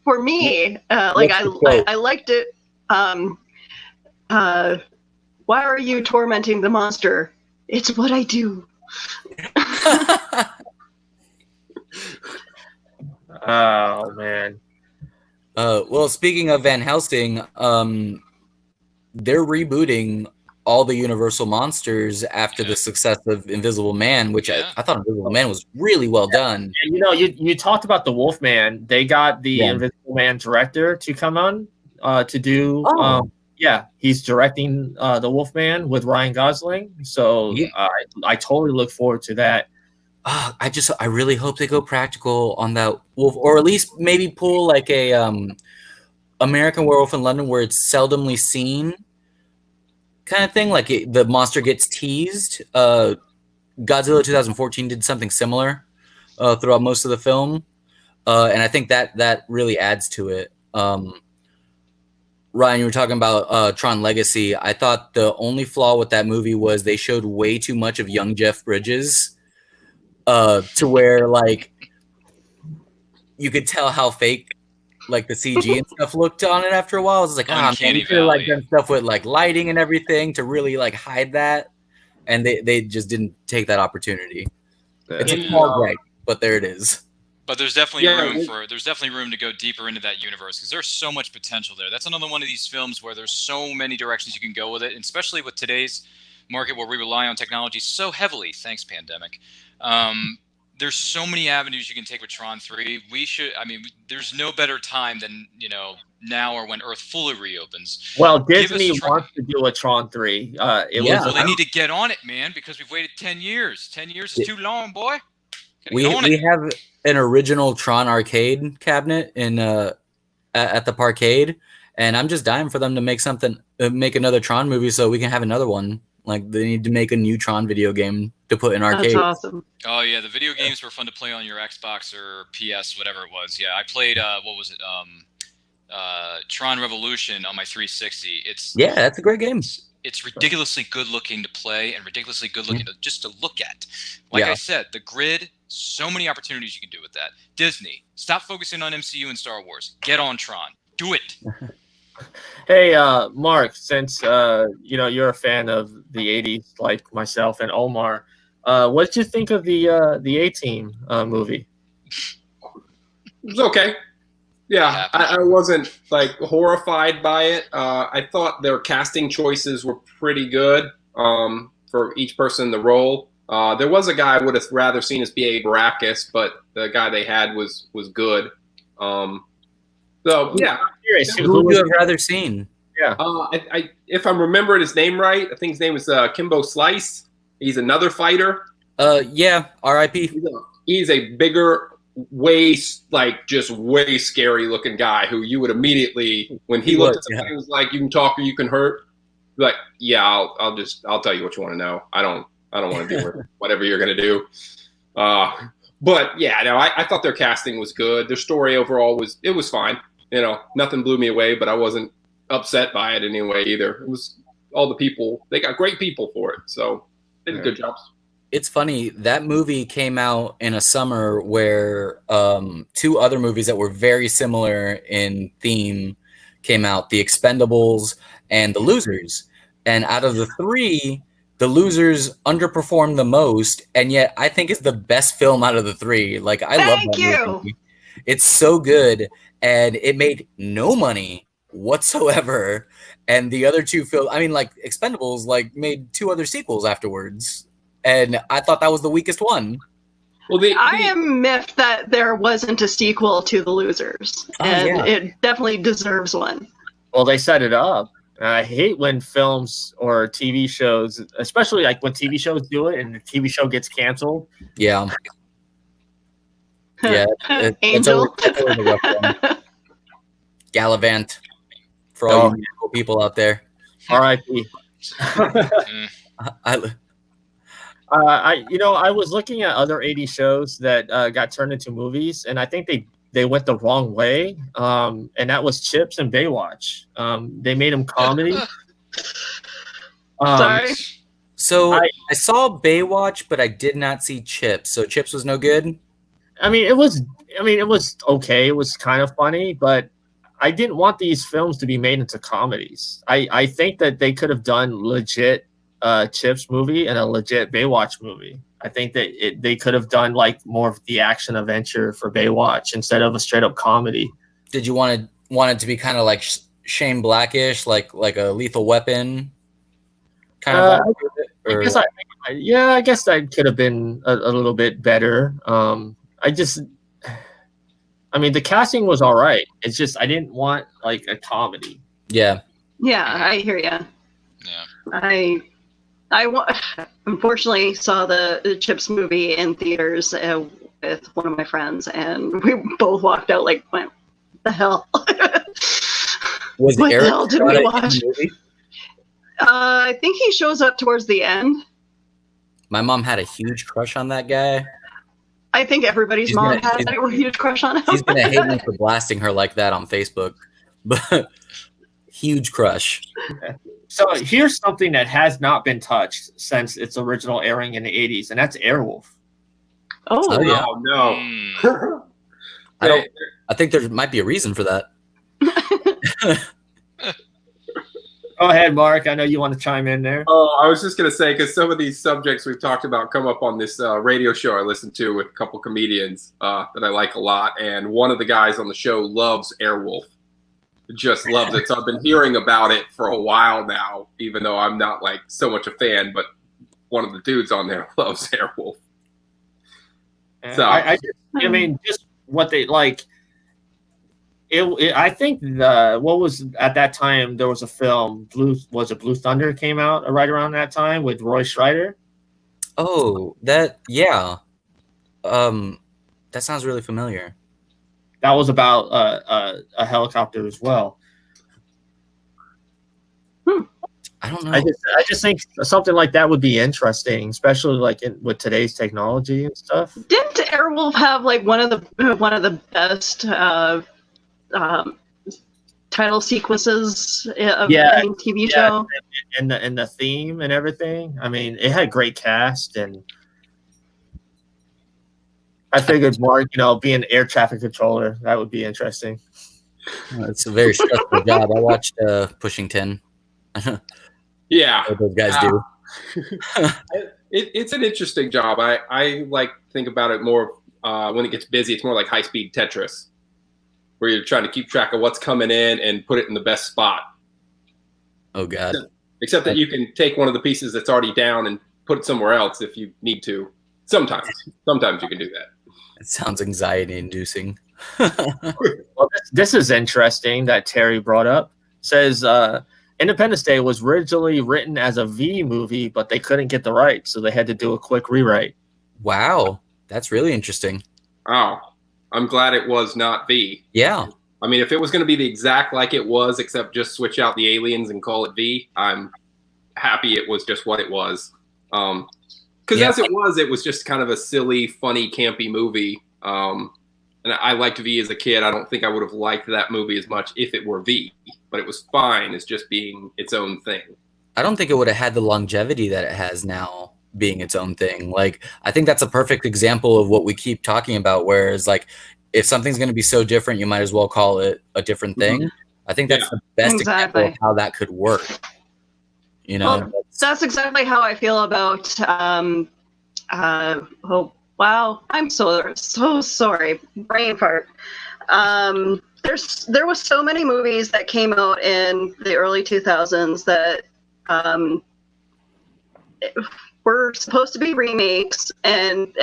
for me. Like, I liked it. Why are you tormenting the monster? It's what I do. Oh man. Well, speaking of Van Helsing, they're rebooting all the Universal monsters after the success of Invisible Man, which I thought Invisible Man was really well done. And you know, you talked about the Wolfman. They got the Invisible Man director to come on to do. He's directing the Wolfman with Ryan Gosling. So I totally look forward to that. I really hope they go practical on that wolf, or at least maybe pull like a American Werewolf in London, where it's seldomly seen kind of thing. Like the monster gets teased. Godzilla 2014 did something similar throughout most of the film, and I think that really adds to it. Ryan, you were talking about Tron Legacy. I thought the only flaw with that movie was they showed way too much of young Jeff Bridges. To where like you could tell how fake like the CG and stuff looked on it after a while. It was like, man, you could have like done stuff with like lighting and everything to really like hide that, and they just didn't take that opportunity. It's a small gripe, but there it is. But there's definitely room to go deeper into that universe, because there's so much potential there. That's another one of these films where there's so many directions you can go with it, and especially with today's market where we rely on technology so heavily, thanks pandemic. There's so many avenues you can take with Tron 3. There's no better time than, now or when Earth fully reopens. Well, Disney wants to do a Tron 3. They need to get on it, man, because we've waited 10 years. 10 years is too long, boy. We have an original Tron arcade cabinet in at the Parkade, and I'm just dying for them to make another Tron movie so we can have another one. Like, they need to make a new Tron video game to put in arcade. That's awesome. Oh yeah, the video games were fun to play on your Xbox or PS, whatever it was. Yeah, I played Tron Revolution on my 360. That's a great game. It's ridiculously good looking to play and ridiculously good looking to look at. Like I said, the grid, so many opportunities you can do with that. Disney, stop focusing on MCU and Star Wars. Get on Tron. Do it. Hey, Mark, since you're a fan of the 80s like myself and Omar, what did you think of the A-Team movie? It was okay. Yeah, I wasn't like horrified by it. I thought their casting choices were pretty good for each person in the role. There was a guy I would have rather seen as B.A. Baracus, but the guy they had was good. So yeah, who would you have rather seen? Yeah, if I'm remembering his name right, I think his name was Kimbo Slice. He's another fighter. R.I.P. He's a bigger, way scary looking guy who you would immediately, when he looked at somebody, was like, "You can talk or you can hurt." Like, yeah, I'll tell you what you want to know. I don't want to do whatever you're gonna do. But yeah, no, I thought their casting was good. Their story overall was fine. Nothing blew me away, but I wasn't upset by it anyway either. It was all the people. They got great people for it, so they did good jobs. It's funny, that movie came out in a summer where two other movies that were very similar in theme came out, The Expendables and The Losers. And out of the three, The Losers underperformed the most, and yet I think it's the best film out of the three. Like, I love that movie. It's so good, and it made no money whatsoever. And the other two films, Expendables, made two other sequels afterwards, and I thought that was the weakest one. Well, I am miffed that there wasn't a sequel to The Losers, and it definitely deserves one. Well, they set it up. I hate when films or TV shows, especially like when TV shows do it and the TV show gets canceled. Yeah. Yeah. Angel. It's always a rough one. Gallivant for all you people out there. R.I.P. I was looking at other 80s shows that got turned into movies, and I think they went the wrong way. And that was Chips and Baywatch. They made them comedy. Sorry. So I saw Baywatch, but I did not see Chips. So Chips was no good. It was okay. It was kind of funny, but I didn't want these films to be made into comedies. I think that they could have done legit Chips movie and a legit Baywatch movie. I think that they could have done like more of the action adventure for Baywatch instead of a straight up comedy. Did you want it to be kind of like Shane Blackish, like a Lethal Weapon kind of? I guess that could have been a little bit better. The casting was all right. It's just I didn't want like a comedy. Yeah. Yeah, I hear you. Yeah. I unfortunately saw the Chips movie in theaters with one of my friends, and we both walked out like, what the hell? Was what Eric the hell did we watch? in the movie? I think he shows up towards the end. My mom had a huge crush on that guy. I think everybody's mom had a huge crush on him. He's gonna hate me for blasting her like that on Facebook, but huge crush. So here's something that has not been touched since its original airing in the 80s, and that's Airwolf. Oh yeah. Oh no. I think there might be a reason for that. Go ahead, Mark. I know you want to chime in there. Oh, I was just going to say, because some of these subjects we've talked about come up on this radio show I listen to with a couple comedians that I like a lot. And one of the guys on the show loves Airwolf. Just loves it. So I've been hearing about it for a while now, even though I'm not like so much a fan, but one of the dudes on there loves Airwolf. So just what they like. I think what was at that time there was a film Blue Thunder came out right around that time with Roy Scheider. Oh, that yeah. That sounds really familiar. That was about a helicopter as well. I don't know. I just think something like that would be interesting, especially like with today's technology and stuff. Didn't Airwolf have like one of the best title sequences of any TV show? And the theme and everything. I mean, it had great cast, and I figured Mark, being air traffic controller, that would be interesting. It's a very stressful job. I watched Pushing 10. Yeah, what those guys do. It's an interesting job. I like to think about it more when it gets busy. It's more like high-speed Tetris, where you're trying to keep track of what's coming in and put it in the best spot. Oh, God. Except that you can take one of the pieces that's already down and put it somewhere else if you need to. Sometimes you can do that. It sounds anxiety-inducing. Well, this is interesting that Terry brought up. Says Independence Day was originally written as a V movie, but they couldn't get the rights, so they had to do a quick rewrite. Wow, that's really interesting. Oh, I'm glad it was not V. Yeah. I mean, if it was going to be the exact like it was, except just switch out the aliens and call it V, I'm happy it was just what it was. Because as it was just kind of a silly, funny, campy movie. And I liked V as a kid. I don't think I would have liked that movie as much if it were V, but it was fine as just being its own thing. I don't think it would have had the longevity that it has now, being its own thing. Like, I think that's a perfect example of what we keep talking about, whereas like if something's going to be so different, you might as well call it a different thing. Mm-hmm. I think that's the best example of how that could work. Well, that's exactly how I feel about wow, I'm so sorry. Brain fart. There was so many movies that came out in the early 2000s that were supposed to be remakes, and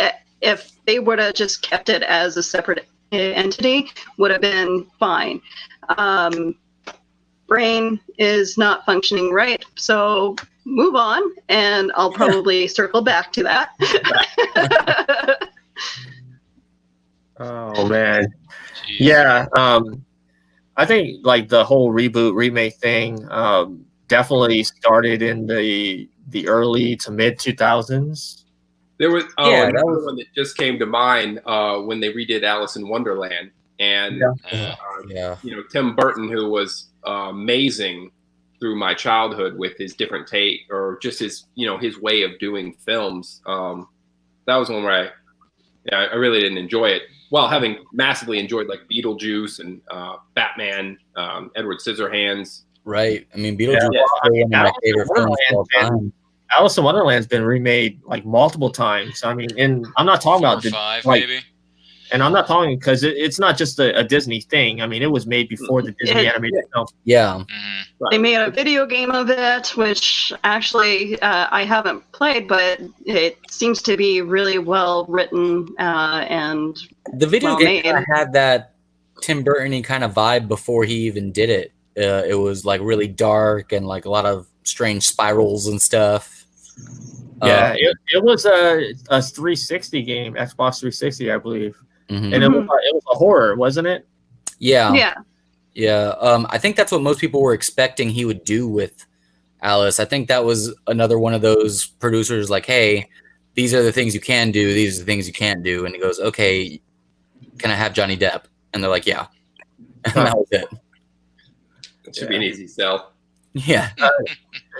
if they would have just kept it as a separate entity, would have been fine. Brain is not functioning right, so move on, and I'll probably circle back to that. Oh man. Jeez. Yeah. I think like the whole reboot remake thing, definitely started in the early to mid 2000s. There was Yeah, another that was- one that just came to mind when they redid Alice in Wonderland, and Yeah. Tim Burton, who was amazing through my childhood with his different take or just his his way of doing films. That was one where I really didn't enjoy it. While having massively enjoyed like Beetlejuice and Batman, Edward Scissorhands. Right. I mean, Beetlejuice Yeah. is still one of my favorite films of all Wonderland's time. Alice in Wonderland's been remade like multiple times. I mean, and I'm not talking 4 about or 5 like, maybe. and I'm not talking because it's not just a Disney thing. I mean, it was made before the Disney animated film. Yeah. Mhm. They made a video game of it, which actually I haven't played, but it seems to be really well written and The video well game made. kinda had that Tim Burton-y kind of vibe before he even did it. It was like really dark and like a lot of strange spirals and stuff. Yeah, it was a 360 game, Xbox 360, I believe, Mhm. and it was a horror, wasn't it? Yeah. Yeah. I think that's what most people were expecting he would do with Alice. I think that was another one of those producers like, hey, these are the things you can do, these are the things you can't do. And he goes, okay, can I have Johnny Depp? And they're like, yeah. And that was it. It should be an easy sell. Yeah.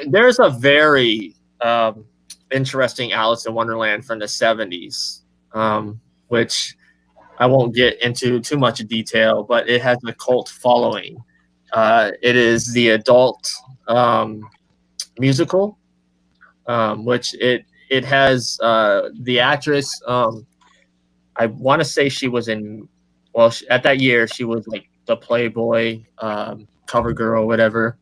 There's a very interesting Alice in Wonderland from the 70s, which I won't get into too much detail, but it has a cult following. It is the adult musical, which it has the actress. I want to say she was in. Well, at that year she was like the Playboy cover girl, whatever.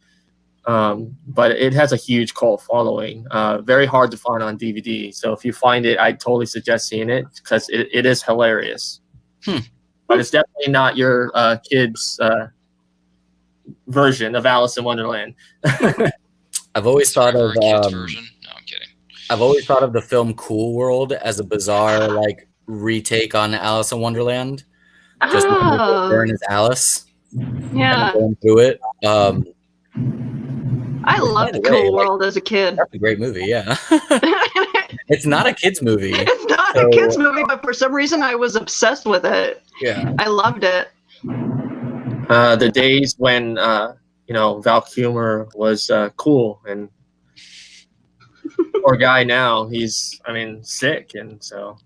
But it has a huge cult following. Very hard to find on DVD. So if you find it, I totally suggest seeing it because it is hilarious. But it's definitely not your kids' version of Alice in Wonderland. I've always thought Or of a kid's version. No, I'm kidding. I've always thought of the film Cool World as a bizarre like retake on Alice in Wonderland. Just Burn as Alice. Yeah. Going through it. I loved Cool World as a kid. That's a great movie, yeah. It's not a kid's movie. It's not a kid's movie, but for some reason I was obsessed with it. Yeah. I loved it. The days when Val Kilmer was cool, and poor guy now he's sick, and so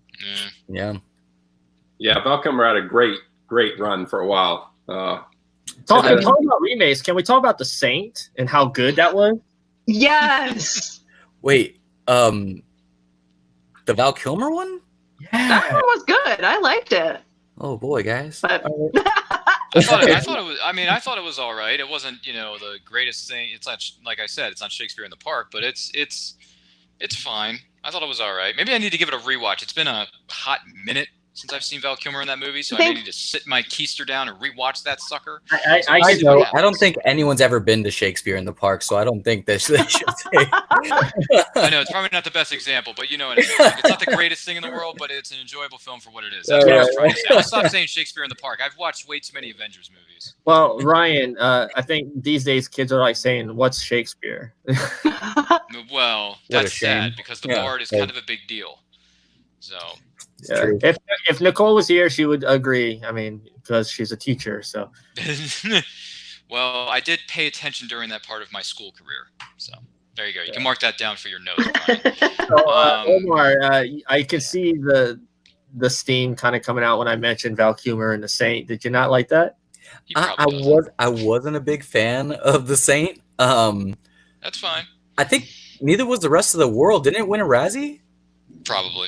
Yeah. Yeah, Val Kilmer had a great run for a while. talk about remakes. Can we talk about The Saint and how good that was? Yes. Wait, the Val Kilmer one? That one was good. I liked it. Oh boy, guys. But I thought it was. I mean, I thought it was all right. It wasn't, the greatest thing. It's not, like I said, it's not Shakespeare in the Park, but it's fine. I thought it was all right. Maybe I need to give it a rewatch. It's been a hot minute since I've seen Val Kilmer in that movie, so I may need to sit my keister down and rewatch that sucker. I don't think anyone's ever been to Shakespeare in the Park, so I don't think they should say. I know it's probably not the best example, but you know what I mean. It's not the greatest thing in the world, but it's an enjoyable film for what it is. That's what I was trying to say. Let's stop saying Shakespeare in the Park. I've watched way too many Avengers movies. Well, Ryan, I think these days kids are like saying, "What's Shakespeare?" Well, What a that's shame. sad because the bard is kind of a big deal. So. Yeah. If Nicole was here, she would agree. I mean, because she's a teacher. So. Well, I did pay attention during that part of my school career. So there you go. You can mark that down for your notes, Brian. So, Omar, I could see the steam kind of coming out when I mentioned Val Kilmer and The Saint. Did you not like that? I wasn't a big fan of The Saint. That's fine. I think neither was the rest of the world. Didn't it win a Razzie? Probably.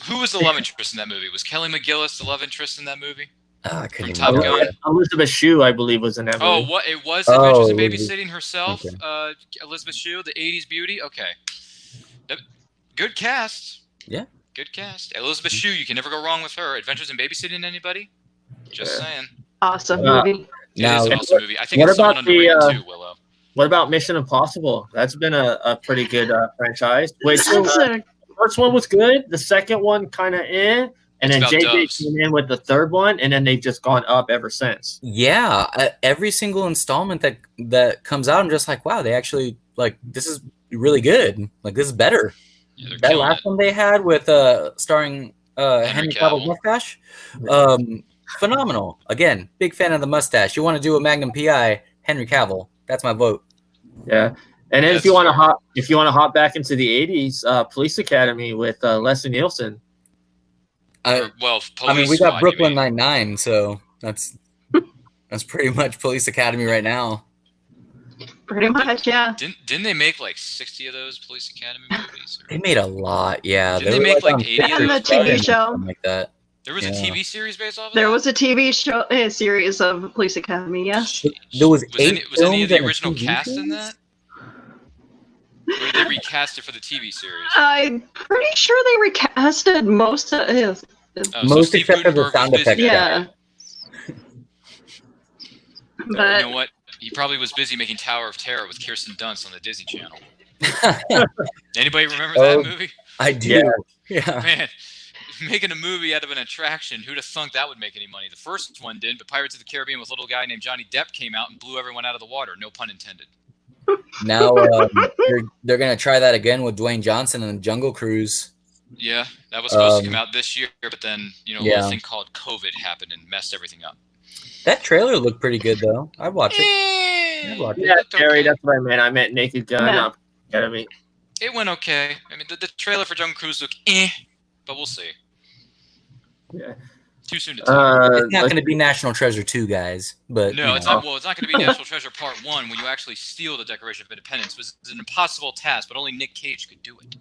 Who was the love interest in that movie? Was Kelly McGillis the love interest in that movie? I couldn't Top remember. Gun? Elizabeth Shue, I believe, was in that movie. Oh, what it was? Adventures in Elizabeth- Babysitting herself. okay. Elizabeth Shue, the '80s beauty. Okay, good cast. Yeah. Good cast. Elizabeth Shue, you can never go wrong with her. Adventures in Babysitting anybody? Just saying. awesome movie. It Now, is an awesome movie. I think what it's somewhat about the, underrated too, Willow. What about Mission Impossible? That's been a pretty good franchise. Wait, so That's a- first one was good. The second one kind of And It's then about JJ doves. came in with the third one, and then they've just gone up ever since. Yeah, every single installment that comes out, I'm just like, wow, they actually like this is really good. Like this is better. Yeah, they're That killing last it. one they had with starring Henry Cavill's Cavill. mustache, phenomenal. Again, big fan of the mustache. You want to do a Magnum PI, Henry Cavill. That's my vote. Yeah. And then That's if you want fair. to hop back into the 80s, Police Academy with Leslie Nielsen. Well, I mean, we Police got Squad, you Brooklyn mean. Nine-Nine, so that's pretty much Police Academy right now. Pretty much, yeah. Didn't they make like 60 of those Police Academy movies? They made a lot, yeah. Didn't they were make like on 80 of And the those? TV probably? show. Something like that. There was a Yeah. TV series based off of There that? was a TV show series of Police Academy, yes. There was Was any films of the and a original TV cast in series? that? Or did they recast it for the TV series? I'm pretty sure they recasted most of it. Oh, Most Steve except for the Guttenberg was sound busy. effects. Yeah. But You know what? He probably was busy making Tower of Terror with Kirsten Dunst on the Disney Channel. Anybody remember that movie? I do. Yeah. Man, making a movie out of an attraction, who'd have thunk that would make any money? The first one did, but Pirates of the Caribbean with a little guy named Johnny Depp came out and blew everyone out of the water. No pun intended. Now they're gonna try that again with Dwayne Johnson and Jungle Cruise. Yeah, that was supposed to come out this year, but then, a Yeah. little thing called COVID happened and messed everything up. That trailer looked pretty good though. I'd watch it. Eh, I'd watch Yeah, looked Terry, okay. that's what I meant. I meant Naked Gun. Yeah. Not Academy. It went okay. I mean, the trailer for Jungle Cruise looked but we'll see. Yeah. Too soon to tell. It's not going to be National Treasure 2, guys. But No, you it's know. not. Well, it's not going to be National Treasure Part 1 when you actually steal the Declaration of Independence. It was an impossible task, but only Nick Cage could do it.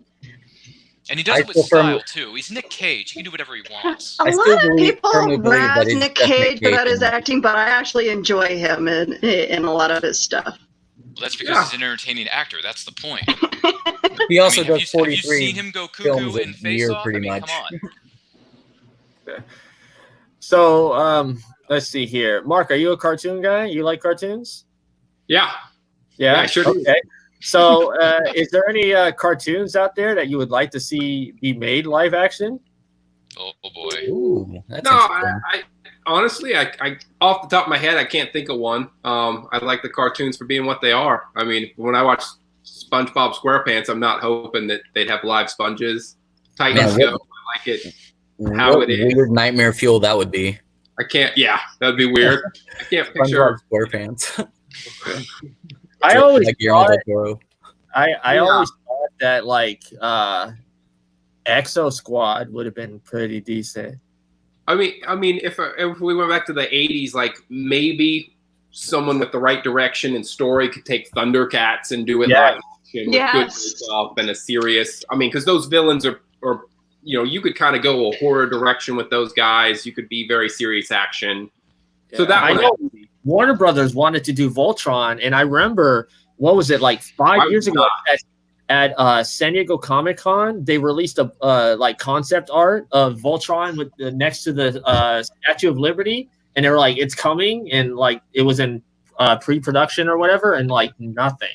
And he does it with still style, firmly- too. He's Nick Cage. He can do whatever he wants. a I still lot of firmly people believe that razz he's Nick definitely Cage about his Cage. acting, but I actually enjoy him in a lot of his stuff. Well, that's because he's an entertaining actor. That's the point. He also I mean, does have you 43 seen him go films cuckoo a in Face year, Off? pretty I mean, much. come on. So, let's see here. Mark, are you a cartoon guy? You like cartoons? Yeah. Yeah, I sure do. Okay. So, is there any cartoons out there that you would like to see be made live action? Oh boy. Ooh, that's No, interesting. I honestly, I off the top of my head, I can't think of one. I like the cartoons for being what they are. I mean, when I watch SpongeBob SquarePants, I'm not hoping that they'd have live sponges. Titans Man, Go, I like it. How What it is. weird nightmare fuel that would be. I can't. Yeah, that'd be weird. I can't picture. SpongeBob SquarePants. I always like Guillermo thought, del Toro. I Yeah. always thought that like Exo Squad would have been pretty decent. I mean, if we went back to the '80s, like maybe someone with the right direction and story could take Thundercats and do it Yeah. live action with good Yes. stuff and a serious. I mean, because those villains are you could kind of go a horror direction with those guys. You could be very serious action. So that I one, know Warner Brothers wanted to do Voltron, and I remember what was it like 5 Why years would ago at San Diego Comic Con? They released a like concept art of Voltron with next to the Statue of Liberty, and they were like, "It's coming," and like it was in pre-production or whatever, and like nothing.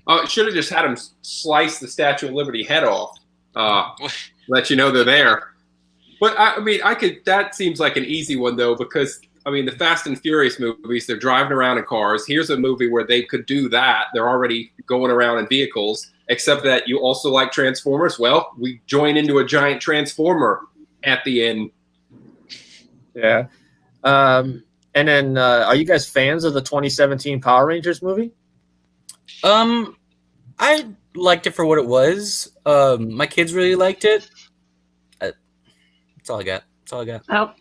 oh, it should have just had them slice the Statue of Liberty head off. Let you know they're there. But I mean, that seems like an easy one though, because I mean, the Fast and Furious movies, they're driving around in cars. Here's a movie where they could do that. They're already going around in vehicles, except that you also like Transformers. Well, we join into a giant Transformer at the end. Yeah. And then, are you guys fans of the 2017 Power Rangers movie? I liked it for what it was. My kids really liked it. That's all I got. That's all I got. Oh,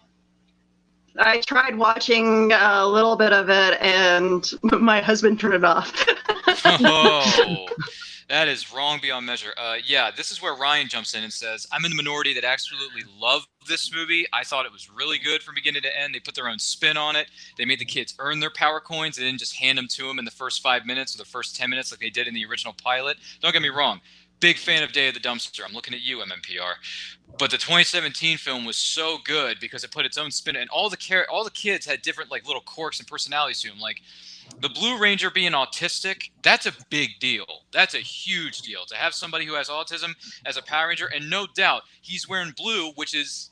I tried watching a little bit of it, and my husband turned it off. Oh, that is wrong beyond measure. Yeah, this is where Ryan jumps in and says, I'm in the minority that absolutely loved this movie. I thought it was really good from beginning to end. They put their own spin on it. They made the kids earn their power coins. They didn't just hand them to them in the first 5 minutes or the first 10 minutes like they did in the original pilot. Don't get me wrong. big fan of Day of the Dumpster. I'm looking at you, MMPR. But the 2017 film was so good because it put its own spin, and all the kids had different like little quirks and personalities to them. Like the Blue Ranger being autistic, that's a big deal. That's a huge deal to have somebody who has autism as a Power Ranger, and no doubt he's wearing blue, which is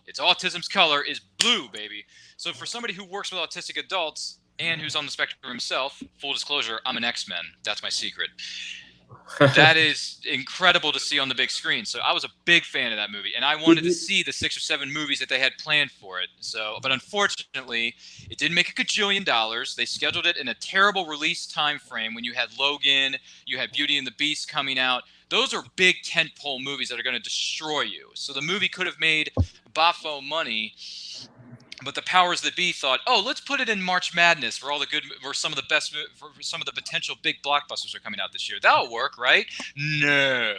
it's autism's color is blue, baby. So for somebody who works with autistic adults and who's on the spectrum himself, full disclosure, I'm an X-Men. That's my secret. That is incredible to see on the big screen. So I was a big fan of that movie, and I wanted to see the 6 or 7 movies that they had planned for it. So, but unfortunately, it didn't make $1 gajillion. They scheduled it in a terrible release time frame when you had Logan, you had Beauty and the Beast coming out. Those are big tentpole movies that are going to destroy you. So the movie could have made boffo money, but the powers that be thought, oh, let's put it in March Madness for some of the best, for some of the potential big blockbusters are coming out this year. That'll work, right? No.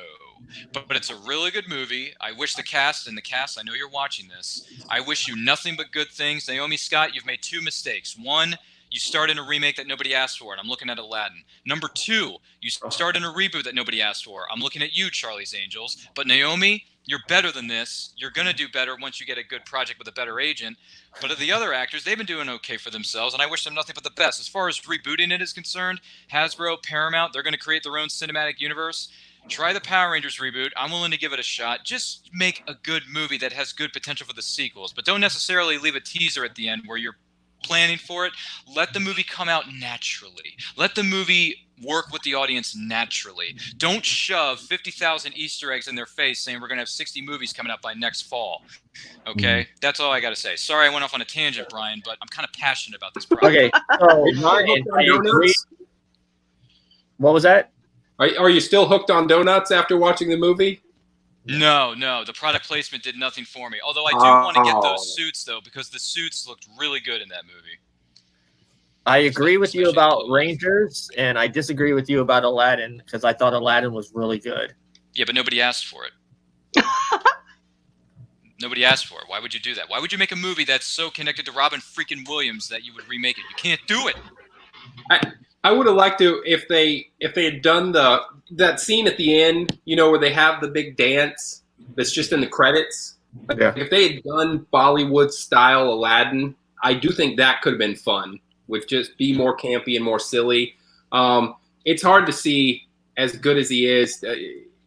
But it's a really good movie. I wish the cast, I know you're watching this, I wish you nothing but good things. Naomi Scott, you've made 2 mistakes. One, you start in a remake that nobody asked for, and I'm looking at Aladdin. Number 2, you start in a reboot that nobody asked for. I'm looking at you, Charlie's Angels. But Naomi, you're better than this. You're going to do better once you get a good project with a better agent. But the other actors, they've been doing okay for themselves, and I wish them nothing but the best. As far as rebooting it is concerned, Hasbro, Paramount, they're going to create their own cinematic universe. Try the Power Rangers reboot. I'm willing to give it a shot. Just make a good movie that has good potential for the sequels. But don't necessarily leave a teaser at the end where you're planning for it. Let the movie come out naturally. Let the movie work with the audience naturally. Don't shove 50,000 Easter eggs in their face saying we're going to have 60 movies coming out by next fall. Okay? That's all I got to say. Sorry I went off on a tangent, Brian, but I'm kind of passionate about this project. Okay, so Ryan, I agree. What was that? Are you still hooked on donuts after watching the movie? No. The product placement did nothing for me. Although I do want to get those suits, though, because the suits looked really good in that movie. I agree with you about Rangers, and I disagree with you about Aladdin, because I thought Aladdin was really good. Yeah, but nobody asked for it. Nobody asked for it. Why would you do that? Why would you make a movie that's so connected to Robin freaking Williams that you would remake it? You can't do it. I would have liked to if they had done that scene at the end, where they have the big dance that's just in the credits. Yeah. If they had done Bollywood style Aladdin, I do think that could have been fun. Would just be more campy and more silly. It's hard to see, as good as he is,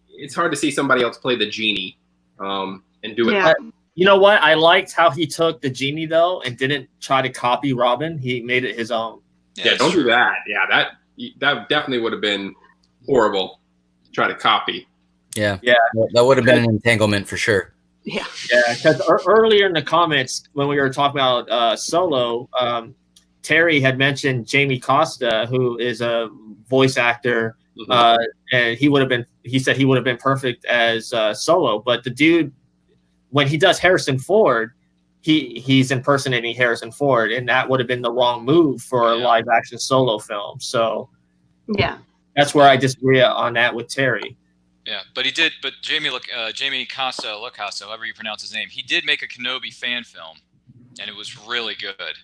it's hard to see somebody else play the genie and do it. Yeah. You know what? I liked how he took the genie, though, and didn't try to copy Robin. He made it his own. Yeah, don't do that. Yeah, that definitely would have been horrible to try to copy. Yeah. That would have been an entanglement for sure. Yeah, because earlier in the comments, when we were talking about Solo, Terry had mentioned Jamie Costa, who is a voice actor, and he said he would have been perfect as Solo. But the dude, when he does Harrison Ford, he's impersonating Harrison Ford, and that would have been the wrong move for a live action Solo film. So yeah, that's where I disagree on that with Terry. Yeah, but Jamie Costa, however you pronounce his name, he did make a Kenobi fan film, and it was really good.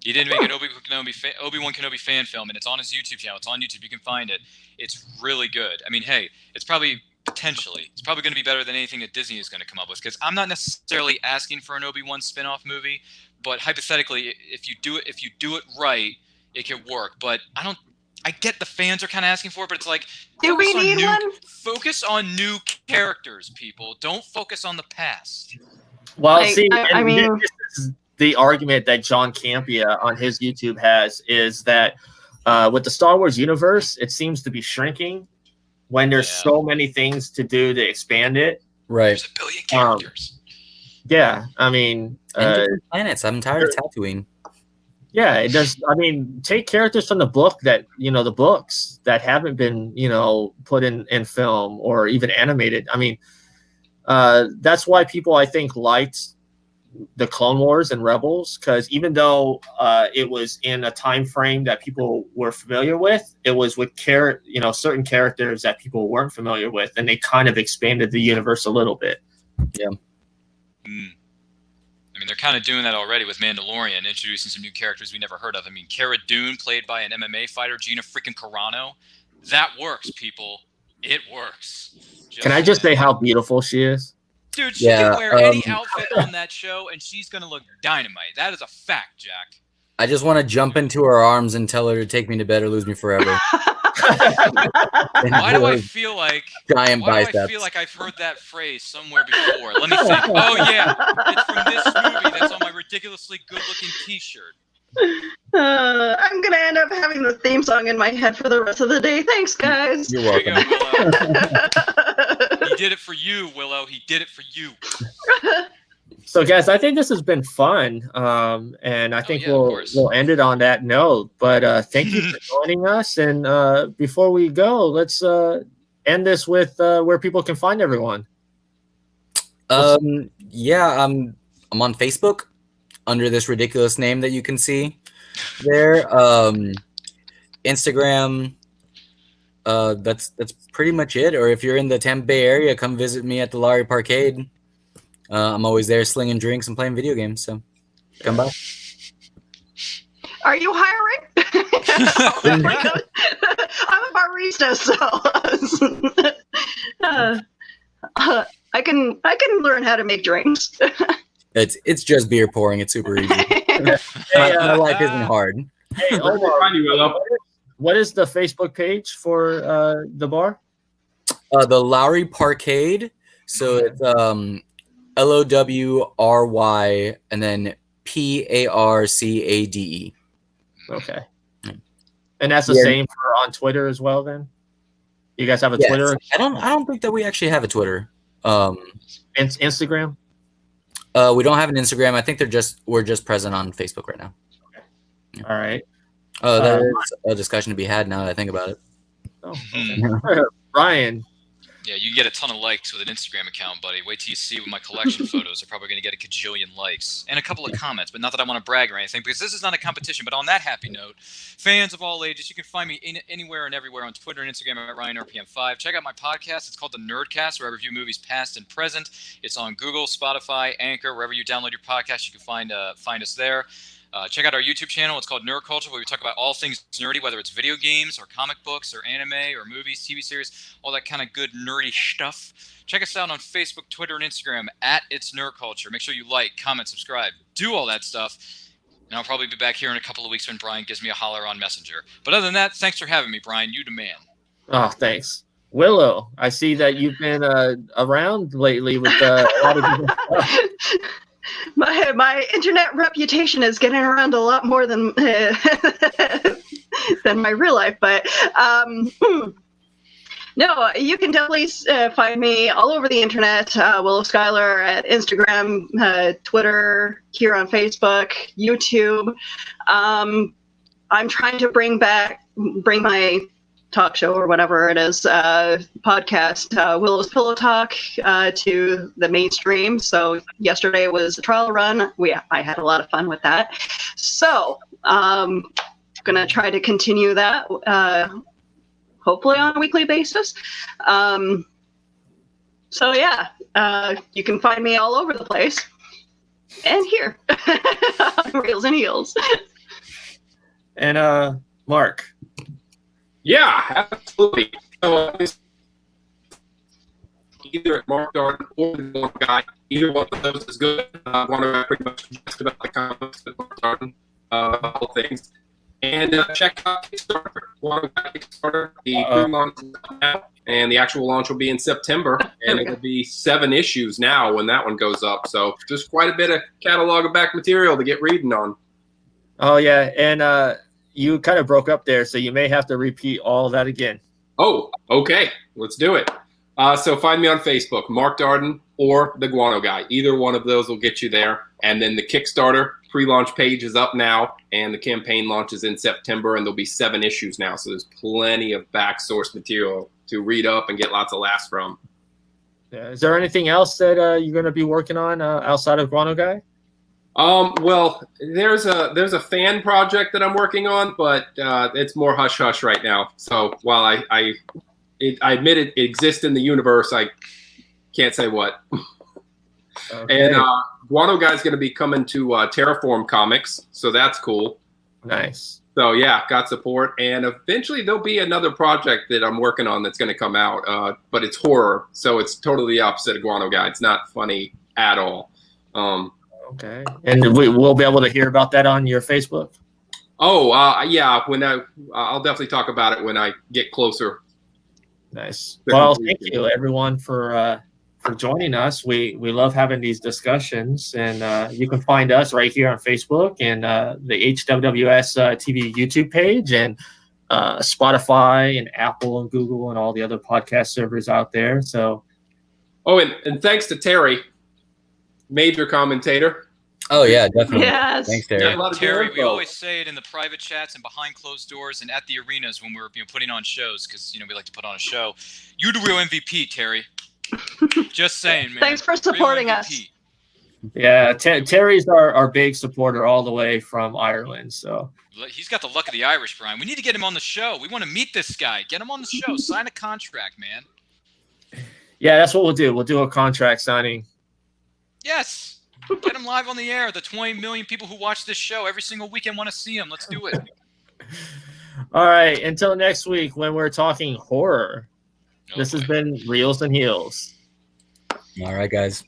He did make an Obi-Wan Kenobi fan film, and it's on his YouTube channel. It's on YouTube. You can find it. It's really good. I mean, hey, it's probably going to be better than anything that Disney is going to come up with, because I'm not necessarily asking for an Obi-Wan spin-off movie, but hypothetically, if you do it right, it can work. But I get the fans are kind of asking for it, but it's like, do we need one? Focus on new characters, people. Don't focus on the past. Well, this is the argument that John Campea on his YouTube has, is that with the Star Wars universe, it seems to be shrinking when there's so many things to do to expand it. Right. There's 1 billion characters. Yeah, I mean, planets. I'm tired of Tatooine. Yeah, it does. I mean, take characters from the book that, the books that haven't been, put in film or even animated. I mean, that's why people, I think, liked the Clone Wars and Rebels, because even though it was in a time frame that people were familiar with, it was with certain characters that people weren't familiar with, and they kind of expanded the universe a little bit. Yeah. I mean, they're kind of doing that already with Mandalorian, introducing some new characters we never heard of. I mean, Cara Dune, played by an MMA fighter, Gina freaking Carano. That works, people. It works. Can I just say how beautiful she is? Dude, she can wear any outfit on that show, and she's going to look dynamite. That is a fact, Jack. I just want to jump into her arms and tell her to take me to bed or lose me forever. Why do I feel like giant biceps? I feel like I've heard that phrase somewhere before? Let me think. Oh yeah, it's from this movie that's on my ridiculously good-looking T-shirt. I'm gonna end up having the theme song in my head for the rest of the day. Thanks, guys. You're welcome. There you go, Willow. He did it for you, Willow. He did it for you. So, guys, I think this has been fun, and I think we'll end it on that note. But thank you for joining us. And before we go, let's end this with where people can find everyone. Yeah, I'm on Facebook under this ridiculous name that you can see there. Instagram. That's pretty much it. Or if you're in the Tampa Bay area, come visit me at the Lowry Parkade. I'm always there slinging drinks and playing video games, so come by. Are you hiring? I'm a barista, so I can learn how to make drinks. It's just beer pouring. It's super easy. My life isn't hard. Hey, Omar, what is the Facebook page for the bar? The Lowry Parkade. So it's LOWRY and then PARCADE. Okay. And that's the same for on Twitter as well. Then you guys have a Twitter? I don't think that we actually have a Twitter. Instagram. We don't have an Instagram. I think we're just present on Facebook right now. Okay. Yeah. All right. There is a discussion to be had now that I think about it. Oh, okay. Ryan. Yeah, you get a ton of likes with an Instagram account, buddy. Wait till you see my collection photos. They're probably going to get a kajillion likes and a couple of comments, but not that I want to brag or anything, because this is not a competition. But on that happy note, fans of all ages, you can find me anywhere and everywhere on Twitter and Instagram at RyanRPM5. Check out my podcast. It's called The Nerdcast, where I review movies past and present. It's on Google, Spotify, Anchor, wherever you download your podcast. You can find us there. Check out our YouTube channel. It's called Nerd Culture, where we talk about all things nerdy, whether it's video games or comic books or anime or movies, TV series, all that kind of good nerdy stuff. Check us out on Facebook, Twitter, and Instagram at It's Nerd Culture. Make sure you like, comment, subscribe, do all that stuff. And I'll probably be back here in a couple of weeks when Brian gives me a holler on Messenger. But other than that, thanks for having me, Brian. You the man. Oh, thanks. Willow, I see that you've been around lately with a lot of people. My internet reputation is getting around a lot more than than my real life, but no, you can definitely find me all over the internet. Willow Schuyler at Instagram, Twitter, here on Facebook, YouTube. I'm trying to bring my talk show or whatever it is, podcast, Willow's Pillow Talk, to the mainstream. So yesterday was a trial run. I had a lot of fun with that. So gonna try to continue that, hopefully on a weekly basis. So yeah, you can find me all over the place and here on Reels and Heels. And Mark. Yeah, absolutely. So, either at Mark Darden or the one guy, either one of those is good. I want to pretty much just about the comics at Mark Darden, all things. And check out Kickstarter. One guy Kickstarter. The pre-launch is out, and the actual launch will be in September, and it'll be 7 issues now when that one goes up. So just quite a bit of catalog of back material to get reading on. Oh yeah, and you kind of broke up there, so you may have to repeat all that again. Oh, okay. Let's do it. So find me on Facebook, Mark Darden or The Guano Guy. Either one of those will get you there. And then the Kickstarter pre-launch page is up now, and the campaign launches in September, and there'll be 7 issues now. So there's plenty of back source material to read up and get lots of laughs from. Yeah. Is there anything else that you're going to be working on outside of Guano Guy? Well, there's a fan project that I'm working on, but it's more hush hush right now. So while I admit it exists in the universe, I can't say what. Okay. And Guano Guy's going to be coming to Terraform Comics, so that's cool. Nice. So yeah, got support, and eventually there'll be another project that I'm working on that's going to come out, but it's horror, so it's totally the opposite of Guano Guy. It's not funny at all. Okay, and we'll be able to hear about that on your Facebook. Oh, yeah. I'll definitely talk about it when I get closer. Nice. Well, thank you everyone for joining us. We love having these discussions, and you can find us right here on Facebook and the HWWS TV YouTube page, and Spotify and Apple and Google and all the other podcast servers out there. So, and thanks to Terry, major commentator. Oh yeah, definitely. Yes. Thanks, Terry. Yeah, Terry, we always say it in the private chats and behind closed doors and at the arenas when we're putting on shows, because we like to put on a show. You're the real MVP, Terry. Just saying, man. Thanks for supporting us. Yeah, Terry's our big supporter all the way from Ireland. So he's got the luck of the Irish, Brian. We need to get him on the show. We want to meet this guy. Get him on the show. Sign a contract, man. Yeah, that's what we'll do. We'll do a contract signing. Yes. Get him live on the air. The 20 million people who watch this show every single weekend want to see him. Let's do it. All right. Until next week when we're talking horror. This has been Reels and Heels. All right, guys.